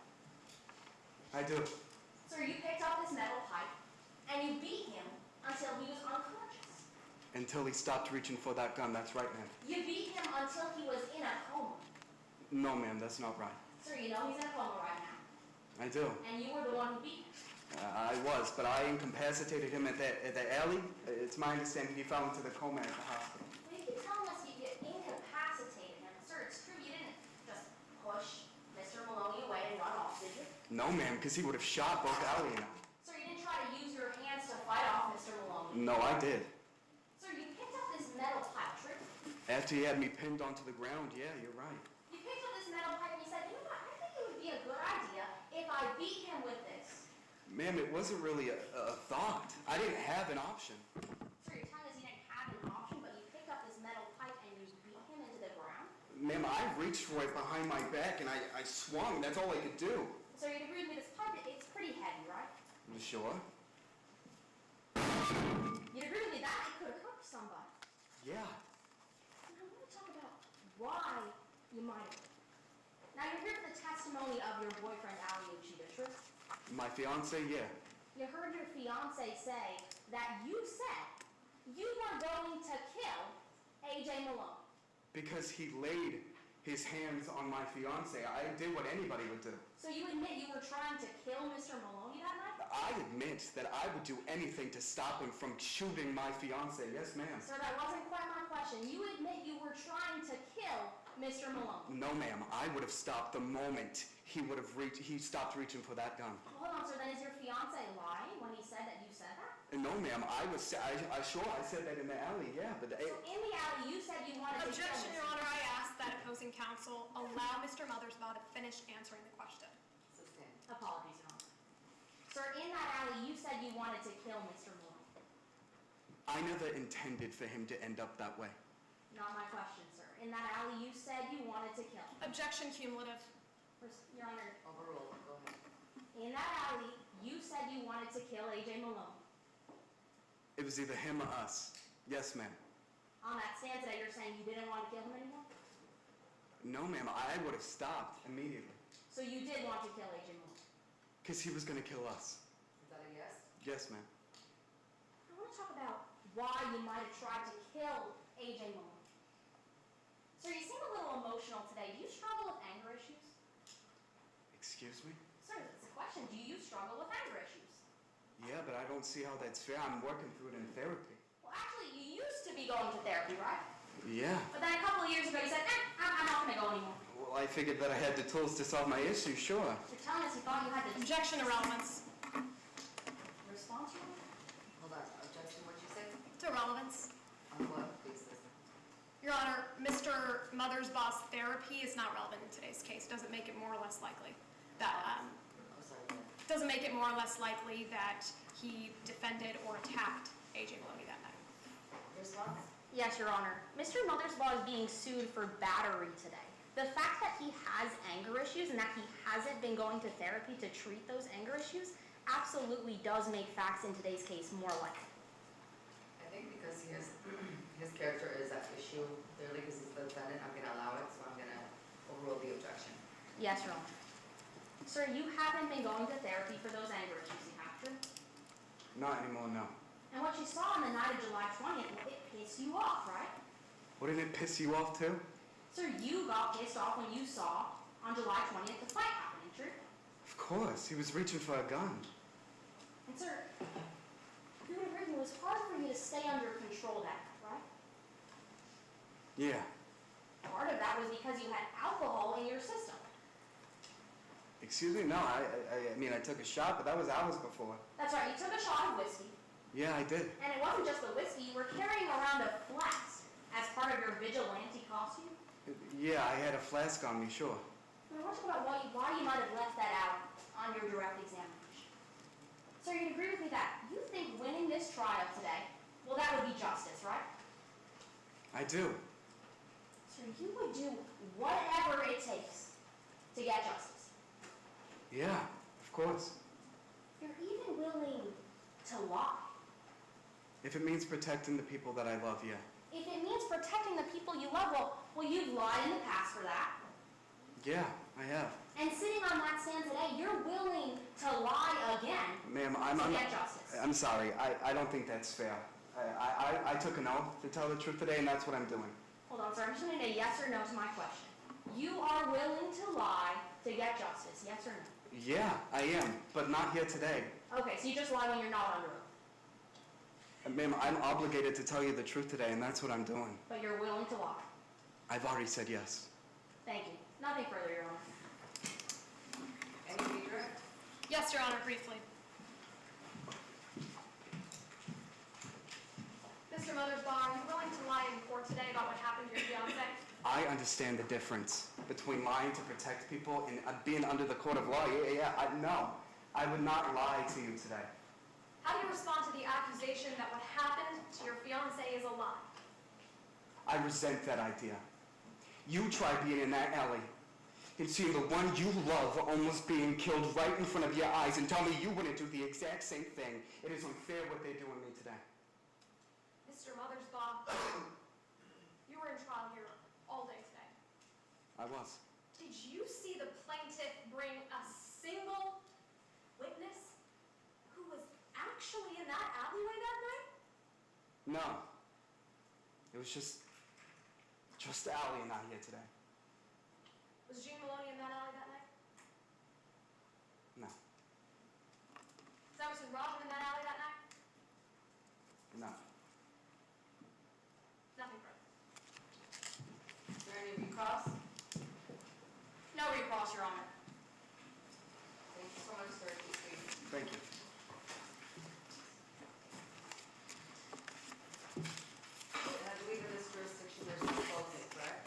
Speaker 16: I do.
Speaker 13: Sir, you picked up this metal pipe and you beat him until he was unconscious.
Speaker 16: Until he stopped reaching for that gun. That's right, ma'am.
Speaker 13: You beat him until he was in a coma.
Speaker 16: No, ma'am, that's not right.
Speaker 13: Sir, you know he's in a coma right now.
Speaker 16: I do.
Speaker 13: And you were the one who beat him.
Speaker 16: I was, but I incapacitated him at the alley. It's my understanding he fell into the coma at the hospital.
Speaker 13: Well, you keep telling us you incapacitated him. Sir, it's true you didn't just push Mr. Maloney away and run off, did you?
Speaker 16: No, ma'am, because he would have shot both Ali and I.
Speaker 13: Sir, you didn't try to use your hands to fight off Mr. Maloney.
Speaker 16: No, I did.
Speaker 13: Sir, you picked up this metal pipe, true?
Speaker 16: After he had me pinned onto the ground, yeah, you're right.
Speaker 13: You picked up this metal pipe and you said, you know what, I think it would be a good idea if I beat him with this.
Speaker 16: Ma'am, it wasn't really a thought. I didn't have an option.
Speaker 13: Sir, you're telling us you didn't have an option, but you picked up this metal pipe and you beat him into the ground?
Speaker 16: Ma'am, I reached for it behind my back and I swung. That's all I could do.
Speaker 13: So you'd agree with me, this pipe, it's pretty heavy, right?
Speaker 16: You sure?
Speaker 13: You'd agree with me that it could have hurt somebody.
Speaker 16: Yeah.
Speaker 13: Now, I want to talk about why you might have. Now, you heard the testimony of your boyfriend, Ali Uchida, true?
Speaker 16: My fiance, yeah.
Speaker 13: You heard your fiance say that you said you were going to kill A.J. Malone.
Speaker 16: Because he laid his hands on my fiance. I did what anybody would do.
Speaker 13: So you admit you were trying to kill Mr. Maloney that night?
Speaker 16: I admit that I would do anything to stop him from shooting my fiance. Yes, ma'am.
Speaker 13: Sir, that wasn't quite my question. You admit you were trying to kill Mr. Malone.
Speaker 16: No, ma'am. I would have stopped the moment he stopped reaching for that gun.
Speaker 13: Hold on, sir. Then is your fiance lying when he said that you said that?
Speaker 16: No, ma'am. I said that in the alley, yeah. But
Speaker 13: So in the alley, you said you wanted to kill
Speaker 3: Objection,
Speaker 13: Mr.
Speaker 3: Your Honor. I ask that opposing counsel allow Mr. Mothersbaugh to finish answering the question.
Speaker 17: Sustain.
Speaker 13: Apologies, Your Honor. Sir, in that alley, you said you wanted to kill Mr. Malone.
Speaker 16: I never intended for him to end up that way.
Speaker 13: Not my question, sir. In that alley, you said you wanted to kill him.
Speaker 3: Objection, cumulative.
Speaker 13: Your Honor,
Speaker 17: Overruled, go ahead.
Speaker 13: in that alley, you said you wanted to kill A.J. Malone.
Speaker 16: It was either him or us. Yes, ma'am.
Speaker 13: On that stand today, you're saying you didn't want to kill him anymore?
Speaker 16: No, ma'am. I would have stopped immediately.
Speaker 13: So you did want to kill A.J. Malone?
Speaker 16: Because he was going to kill us.
Speaker 17: Is that a yes?
Speaker 16: Yes, ma'am.
Speaker 13: I want to talk about why you might have tried to kill A.J. Malone. Sir, you seem a little emotional today. Do you struggle with anger issues?
Speaker 16: Excuse me?
Speaker 13: Sir, that's a question. Do you struggle with anger issues?
Speaker 16: Yeah, but I don't see how that's fair. I'm working through it in therapy.
Speaker 13: Well, actually, you used to be going to therapy, right?
Speaker 16: Yeah.
Speaker 13: But then a couple of years ago, you said, I'm not going to go anymore.
Speaker 16: Well, I figured that I had the tools to solve my issue, sure.
Speaker 13: You're telling us you thought you had the...
Speaker 3: Objection to relevance.
Speaker 13: Response, Your Honor?
Speaker 17: Hold on, objection, what'd you say?
Speaker 3: To relevance.
Speaker 17: On what basis?
Speaker 3: Your Honor, Mr. Mothersbaugh's therapy is not relevant in today's case. Doesn't make it more or less likely that,
Speaker 17: I'm sorry, go ahead.
Speaker 3: doesn't make it more or less likely that he defended or attacked A.J. Maloney that night.
Speaker 17: Response?
Speaker 13: Yes, Your Honor. Mr. Mothersbaugh is being sued for battery today. The fact that he has anger issues and that he hasn't been going to therapy to treat those anger issues absolutely does make facts in today's case more likely.
Speaker 17: I think because his character is at issue, clearly because he's the defendant, I'm gonna allow it, so I'm gonna overrule the objection.
Speaker 13: Yes, Your Honor. Sir, you haven't been going to therapy for those anger issues, you have to?
Speaker 16: Not anymore, no.
Speaker 13: And what you saw on the night of July 20th, it pissed you off, right?
Speaker 16: Wouldn't it piss you off too?
Speaker 13: Sir, you got pissed off when you saw on July 20th the fight happening, true?
Speaker 16: Of course, he was reaching for a gun.
Speaker 13: And sir, you would agree it was hard for you to stay under control that night, right?
Speaker 16: Yeah.
Speaker 13: Part of that was because you had alcohol in your system.
Speaker 16: Excuse me? No, I mean, I took a shot, but that was hours before.
Speaker 13: That's right, you took a shot of whiskey.
Speaker 16: Yeah, I did.
Speaker 13: And it wasn't just the whiskey, you were carrying around a flask as part of your vigilante costume.
Speaker 16: Yeah, I had a flask on me, sure.
Speaker 13: I want to talk about why you might have left that out on your direct examination. Sir, you'd agree with me that you think winning this trial today, well, that would be justice, right?
Speaker 16: I do.
Speaker 13: Sir, you would do whatever it takes to get justice.
Speaker 16: Yeah, of course.
Speaker 13: You're even willing to lie.
Speaker 16: If it means protecting the people that I love, yeah.
Speaker 13: If it means protecting the people you love, well, you've lied in the past for that.
Speaker 16: Yeah, I have.
Speaker 13: And sitting on that stand today, you're willing to lie again
Speaker 16: Ma'am,
Speaker 13: to get justice.
Speaker 16: I'm sorry. I don't think that's fair. I took an oath to tell the truth today, and that's what I'm doing.
Speaker 13: Hold on, sir. I'm just going to need a yes or no to my question. You are willing to lie to get justice, yes or no?
Speaker 16: Yeah, I am, but not here today.
Speaker 13: Okay, so you just lie when you're not under oath.
Speaker 16: Ma'am, I'm obligated to tell you the truth today, and that's what I'm doing.
Speaker 13: But you're willing to lie.
Speaker 16: I've already said yes.
Speaker 13: Thank you. Nothing further, Your Honor.
Speaker 17: Any redirect?
Speaker 3: Yes, Your Honor, briefly.
Speaker 11: Mr. Mothersbaugh, are you willing to lie in court today about what happened to your fiancé?
Speaker 16: I understand the difference between lying to protect people and being under the court of law. No. I would not lie to you today.
Speaker 11: How do you respond to the accusation that what happened to your fiancé is a lie?
Speaker 16: I resent that idea. You try being in that alley and seeing the one you love almost being killed right in front of your eyes and tell me you wouldn't do the exact same thing. It is unfair what they're doing me today.
Speaker 11: Mr. Mothersbaugh, you were in trial here all day today.
Speaker 16: I was.
Speaker 11: Did you see the plaintiff bring a single witness who was actually in that alleyway that night?
Speaker 16: No. It was just Allie and I here today.
Speaker 11: Was Gene Maloney in that alley that night?
Speaker 16: No.
Speaker 11: Was Emerson Rodman in that alley that night?
Speaker 16: No.
Speaker 11: Nothing further.
Speaker 17: Is there any recross?
Speaker 13: No recross, Your Honor.
Speaker 17: Thank you so much, sir.
Speaker 16: Thank you.
Speaker 17: And I believe in this jurisdiction there's no closing, correct?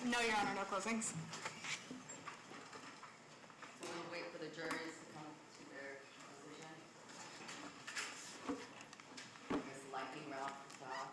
Speaker 18: No, Your Honor, no closings.
Speaker 17: So we'll wait for the juries to come to their decision. Ms. Lightning round for stop.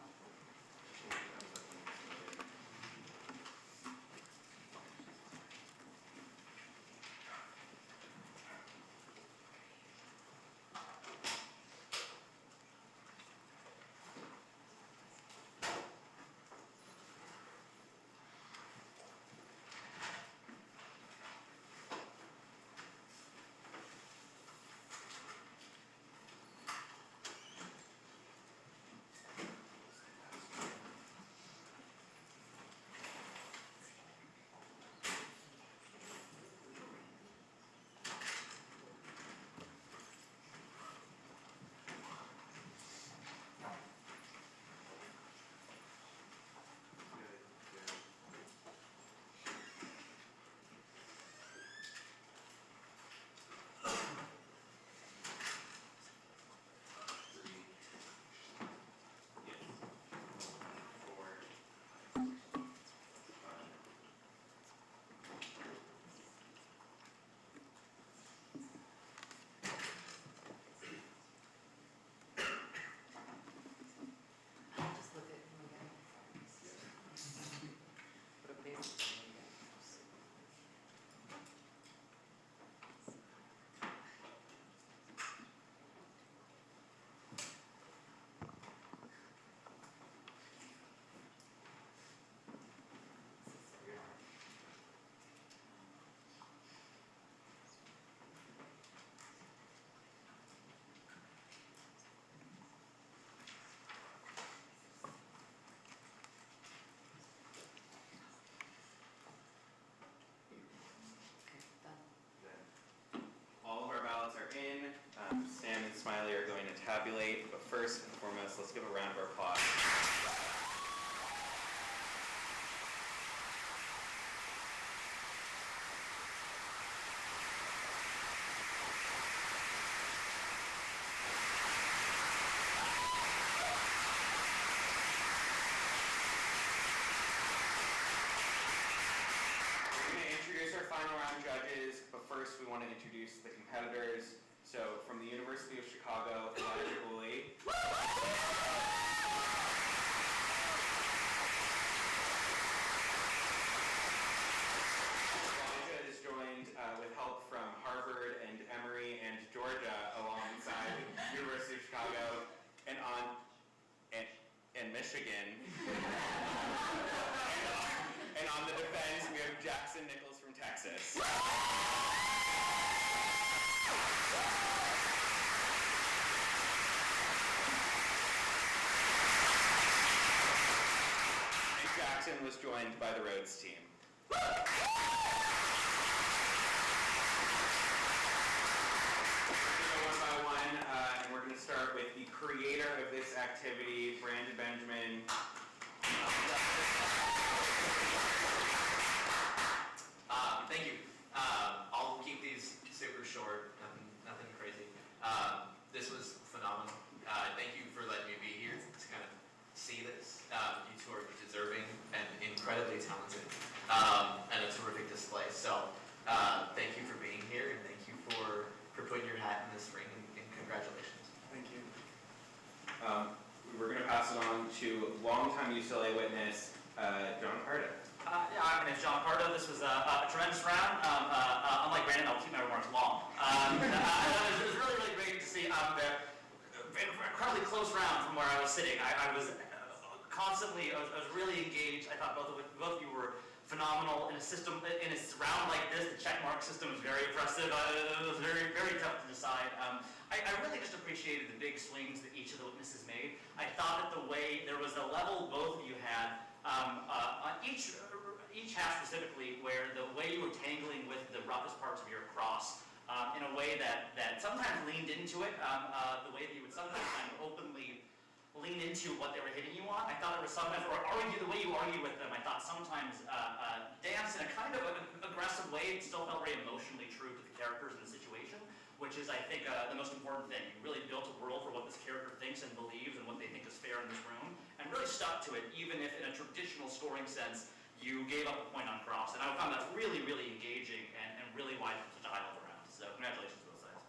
Speaker 1: final round judges, but first we want to introduce the competitors. So from the University of Chicago, Elijah Cooley. Elijah is joined with help from Harvard and Emory and Georgia alongside University of Chicago and Michigan. And on the defense, we have Jackson Nichols from Texas. And Jackson was joined by the Rhodes team. We're going to go one by one, and we're going to start with the creator of this activity, Brandon Benjamin.
Speaker 2: Thank you. I'll keep these super short, nothing crazy. This was phenomenal. Thank you for letting me be here to kind of see this. You two are deserving and incredibly talented, and a terrific display. So thank you for being here, and thank you for putting your hat in this ring, and congratulations.
Speaker 16: Thank you.
Speaker 1: We're going to pass it on to longtime UCLA witness, John Carter.
Speaker 19: Yeah, my name is John Pardo. This was a tremendous round. Unlike Brandon, I'll keep my remarks long. It was really, really great to see an incredibly close round from where I was sitting. I was constantly, I was really engaged. I thought both of you were phenomenal in a system, in a round like this. The checkmark system is very impressive. It was very, very tough to decide. I really just appreciated the big swings that each of the witnesses made. I thought that the way, there was a level both of you had, on each half specifically, where the way you were tangling with the roughest parts of your cross in a way that sometimes leaned into it, the way that you would sometimes kind of openly lean into what they were hitting you on. I thought it was sometimes, or argue the way you argued with them, I thought sometimes dance in a kind of an aggressive way. It still felt very emotionally true to the characters and the situation, which is, I think, the most important thing. You really built a world for what this character thinks and believes and what they think is fair in this room, and really stuck to it, even if in a traditional scoring sense, you gave up a point on cross. And I found that really, really engaging and really why it was such a high level round. So congratulations to both sides.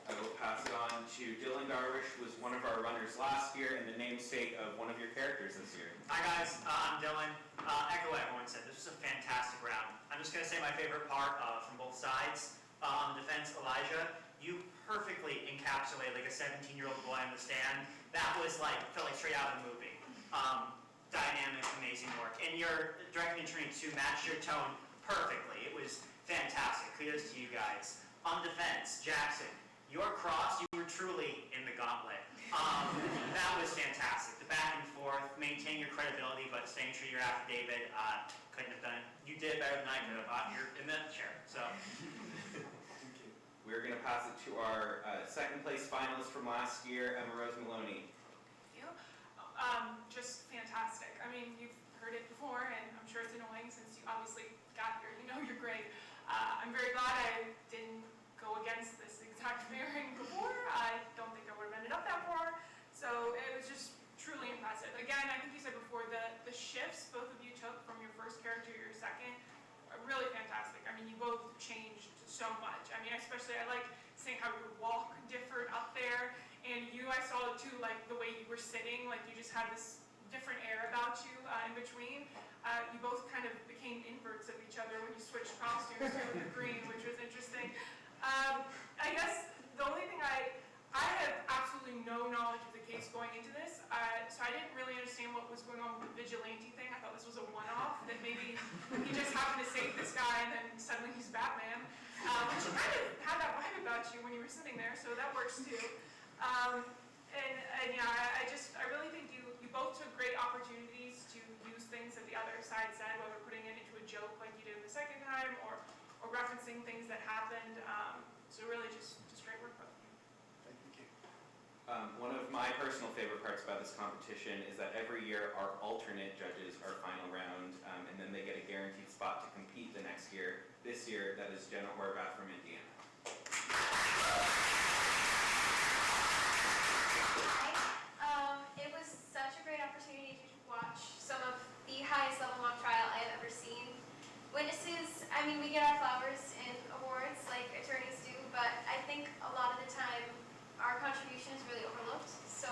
Speaker 1: I will pass it on to Dylan Darwish, who was one of our runners last year and the namesake of one of your characters this year.
Speaker 20: Hi guys, I'm Dylan. Echo what everyone said. This was a fantastic round. I'm just going to say my favorite part from both sides. On the defense, Elijah, you perfectly encapsulate like a 17-year-old boy on the stand. That was like, felt like straight out of the movie. Dynamic, amazing work. And your directing attorney to match your tone perfectly. It was fantastic. Kudos to you guys. On defense, Jackson, your cross, you were truly in the gauntlet. That was fantastic. The back and forth, maintain your credibility, but staying true to your affidavit, couldn't have done it. You did better than I could have. You're in the chair, so.
Speaker 1: We're going to pass it to our second place finalist from last year, Emma Rose Maloney.
Speaker 11: Thank you. Just fantastic. I mean, you've heard it before, and I'm sure it's annoying since you obviously got here. You know you're great. I'm very glad I didn't go against this exact pairing before. I don't think I would have ended up that far. So it was just truly impressive. Again, I think you said before, the shifts both of you took from your first character to your second are really fantastic. I mean, you both changed so much. I mean, especially I like seeing how your walk differed up there. And you, I saw it too, like the way you were sitting, like you just had this different air about you in between. You both kind of became inverts of each other when you switched costumes to the green, which was interesting. I guess the only thing I have absolutely no knowledge of the case going into this, so I didn't really understand what was going on with the vigilante thing. I thought this was a one-off, that maybe he just happened to save this guy and then suddenly he's Batman. Which you kind of had that vibe about you when you were sitting there, so that works too. And yeah, I really think you both took great opportunities to use things that the other side said, whether putting it into a joke like you did the second time or referencing things that happened. So really just great work, both of you.
Speaker 16: Thank you.
Speaker 1: One of my personal favorite parts about this competition is that every year our alternate judges are final round, and then they get a guaranteed spot to compete the next year. This year, that is Jenna Horvath from Indiana.
Speaker 10: It was such a great opportunity to watch some of the highest level mock trial I have ever seen. Witnesses, I
Speaker 11: I mean, we get our flowers in awards like attorneys do, but I think a lot of the time our contribution is really overlooked. So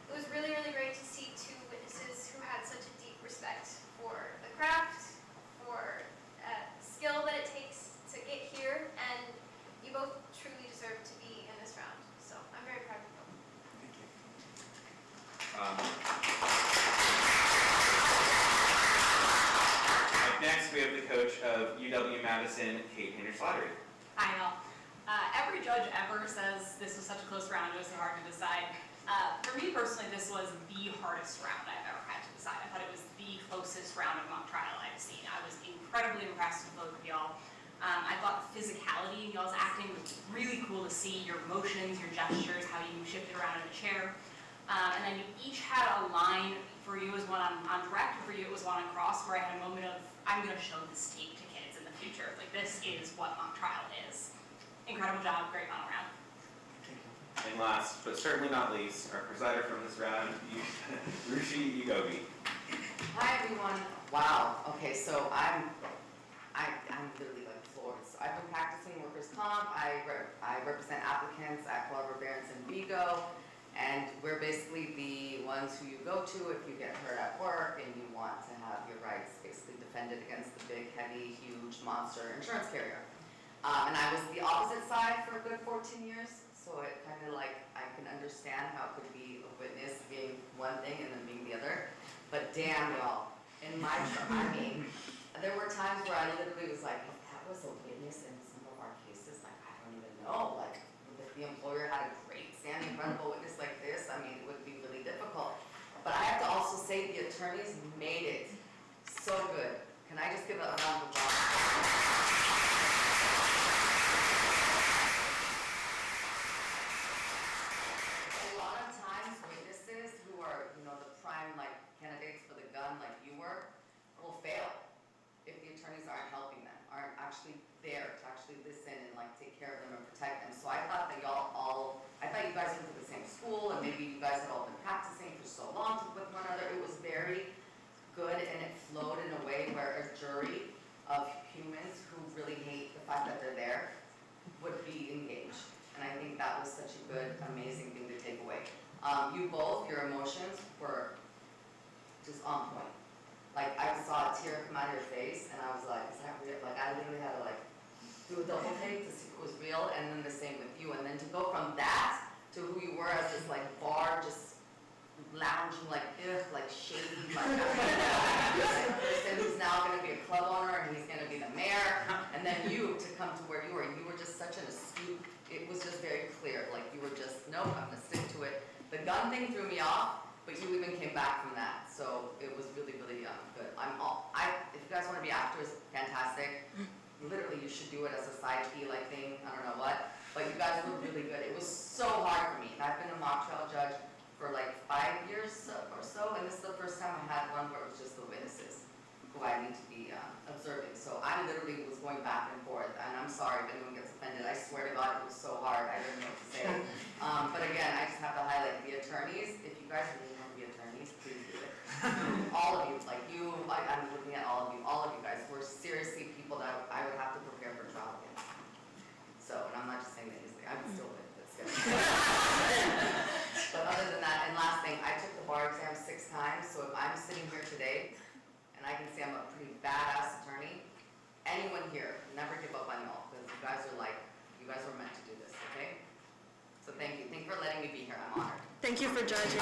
Speaker 11: it was really, really great to see two witnesses who had such a deep respect for the craft, for skill that it takes to get here, and you both truly deserve to be in this round. So I'm very proud of you both.
Speaker 1: Up next, we have the coach of UW-Madison, Kate Painter-Slattery.
Speaker 21: I know. Every judge ever says this was such a close round, it was so hard to decide. For me personally, this was the hardest round I've ever had to decide. I thought it was the closest round of mock trial I've seen. I was incredibly impressed with both of y'all. I thought the physicality in y'all's acting was really cool to see, your motions, your gestures, how you shifted around in the chair. And then you each had a line. For you, it was one on direct, and for you, it was one on cross, where I had a moment of, I'm going to show this tape to kids in the future. Like, this is what mock trial is. Incredible job, great final round.
Speaker 1: And last, but certainly not least, our presider from this round, Rushi Ugobi.
Speaker 17: Hi everyone. Wow. Okay, so I'm literally like floored. So I've been practicing workers' comp. I represent applicants at Glover, Barron's, and Vigo, and we're basically the ones who you go to if you get hurt at work and you want to have your rights basically defended against the big, heavy, huge monster insurance carrier. And I was the opposite side for a good 14 years. So it kind of like, I can understand how it could be a witness being one thing and then being the other. But damn y'all, in my I mean, there were times where I literally was like, if that was a witness in some of our cases, like I don't even know, like if the employer had a great standing credible witness like this, I mean, it would be really difficult. But I have to also say the attorneys made it so good. Can I just give a round of applause? There to actually listen and like take care of them and protect them. So I thought that I thought you guys went to the same school and maybe you guys had all been practicing for so long with one another. It was very good and it flowed in a way where a jury of humans who really hate the fact that they're there would be engaged. And I think that was such a good, amazing thing to take away. You both, your emotions were just on point. Like I saw a tear come out of your face and I was like, is that real? Like I literally had to like do a double take to see if it was real, and then the same with you. And then to go from that to who you were as this like bar just lounging like shady like person who's now gonna be a club owner and he's gonna be the mayor, and then you to come to where you were just such an astute, it was just very clear, like you were just, nope, I'm gonna stick to it. The gun thing threw me off, but you even came back from that, so it was really, really good. If you guys want to be actors, fantastic. Literally, you should do it as a side key like thing. I don't know what, but you guys were really good. It was so hard for me. I've been a mock trial judge for like 5 years or so, and this is the first time I had one where it was just the witnesses who I need to be observing. So I literally was going back and forth, and I'm sorry if anyone gets offended. I swear to God, it was so hard. I didn't know what to say. But again, I just have to highlight the attorneys. If you guys really want to be attorneys, please do it. All of you, like you, I'm looking at all of you guys were seriously people that I would have to prepare for trial against. So, and I'm not just saying that easily. I'm still with it. That's good. But other than that, and last thing, I took the bar exam 6 times. So if I'm sitting here today, and I can say I'm a pretty badass attorney, anyone here, never give up on y'all, because you guys were meant to do this, okay? So thank you. Thank you for letting me be here. I'm honored.
Speaker 18: Thank you for judging.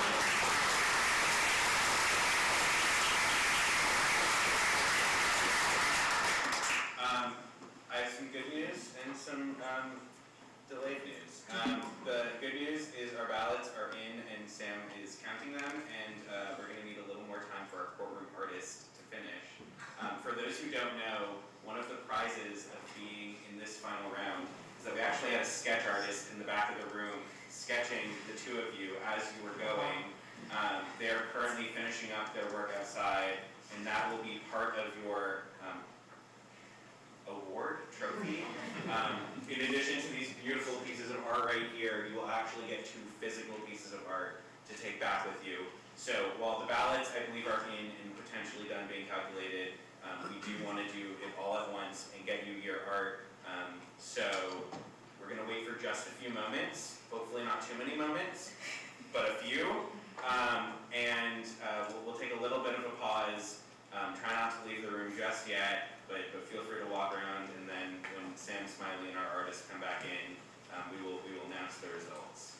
Speaker 1: I have some good news and some delayed news. The good news is our ballots are in and Sam is counting them, and we're going to need a little more time for our courtroom artist to finish. For those who don't know, one of the prizes of being in this final round is that we actually had a sketch artist in the back of the room sketching the two of you as you were going. They're currently finishing up their work outside, and that will be part of your award trophy. In addition to these beautiful pieces of art right here, you will actually get 2 physical pieces of art to take back with you. So while the ballots, I believe, are in and potentially done being calculated, we do want to do it all at once and get you your art. So we're going to wait for just a few moments, hopefully not too many moments, but a few. We'll take a little bit of a pause. Try not to leave the room just yet, but feel free to walk around, and then when Sam Smiley and our artists come back in, we will announce the results.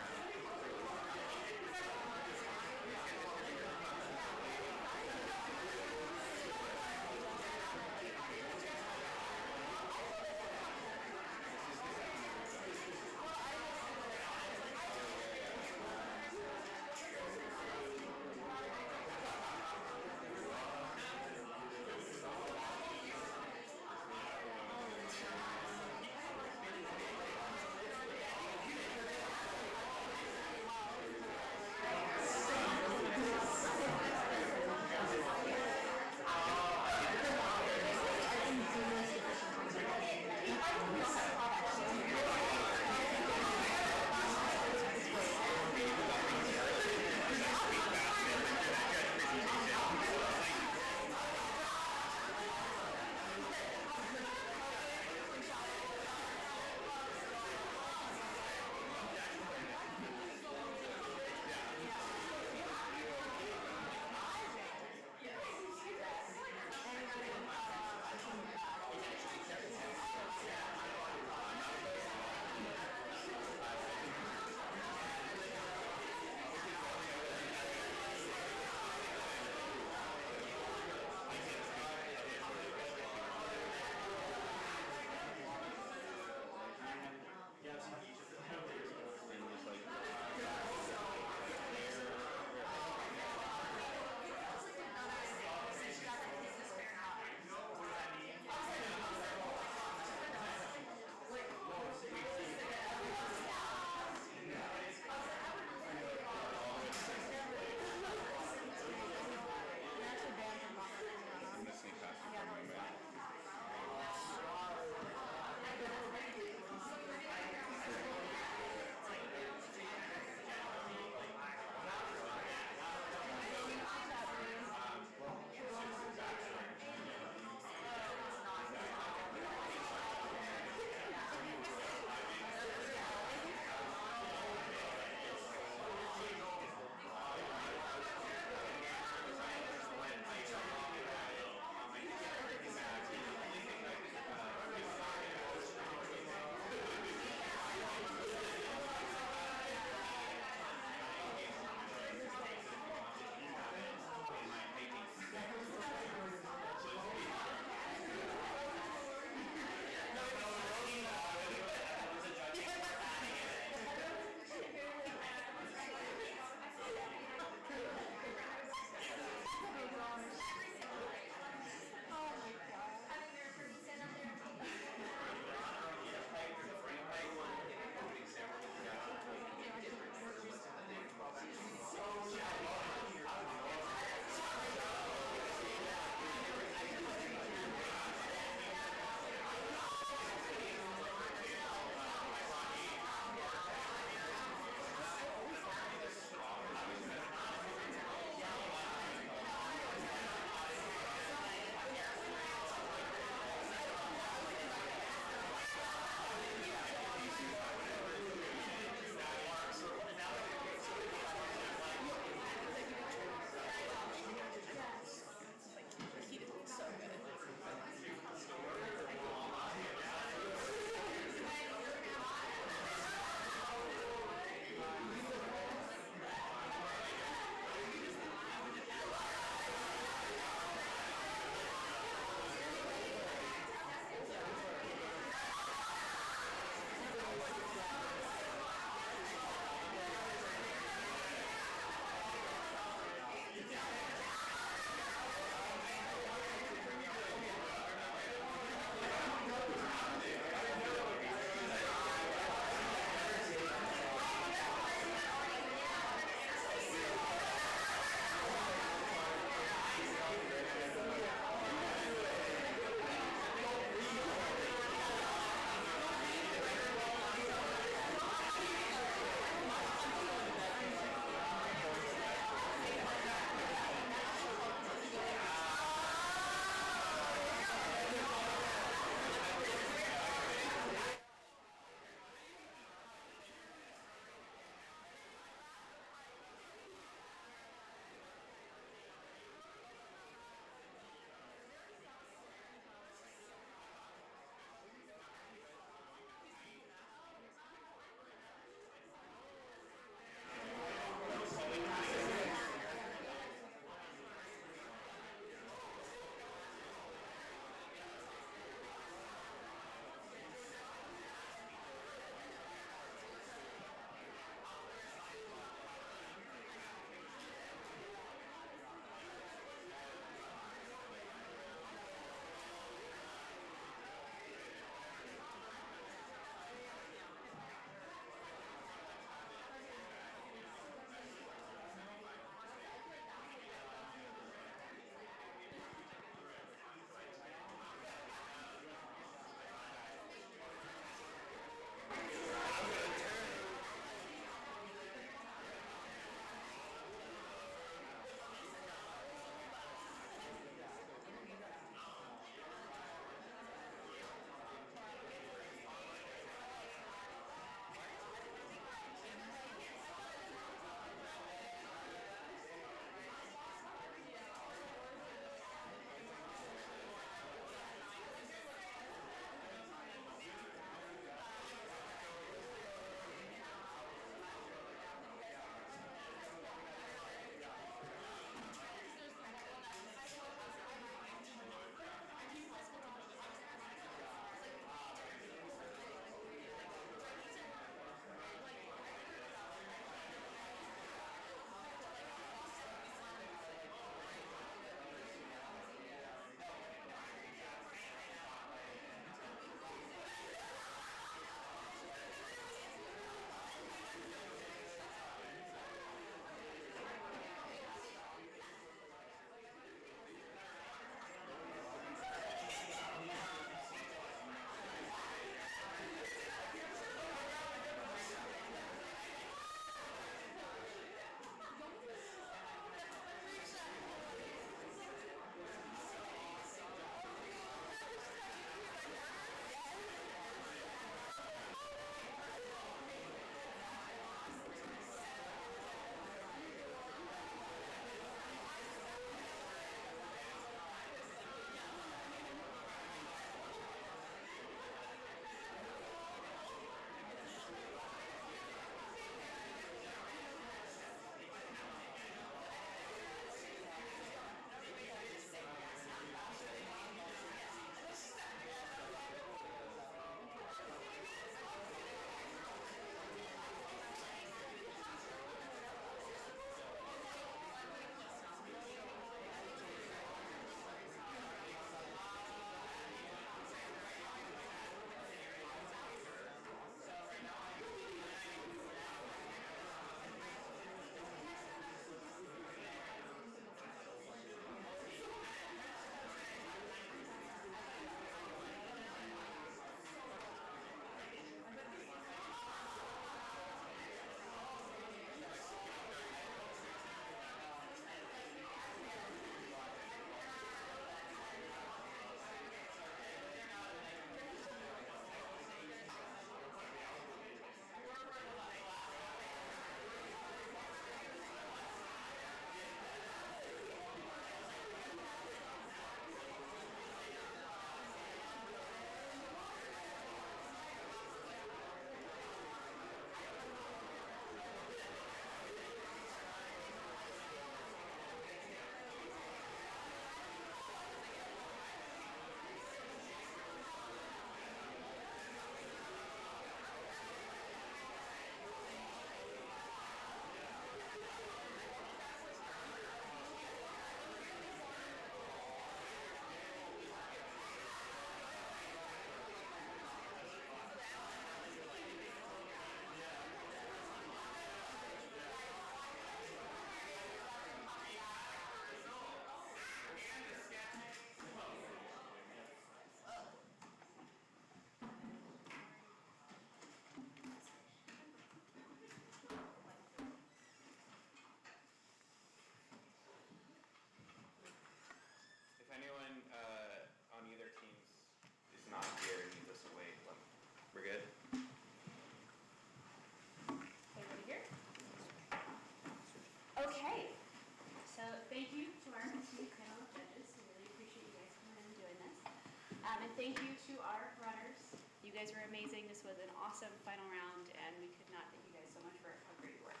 Speaker 8: thank you to our runners. You guys were amazing. This was an awesome final round, and we could not thank you guys so much for how great you were.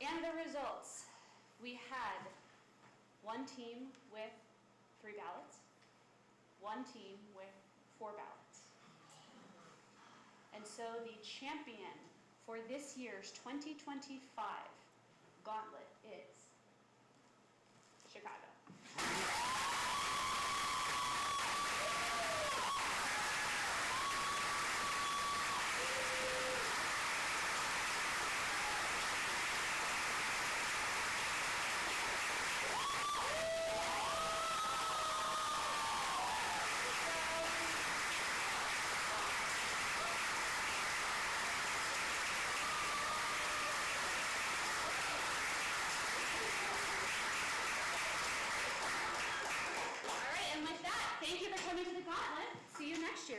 Speaker 8: And the results. We had one team with 3 ballots, one team with 4 ballots. And so the champion for this year's 2025 Gauntlet is Chicago. Thank you for coming to the Gauntlet. See you next year.